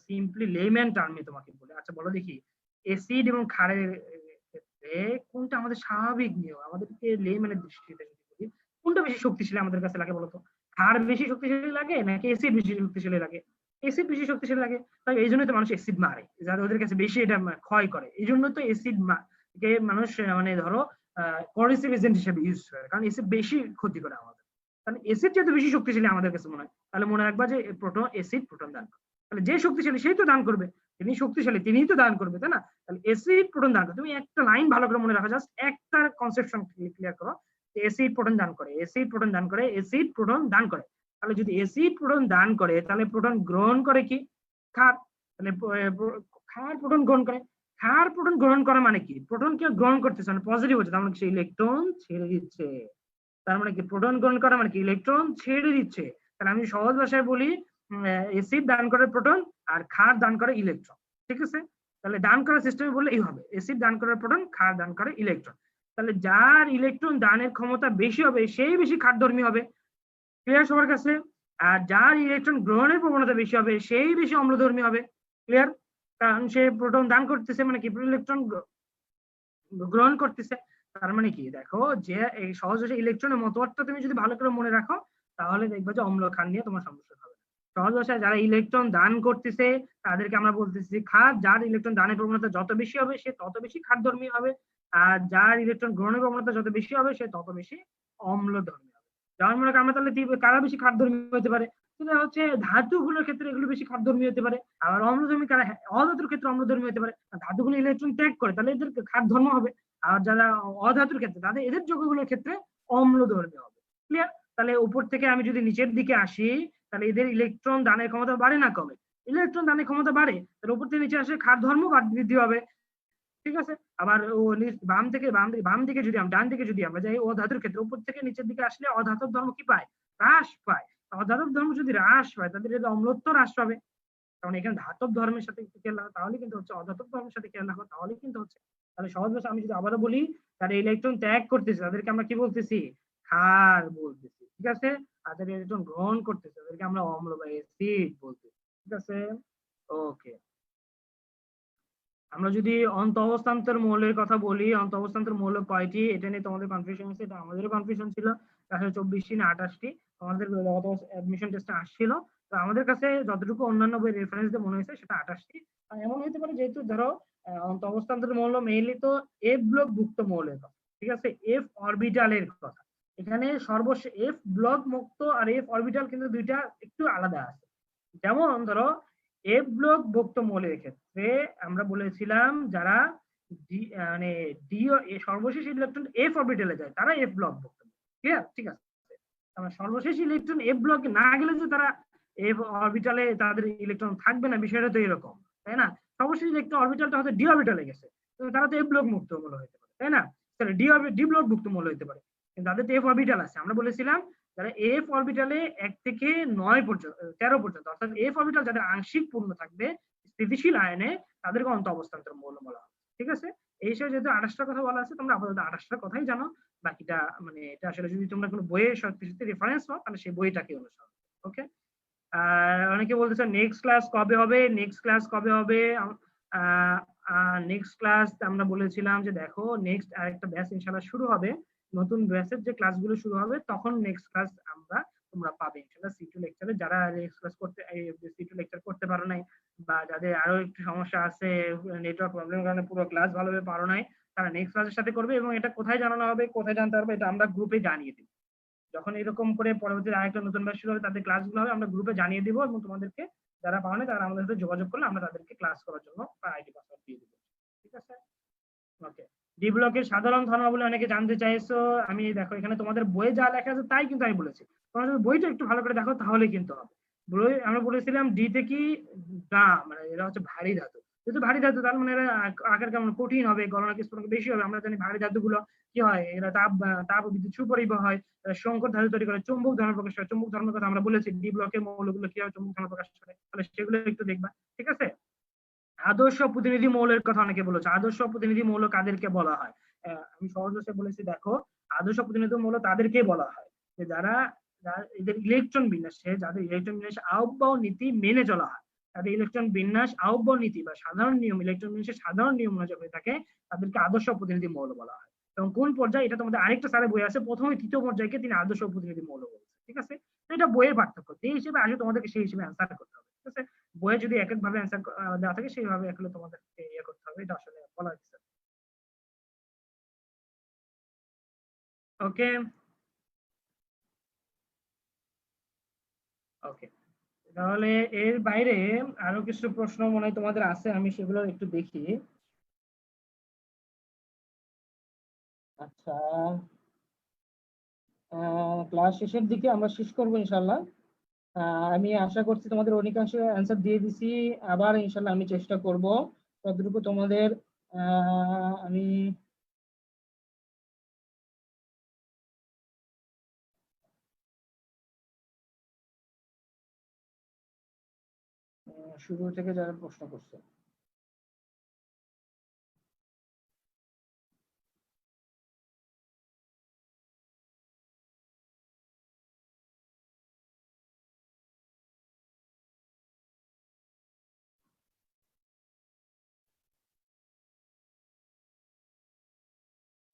সিম্পলি লেম্যান টার্মে তোমাকে বলি, আচ্ছা বলো দেখি অ্যাসিড এবং ক্ষারের ক্ষেত্রে কোনটা আমাদের স্বাভাবিক নিয়ম, আমাদেরকে লেম্যানের দৃষ্টিতে যদি বলি কোনটা বেশি শক্তিশালী আমাদের কাছে লাগে বলতো? ক্ষার বেশি শক্তিশালী লাগে নাকি অ্যাসিড বেশি শক্তিশালী লাগে? অ্যাসিড বেশি শক্তিশালী লাগে, তাই এই জন্যই তো মানুষ অ্যাসিড মারে, যারা ওদের কাছে বেশি এটা ক্ষয় করে। এই জন্য তো অ্যাসিড কে মানুষ মানে ধরো করেসিভ এজেন্ট হিসেবে ইউজ করে, কারণ অ্যাসিড বেশি ক্ষতি করে আমাদের। তাহলে অ্যাসিড যেহেতু বেশি শক্তিশালী আমাদের কাছে মনে হয়, তাহলে মনে রাখবা যে প্রোটন অ্যাসিড প্রোটন দান করে। তাহলে যে শক্তিশালী সেই তো দান করবে, তিনি শক্তিশালী তিনিই তো দান করবে, তাই না? তাহলে অ্যাসিড প্রোটন দান করে। তুমি একটা লাইন ভালো করে মনে রাখো, জাস্ট একটা কনসেপশন ক্লিয়ার করো, অ্যাসিড প্রোটন দান করে, অ্যাসিড প্রোটন দান করে, অ্যাসিড প্রোটন দান করে। তাহলে যদি অ্যাসিড প্রোটন দান করে তাহলে প্রোটন গ্রহণ করে কি? ক্ষার। তাহলে ক্ষার প্রোটন গ্রহণ করে। ক্ষার প্রোটন গ্রহণ করা মানে কি? প্রোটন কে গ্রহণ করতেছে মানে পজিটিভ হচ্ছে, তার মানে সে ইলেকট্রন ছেড়ে দিচ্ছে। তার মানে কি প্রোটন গ্রহণ করা মানে কি? ইলেকট্রন ছেড়ে দিচ্ছে। তাহলে আমি সহজ ভাষায় বলি, অ্যাসিড দান করে প্রোটন আর ক্ষার দান করে ইলেকট্রন। ঠিক আছে, তাহলে দান করার সিস্টেমে বললে এই হবে, অ্যাসিড দান করে প্রোটন, ক্ষার দান করে ইলেকট্রন। তাহলে যার ইলেকট্রন দানের ক্ষমতা বেশি হবে সেই বেশি ক্ষারধর্মী হবে। ক্লিয়ার সবার কাছে? আর যার ইলেকট্রন গ্রহণের প্রবণতা বেশি হবে সেই বেশি অম্লধর্মী হবে। ক্লিয়ার? কারণ সে প্রোটন দান করতেছে মানে কি ইলেকট্রন গ্রহণ করতেছে। তার মানে কি দেখো, যে এই সহজ ভাষায় ইলেকট্রনের মতবাদটা তুমি যদি ভালো করে মনে রাখো, তাহলে দেখবে যে অম্ল ক্ষার নিয়ে তোমার সমস্যা হবে না। সহজ ভাষায় যারা ইলেকট্রন দান করতেছে তাদেরকে আমরা বলতেছি ক্ষার। যার ইলেকট্রন দানের প্রবণতা যত বেশি হবে সে তত বেশি ক্ষারধর্মী হবে, আর যার ইলেকট্রন গ্রহণের প্রবণতা যত বেশি হবে সে তত বেশি অম্লধর্মী হবে। যেমন মনে করি আমরা তাহলে কারা বেশি ক্ষারধর্মী হতে পারে, সেটা হচ্ছে ধাতুগুলোর ক্ষেত্রে এগুলো বেশি ক্ষারধর্মী হতে পারে। আবার অম্লধর্মী কারা, অধাতুর ক্ষেত্রে অম্লধর্মী হতে পারে। ধাতুগুলো ইলেকট্রন ত্যাগ করে তাহলে এদের ক্ষারধর্ম হবে। আর যারা অধাতুর ক্ষেত্রে তাদের এদের যৌগগুলোর ক্ষেত্রে অম্লধর্মী হবে। ক্লিয়ার? তাহলে উপর থেকে আমি যদি নিচের দিকে আসি, তাহলে এদের ইলেকট্রন দানের ক্ষমতা বাড়ে না কমে? ইলেকট্রন দানের ক্ষমতা বাড়ে। তাহলে উপর থেকে নিচে আসে ক্ষার ধর্ম বৃদ্ধি হবে। ঠিক আছে? আবার ও বাম দিকে যদি আমরা, ডান দিকে যদি আমরা যাই অধাতুর ক্ষেত্রে, উপর থেকে নিচের দিকে আসলে অধাতুর ধর্ম কি পায়? হ্রাস পায়। অধাতুর ধর্ম যদি হ্রাস পায় তাদের অম্লত্ব হ্রাস পাবে। কারণ এখানে ধাতব ধর্মের সাথে খেয়াল রাখো, তাহলে কিন্তু হচ্ছে অধাতব ধর্মের সাথে খেয়াল রাখো, তাহলে কিন্তু হচ্ছে। তাহলে সহজ ভাষা আমি যদি আবারও বলি, যারা ইলেকট্রন ত্যাগ করতেছে তাদেরকে আমরা কি বলতেছি? ক্ষার বলতেছি। ঠিক আছে? আর যারা ইলেকট্রন গ্রহণ করতেছে তাদেরকে আমরা অম্ল বা অ্যাসিড বলতেছি। ঠিক আছে? ওকে। আমরা যদি অন্ত অবস্থান্তর মৌলের কথা বলি, অন্ত অবস্থান্তর মৌল কয়টি এটা নিয়ে তোমাদের কনফিউশন আছে, এটা আমাদেরও কনফিউশন ছিল। আসলে 24টি না 28টি আমাদের গত অ্যাডমিশন টেস্টে আসছিল। তো আমাদের কাছে যতটুকু অন্যান্য বই রেফারেন্স দিয়ে মনে হয়েছে সেটা 28টি। এমন হতে পারে যেহেতু ধরো অন্ত অবস্থান্তর মৌল মেইনলি তো এফ ব্লক ভুক্ত মৌলের কথা, ঠিক আছে, এফ অরবিটালের কথা। এখানে সর্বশেষ এফ ব্লক মুক্ত আর এফ অরবিটাল কিন্তু দুইটা একটু আলাদা আছে। যেমন ধরো এফ ব্লক ভুক্ত মৌলের ক্ষেত্রে আমরা বলেছিলাম যারা মানে সর্বশেষ ইলেকট্রন এফ অরবিটালে যায় তারা এফ ব্লক ভুক্ত। ক্লিয়ার? ঠিক আছে। সর্বশেষ ইলেকট্রন এফ ব্লকে না গেলে যে তারা এফ অরবিটালে তাদের ইলেকট্রন থাকবে না, বিষয়টা তো এরকম, তাই না? সর্বশেষ ইলেকট্রন অরবিটালটা হয়তো ডি অরবিটালে গেছে, তারা তো এফ ব্লক মুক্ত মৌল হতে পারে, তাই না? ডি ব্লক মুক্ত মৌল হতে পারে, কিন্তু তাদের তো এফ অরবিটাল আছে। আমরা বলেছিলাম যারা এফ অরবিটালে 1 থেকে 9 পর্যন্ত 13 পর্যন্ত, অর্থাৎ এফ অরবিটাল যাদের আংশিক পূর্ণ থাকবে স্থিতিশীল আয়নে, তাদেরকে অন্ত অবস্থান্তর মৌল বলা হয়। ঠিক আছে? এই হিসেবে যেহেতু 28টার কথা বলা আছে, তোমরা আপাতত 28টার কথাই জানো। বাকিটা মানে এটা আসলে যদি তোমরা কোনো বইয়ের সবকিছুতে রেফারেন্স পাও তাহলে সেই বইটাকে অনুসরণ। ওকে? আর অনেকে বলতেছে নেক্সট ক্লাস কবে হবে, নেক্সট ক্লাস কবে হবে? নেক্সট ক্লাস আমরা বলেছিলাম যে দেখো নেক্সট আরেকটা ব্যাচ ইনশাআল্লাহ শুরু হবে, নতুন ব্যাচের যে ক্লাসগুলো শুরু হবে তখন নেক্সট ক্লাস তোমরা পাবে ইনশাআল্লাহ সি2 লেকচারে। যারা নেক্সট ক্লাস করতে সি2 লেকচার করতে পারো নাই, বা যাদের আরো একটু সমস্যা আছে, নেটওয়ার্ক প্রবলেমের কারণে পুরো ক্লাস ভালোভাবে পারো নাই, তারা নেক্সট ক্লাসের সাথে করবে। এবং এটা কোথায় জানানো হবে, কোথায় জানতে পারবে, এটা আমরা গ্রুপে জানিয়ে দিব। যখন এরকম করে পরবর্তীতে আরেকটা নতুন ব্যাচ শুরু হবে তাদের ক্লাসগুলো হবে আমরা গ্রুপে জানিয়ে দিব, এবং তোমাদেরকে যারা পাও না তারা আমাদের সাথে যোগাযোগ করলে আমরা তাদেরকে ক্লাস করার জন্য আইডি পাসওয়ার্ড দিয়ে দিব। ঠিক আছে? ওকে। ডি ব্লকের সাধারণ ধর্মাবলী অনেকে জানতে চাইছো। আমি দেখো এখানে তোমাদের বইয়ে যা লেখা আছে তাই কিন্তু আমি বলেছি, তোমরা যদি বইটা একটু ভালো করে দেখো তাহলে কিন্তু হবে। বই আমরা বলেছিলাম ডি তে কি না, মানে এরা হচ্ছে ভারী ধাতু। যেহেতু ভারী ধাতু তার মানে এরা আকার কেমন কঠিন হবে, গলনা স্ফুটনাঙ্ক বেশি হবে। আমরা জানি ভারী ধাতুগুলো কি হয়, এরা তাপ ও বিদ্যুৎ সুপরিবাহ হয়, সংকর ধাতু তৈরি করে, চুম্বক ধর্ম প্রকাশ করে। চুম্বক ধর্মের কথা আমরা বলেছি, ডি ব্লকের মৌলগুলো কিভাবে চুম্বক ধর্ম প্রকাশ করে, তাহলে সেগুলো একটু দেখবা। ঠিক আছে? আদর্শ প্রতিনিধি মৌলের কথা অনেকে বলেছে। আদর্শ প্রতিনিধি মৌল কাদেরকে বলা হয়? আমি সহজ ভাষায় বলেছি, দেখো আদর্শ প্রতিনিধি মৌল তাদেরকে বলা হয় যে যারা এদের ইলেকট্রন বিন্যাসে, যাদের ইলেকট্রন বিন্যাসে আহ্বাও নীতি মেনে চলা হয়, তাদের ইলেকট্রন বিন্যাস আহ্বাও নীতি বা সাধারণ নিয়ম, ইলেকট্রন বিন্যাসের সাধারণ নিয়ম অনুযায়ী হয়ে থাকে, তাদেরকে আদর্শ প্রতিনিধি মৌল বলা হয়। এবং কোন পর্যায়ে, এটা তোমাদের আরেকটা স্যারের বই আছে, প্রথমে তৃতীয় পর্যায়কে তিনি আদর্শ প্রতিনিধি মৌল বলছে। ঠিক আছে? এটা বইয়ের পার্থক্য, সেই হিসেবে আসলে তোমাদেরকে সেই হিসেবে অ্যান্সার করতে হবে। ঠিক আছে? বইয়ে যদি এক এক ভাবে অ্যান্সার দেওয়া থাকে সেইভাবে আসলে তোমাদেরকে ইয়ে করতে হবে, এটা আসলে বলা হচ্ছে। ওকে। ওকে, তাহলে এর বাইরে আরো কিছু প্রশ্ন মনে হয় তোমাদের আছে, আমি সেগুলো একটু দেখি। আচ্ছা, ক্লাস শেষের দিকে আমরা শেষ করবো ইনশাল্লাহ। আমি আশা করছি তোমাদের অধিকাংশ অ্যান্সার দিয়ে দিছি। আবার ইনশাল্লাহ আমি চেষ্টা করব ততটুকু তোমাদের আমি শুরু থেকে যারা প্রশ্ন করছে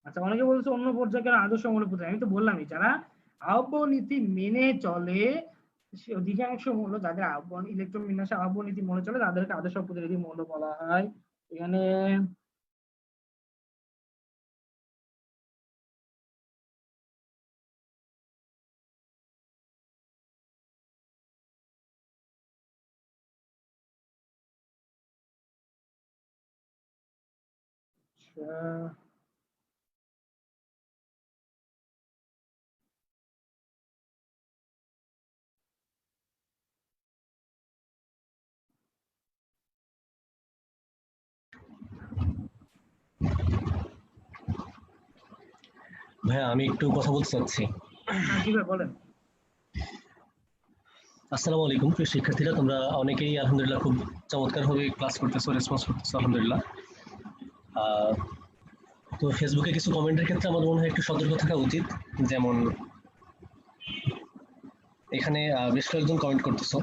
আচ্ছা, অনেকে বলছে অন্য পর্যায়ে আদর্শমূলক প্রতিনিধি। আমি তো বললামই, যারা আহ্বান নীতি মেনে চলে, সে অধিকাংশ মূল্য যাদের আহ্বান ইলেকট্রন বিন্যাসে আহ্বান নীতি মনে চলে তাদেরকে আদর্শ প্রতিনিধি মূল্য বলা হয়। এখানে ভাইয়া আমি একটু কথা বলতে চাচ্ছি। জি ভাই বলেন। আসসালামু আলাইকুম প্রিয় শিক্ষার্থীরা, তোমরা অনেকেই আলহামদুলিল্লাহ খুব চমৎকারভাবে ক্লাস করতেছো, রেসপন্স করতেছো আলহামদুলিল্লাহ। তো ফেসবুকে কিছু কমেন্টের ক্ষেত্রে আমার মনে হয় একটু সতর্ক থাকা উচিত। যেমন এখানে বেশ কয়েকজন কমেন্ট করতেছো।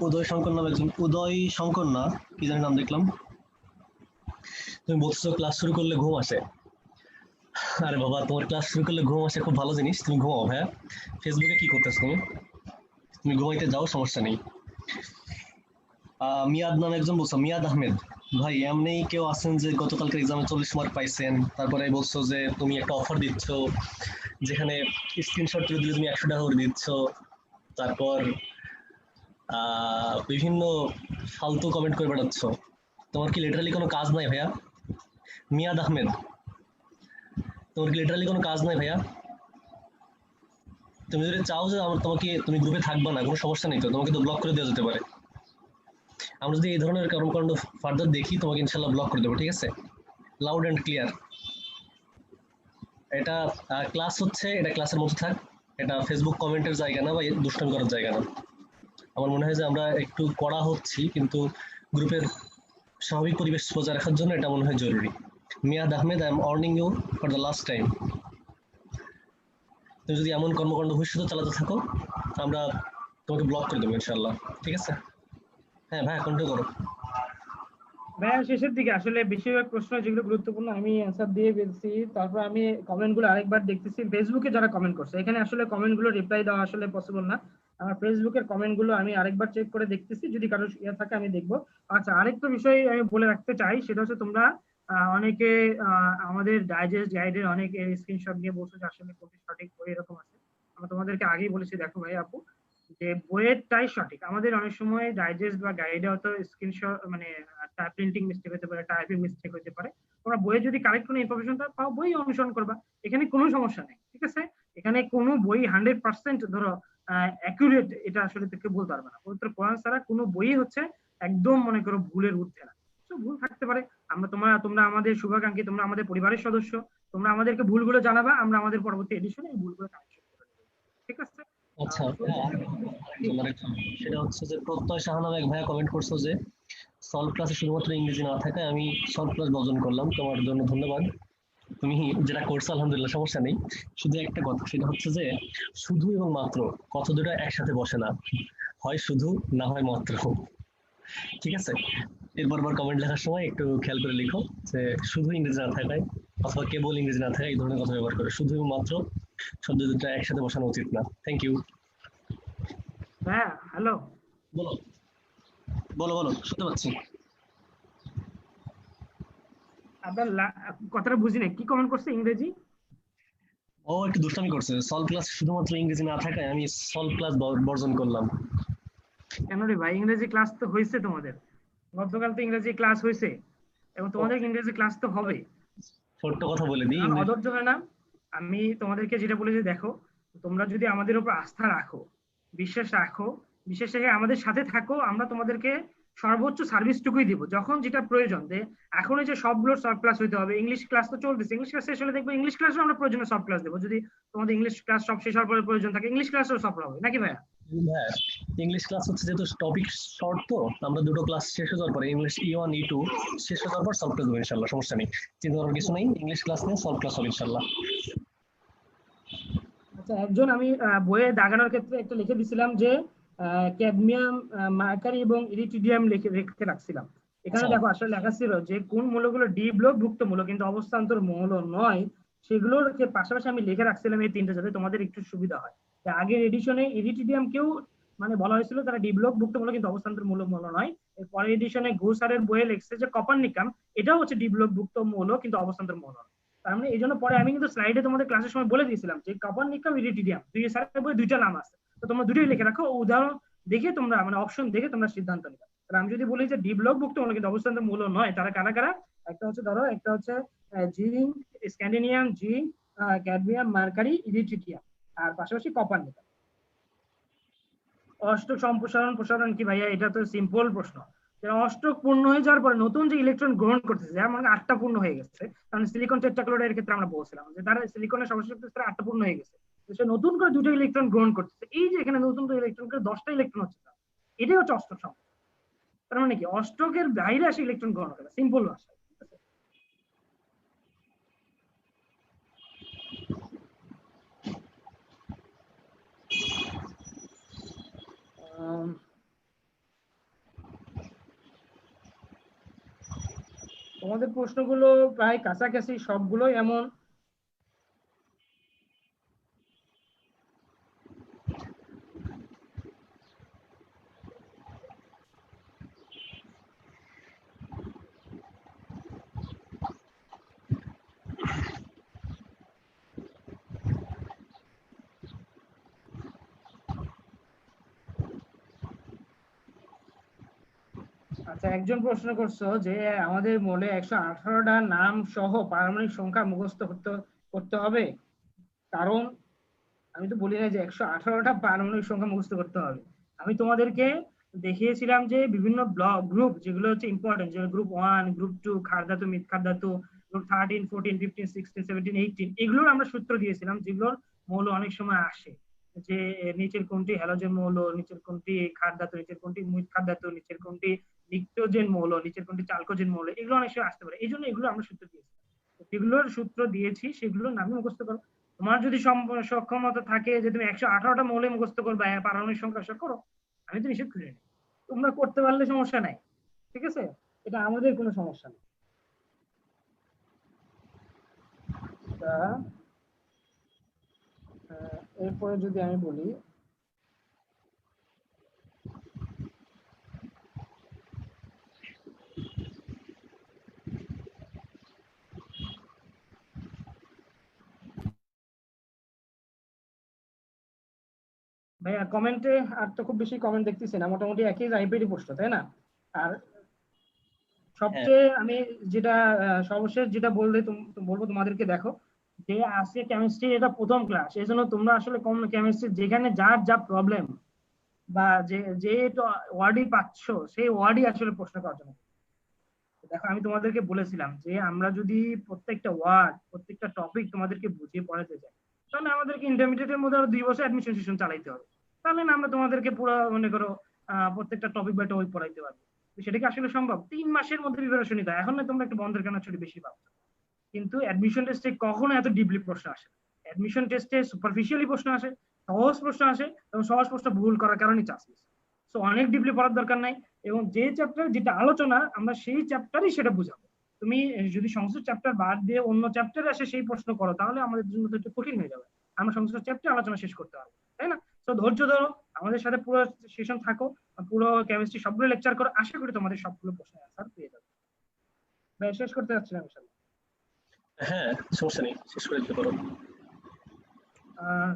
উদয় শঙ্কর নাম একজন, উদয় শঙ্কর না কি জানি নাম দেখলাম। তুমি বলছো ক্লাস শুরু করলে ঘুম আসে। আরে বাবা, তোমার ক্লাস শুরু করলে ঘুম আসে খুব ভালো জিনিস, তুমি ঘুমাও ভাইয়া। ফেসবুকে কি করতেছো তুমি? তুমি ঘুমাইতে যাও, সমস্যা নেই। মিয়াদ নামে একজন বলছো, মিয়াদ আহমেদ। ভাই এমনি কেউ আছেন যে গতকালকে এক্সামে 40 মার্ক পাইছেন, তারপরে বলছো যে তুমি একটা অফার দিচ্ছ যেখানে স্ক্রিনশট তুলে দিলে তুমি 100 টাকা করে দিচ্ছ, তারপর বিভিন্ন ফালতু কমেন্ট করে বেড়াচ্ছ। তোমার কি লিটারালি কোনো কাজ নাই ভাইয়া? মিয়াদ আহমেদ, তোমার কি লিটারালি কোনো কাজ নাই ভাইয়া? তুমি যদি চাও যে তোমাকে, তুমি গ্রুপে থাকবা না, কোনো সমস্যা নেই, তো তোমাকে তো ব্লক করে দেওয়া যেতে পারে। আমরা যদি এই ধরনের কর্মকাণ্ড ফার্দার দেখি তোমাকে ইনশাল্লাহ ব্লক করে দেবো, ঠিক আছে? Loud and clear. এটা ক্লাস হচ্ছে, এটা ক্লাসের মধ্যে থাক, এটা ফেসবুক কমেন্টের জায়গা না বা দুষ্টামি করার জায়গা না। আমার মনে হয় যে আমরা একটু কড়া হচ্ছি, কিন্তু গ্রুপের স্বাভাবিক পরিবেশ বজায় রাখার জন্য এটা মনে হয় জরুরি। Miyad Ahmed, I am warning you for the last time. তুমি যদি এমন কর্মকাণ্ড ভবিষ্যতে চালাতে থাকো, আমরা তোমাকে ব্লক করে দেবো ইনশাল্লাহ, ঠিক আছে? হ্যাঁ ভাই, কন্টিনিউ করো। ভাইয়া শেষের দিকে আসলে বেশিরভাগ প্রশ্ন যেগুলো গুরুত্বপূর্ণ আমি অ্যান্সার দিয়ে ফেলছি। তারপর আমি কমেন্টগুলো আরেকবার দেখতেছি ফেসবুকে যারা কমেন্ট করছে। এখানে আসলে কমেন্টগুলো রিপ্লাই দেওয়া আসলে পসিবল না। আমার ফেসবুকের কমেন্টগুলো আমি আরেকবার চেক করে দেখতেছি, যদি কারো ইয়ে থাকে আমি দেখবো। আচ্ছা, আরেকটা বিষয় আমি বলে রাখতে চাই, সেটা হচ্ছে তোমরা অনেকে আমাদের ডাইজেস্ট গাইডের অনেকে স্ক্রিনশট নিয়ে বলছো যে আসলে কোনটি সঠিক বই এরকম আছে। আমরা তোমাদেরকে আগেই বলেছি, দেখো ভাই আপু, যে বইয়েরটাই সঠিক। আমাদের অনেক সময় ডাইজেস্ট বা গাইডে হয়তো স্ক্রিনশট মানে প্রিন্টিং মিস্টেক হতে পারে, টাইপিং মিস্টেক হতে পারে। তোমরা বইয়ে যদি কারেক্ট কোনো ইনফরমেশনটা পাও, বই অনুসরণ করবা, এখানে কোনো সমস্যা নেই, ঠিক আছে? এখানে কোনো বই 100% ধরো অ্যাকুরেট এটা আসলে থেকে বলতে পারবে না। পবিত্র কোরআন ছাড়া কোনো বই হচ্ছে একদম মনে করো ভুলের ঊর্ধ্বে না। ভুল থাকতে পারে। তোমরা আমাদের শুভাকাঙ্ক্ষী, তোমরা আমাদের পরিবারের সদস্য, তোমরা আমাদেরকে ভুলগুলো জানাবা, আমরা আমাদের পরবর্তী এডিশনে এই ভুলগুলো কারেকশন করে দেবো, ঠিক আছে? আচ্ছা, সেটা হচ্ছে যে প্রত্যয় সাহা নামে এক ভাইয়া কমেন্ট করছো যে সলভ ক্লাসে শুধুমাত্র ইংরেজি না থাকায় আমি সলভ ক্লাস বর্জন করলাম। তোমার জন্য ধন্যবাদ। তুমি যেটা করছো আলহামদুলিল্লাহ, সমস্যা নেই। শুধু একটা কথা, সেটা হচ্ছে যে শুধু এবং মাত্র কথা দুটো একসাথে বসে না, হয় শুধু না হয় মাত্র, ঠিক আছে? এরপর কমেন্ট লেখার সময় একটু খেয়াল করে লিখো যে শুধু ইংরেজি না থাকায় অথবা কেবল ইংরেজি না থাকায় এই ধরনের কথা ব্যবহার করে, শুধু এবং মাত্র শব্দ দুটো একসাথে বসানো উচিত না। Thank you. হ্যাঁ, হ্যালো। বলো বলো বলো, শুনতে পাচ্ছি। আপনার কথাটা বুঝি নাই, কি কমেন্ট করছে ইংরেজি? ও একটু দুষ্টামি করছে, সলভ ক্লাস শুধুমাত্র ইংরেজি না থাকায় আমি সলভ ক্লাস বর্জন করলাম। কেন রে ভাই, ইংরেজি ক্লাস তো হয়েছে তোমাদের, গতকাল তো ইংরেজি ক্লাস হয়েছে, এবং তোমাদের ইংরেজি ক্লাস তো হবে। ছোট্ট কথা বলে দিই, কারণ ইংরেজি অধৈর্য হয় না। আমি তোমাদেরকে যেটা বলে যে দেখো, তোমরা যদি আমাদের উপর আস্থা রাখো, বিশ্বাস রাখো, বিশেষ করে আমাদের সাথে থাকো, আমরা তোমাদেরকে সর্বোচ্চ সার্ভিসটুকুই দিব যখন যেটা প্রয়োজন। এখন এই যে সবগুলো সব ক্লাস হইতে হবে, ইংলিশ ক্লাস তো চলতেছে, ইংলিশ ক্লাস শেষ হলে দেখবো ইংলিশ ক্লাসও আমরা প্রয়োজনে সব ক্লাস দেবো। যদি তোমাদের ইংলিশ ক্লাস সব শেষ হওয়ার পরে প্রয়োজন থাকে, ইংলিশ ক্লাসও সব হবে, নাকি ভাইয়া? হ্যাঁ, ইংলিশ ক্লাস হচ্ছে যেহেতু টপিক শর্ট, তো আমরা দুটো ক্লাস শেষ হয়ে যাওয়ার পরে ইংলিশ E1 E2 শেষ হয়ে যাওয়ার পর সলভ ক্লাস দেবো ইনশাল্লাহ, সমস্যা নেই। চিন্তা করার কিছু নেই, ইংলিশ ক্লাস নিয়ে সলভ ক্লাস হবে ইনশাল্লাহ। আচ্ছা, একজন আমি বইয়ে দাগানোর ক্ষেত্রে একটা লিখে দিছিলাম যে ক্যাডমিয়াম, মার্কারি এবং ইরিটিডিয়াম লিখে রেখে রাখছিলাম। এখানে আচ্ছা, দেখো আসলে লেখা ছিল যে কোন মৌলগুলো ডি ব্লক ভুক্ত মৌল কিন্তু অবস্থান্তর মৌল নয়, সেগুলোর যে পাশাপাশি আমি লিখে রাখছিলাম এই তিনটা যাতে তোমাদের একটু সুবিধা হয়। আগের এডিশনে ইরিটিডিয়াম কেউ মানে বলা হয়েছিল তারা ডি ব্লক ভুক্ত মৌল কিন্তু অবস্থান্তর মৌল মৌল নয়। এর পরের এডিশনে ঘোষারের বইয়ে লিখছে যে কপারনিকাম এটাও হচ্ছে ডি ব্লক ভুক্ত মৌল কিন্তু অবস্থান্তর মৌল নয়। তার মানে এই জন্য পরে আমি কিন্তু স্লাইডে তোমাদের ক্লাসের সময় বলে দিয়েছিলাম যে কপারনিকাম ইরিটিডিয়াম দুই স্যারের বইয়ে দুইটা নাম আছে, তো তোমরা দুটোই লিখে রাখো, উদাহরণ দেখে তোমরা মানে অপশন দেখে তোমরা সিদ্ধান্ত নিবে। আমি যদি বলি যে ডি ব্লক ভুক্ত মৌল কিন্তু অবস্থান্তর মৌল নয়, তারা কারা কারা? একটা হচ্ছে ধরো একটা হচ্ছে জিঙ্ক, স্ক্যান্ডিনিয়াম, জিঙ্ক, ক্যাডমিয়াম, মার্কারি, ইরিট্রিটিয়াম, আর পাশাপাশি কপার নিকেল। অষ্টক সম্প্রসারণ প্রসারণ কি ভাইয়া? এটা তো সিম্পল প্রশ্ন। অষ্টক পূর্ণ হয়ে যাওয়ার পরে নতুন যে ইলেকট্রন গ্রহণ করতেছে, যেমন 8টা পূর্ণ হয়ে গেছে, কারণ সিলিকন টেট্রাক্লোরাইডের ক্ষেত্রে আমরা বলছিলাম যে তারা সিলিকনের সর্বশেষ 8টা পূর্ণ হয়ে গেছে, সে নতুন করে 2টা ইলেকট্রন গ্রহণ করতেছে। এই যে এখানে নতুন করে ইলেকট্রন করে 10টা ইলেকট্রন হচ্ছে, এটাই হচ্ছে অষ্টক সম্প্রসারণ। তার মানে কি অষ্টকের বাইরে আসে ইলেকট্রন গ্রহণ করে, সিম্পল ভাষা। তোমাদের প্রশ্নগুলো প্রায় কাছাকাছি সবগুলোই এমন। আচ্ছা, একজন প্রশ্ন করছো যে আমাদের মৌলে 118টা নাম সহ পারমাণবিক সংখ্যা মুখস্থ করতে হবে, কারণ আমি তো বলি না যে 118টা পারমাণবিক সংখ্যা মুখস্থ করতে হবে। আমি তোমাদেরকে দেখিয়েছিলাম যে বিভিন্ন ব্লক গ্রুপ যেগুলো হচ্ছে ইম্পর্টেন্ট, যেগুলো গ্রুপ 1, গ্রুপ 2 ক্ষার ধাতু, মৃৎ ক্ষার ধাতু, গ্রুপ 13, 14, 15, 16, 17, 18, এগুলোর আমরা সূত্র দিয়েছিলাম, যেগুলোর মৌল অনেক সময় আসে যে নিচের কোনটি হ্যালোজেন মৌল, নিচের কোনটি ক্ষার ধাতু, নিচের কোনটি মৃৎ ক্ষার ধাতু, নিচের কোনটি নিক্টোজেন মৌল, নিচের কোনটি চালকোজেন মৌল, এগুলো অনেক সময় আসতে পারে। এই জন্য এগুলো আমরা সূত্র দিয়েছি, যেগুলোর সূত্র দিয়েছি সেগুলোর নামে মুখস্থ করো। তোমার যদি সক্ষমতা থাকে যে তুমি 118টা মৌলে মুখস্থ করবে পারমাণবিক সংখ্যা আশা করো, আমি তো নিষেধ করি না, তোমরা করতে পারলে সমস্যা নাই, ঠিক আছে, এটা আমাদের কোনো সমস্যা নেই। এরপরে যদি আমি বলি ভাইয়া কমেন্টে আর তো খুব বেশি কমেন্ট দেখতেছি না, মোটামুটি একই টাইপেরই প্রশ্ন, তাই না? আর হ্যাঁ, সবচেয়ে আমি যেটা সর্বশেষ যেটা বলবো তোমাদেরকে, দেখো যে আজকে কেমিস্ট্রি এটা প্রথম ক্লাস, এই জন্য তোমরা আসলে কম কেমিস্ট্রি যেখানে যার যা প্রবলেম বা যে যে ওয়ার্ডই পাচ্ছ সেই ওয়ার্ডই আসলে প্রশ্ন করার জন্য। দেখো আমি তোমাদেরকে বলেছিলাম যে আমরা যদি প্রত্যেকটা ওয়ার্ড প্রত্যেকটা টপিক তোমাদেরকে বুঝিয়ে পড়াতে চাই, তাহলে আমাদেরকে ইন্টারমিডিয়েটের মধ্যে আরো 2 বছর অ্যাডমিশন সেশন চালাইতে হবে, তাহলে না আমরা তোমাদেরকে পুরো মনে করো প্রত্যেকটা টপিক বাই টপিক পড়াইতে পারবো। সেটা কি আসলে সম্ভব? 3 মাসের মধ্যে প্রিপারেশন নিতে হয়। এখন না তোমরা একটু বন্ধের কারণে ছুটি বেশি পাচ্ছ, কিন্তু অ্যাডমিশন টেস্টে কখনো এত ডিপলি প্রশ্ন আসে। অ্যাডমিশন টেস্টে সুপারফিশিয়ালি প্রশ্ন আসে, সহজ প্রশ্ন আসে, এবং সহজ প্রশ্ন ভুল করার কারণে চান্স মিস। সো অনেক ডিপলি পড়ার দরকার নাই, এবং যে চ্যাপ্টার যেটা আলোচনা আমরা সেই চ্যাপ্টারই সেটা বুঝাবো। তুমি যদি সংশ্লিষ্ট চ্যাপ্টার বাদ দিয়ে অন্য চ্যাপ্টারে আসে সেই প্রশ্ন করো, তাহলে আমাদের জন্য তো একটু কঠিন হয়ে যাবে, আমরা সংশ্লিষ্ট চ্যাপ্টার আলোচনা শেষ করতে পারবো, তাই না? তো ধৈর্য ধরো, আমাদের সাথে পুরো সেশন থাকো, পুরো কেমিস্ট্রি সবগুলো লেকচার করো, আশা করি তোমাদের সবগুলো প্রশ্নের অ্যান্সার পেয়ে যাবে। ভাই শেষ করতে যাচ্ছিলাম ইনশাল্লাহ। হ্যাঁ, সমস্যা নেই, শেষ করে দিতে পারো।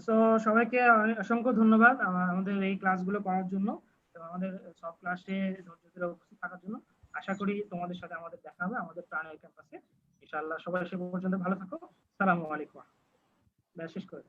সো সবাইকে অসংখ্য ধন্যবাদ আমাদের এই ক্লাসগুলো করার জন্য এবং আমাদের সব ক্লাসে ধৈর্য ধরে উপস্থিত থাকার জন্য। আশা করি তোমাদের সাথে আমাদের দেখা হবে আমাদের প্রাণের ক্যাম্পাসে ইনশাআল্লাহ। সবাই সে পর্যন্ত ভালো থাকো। সালামু আলাইকুম। শেষ করে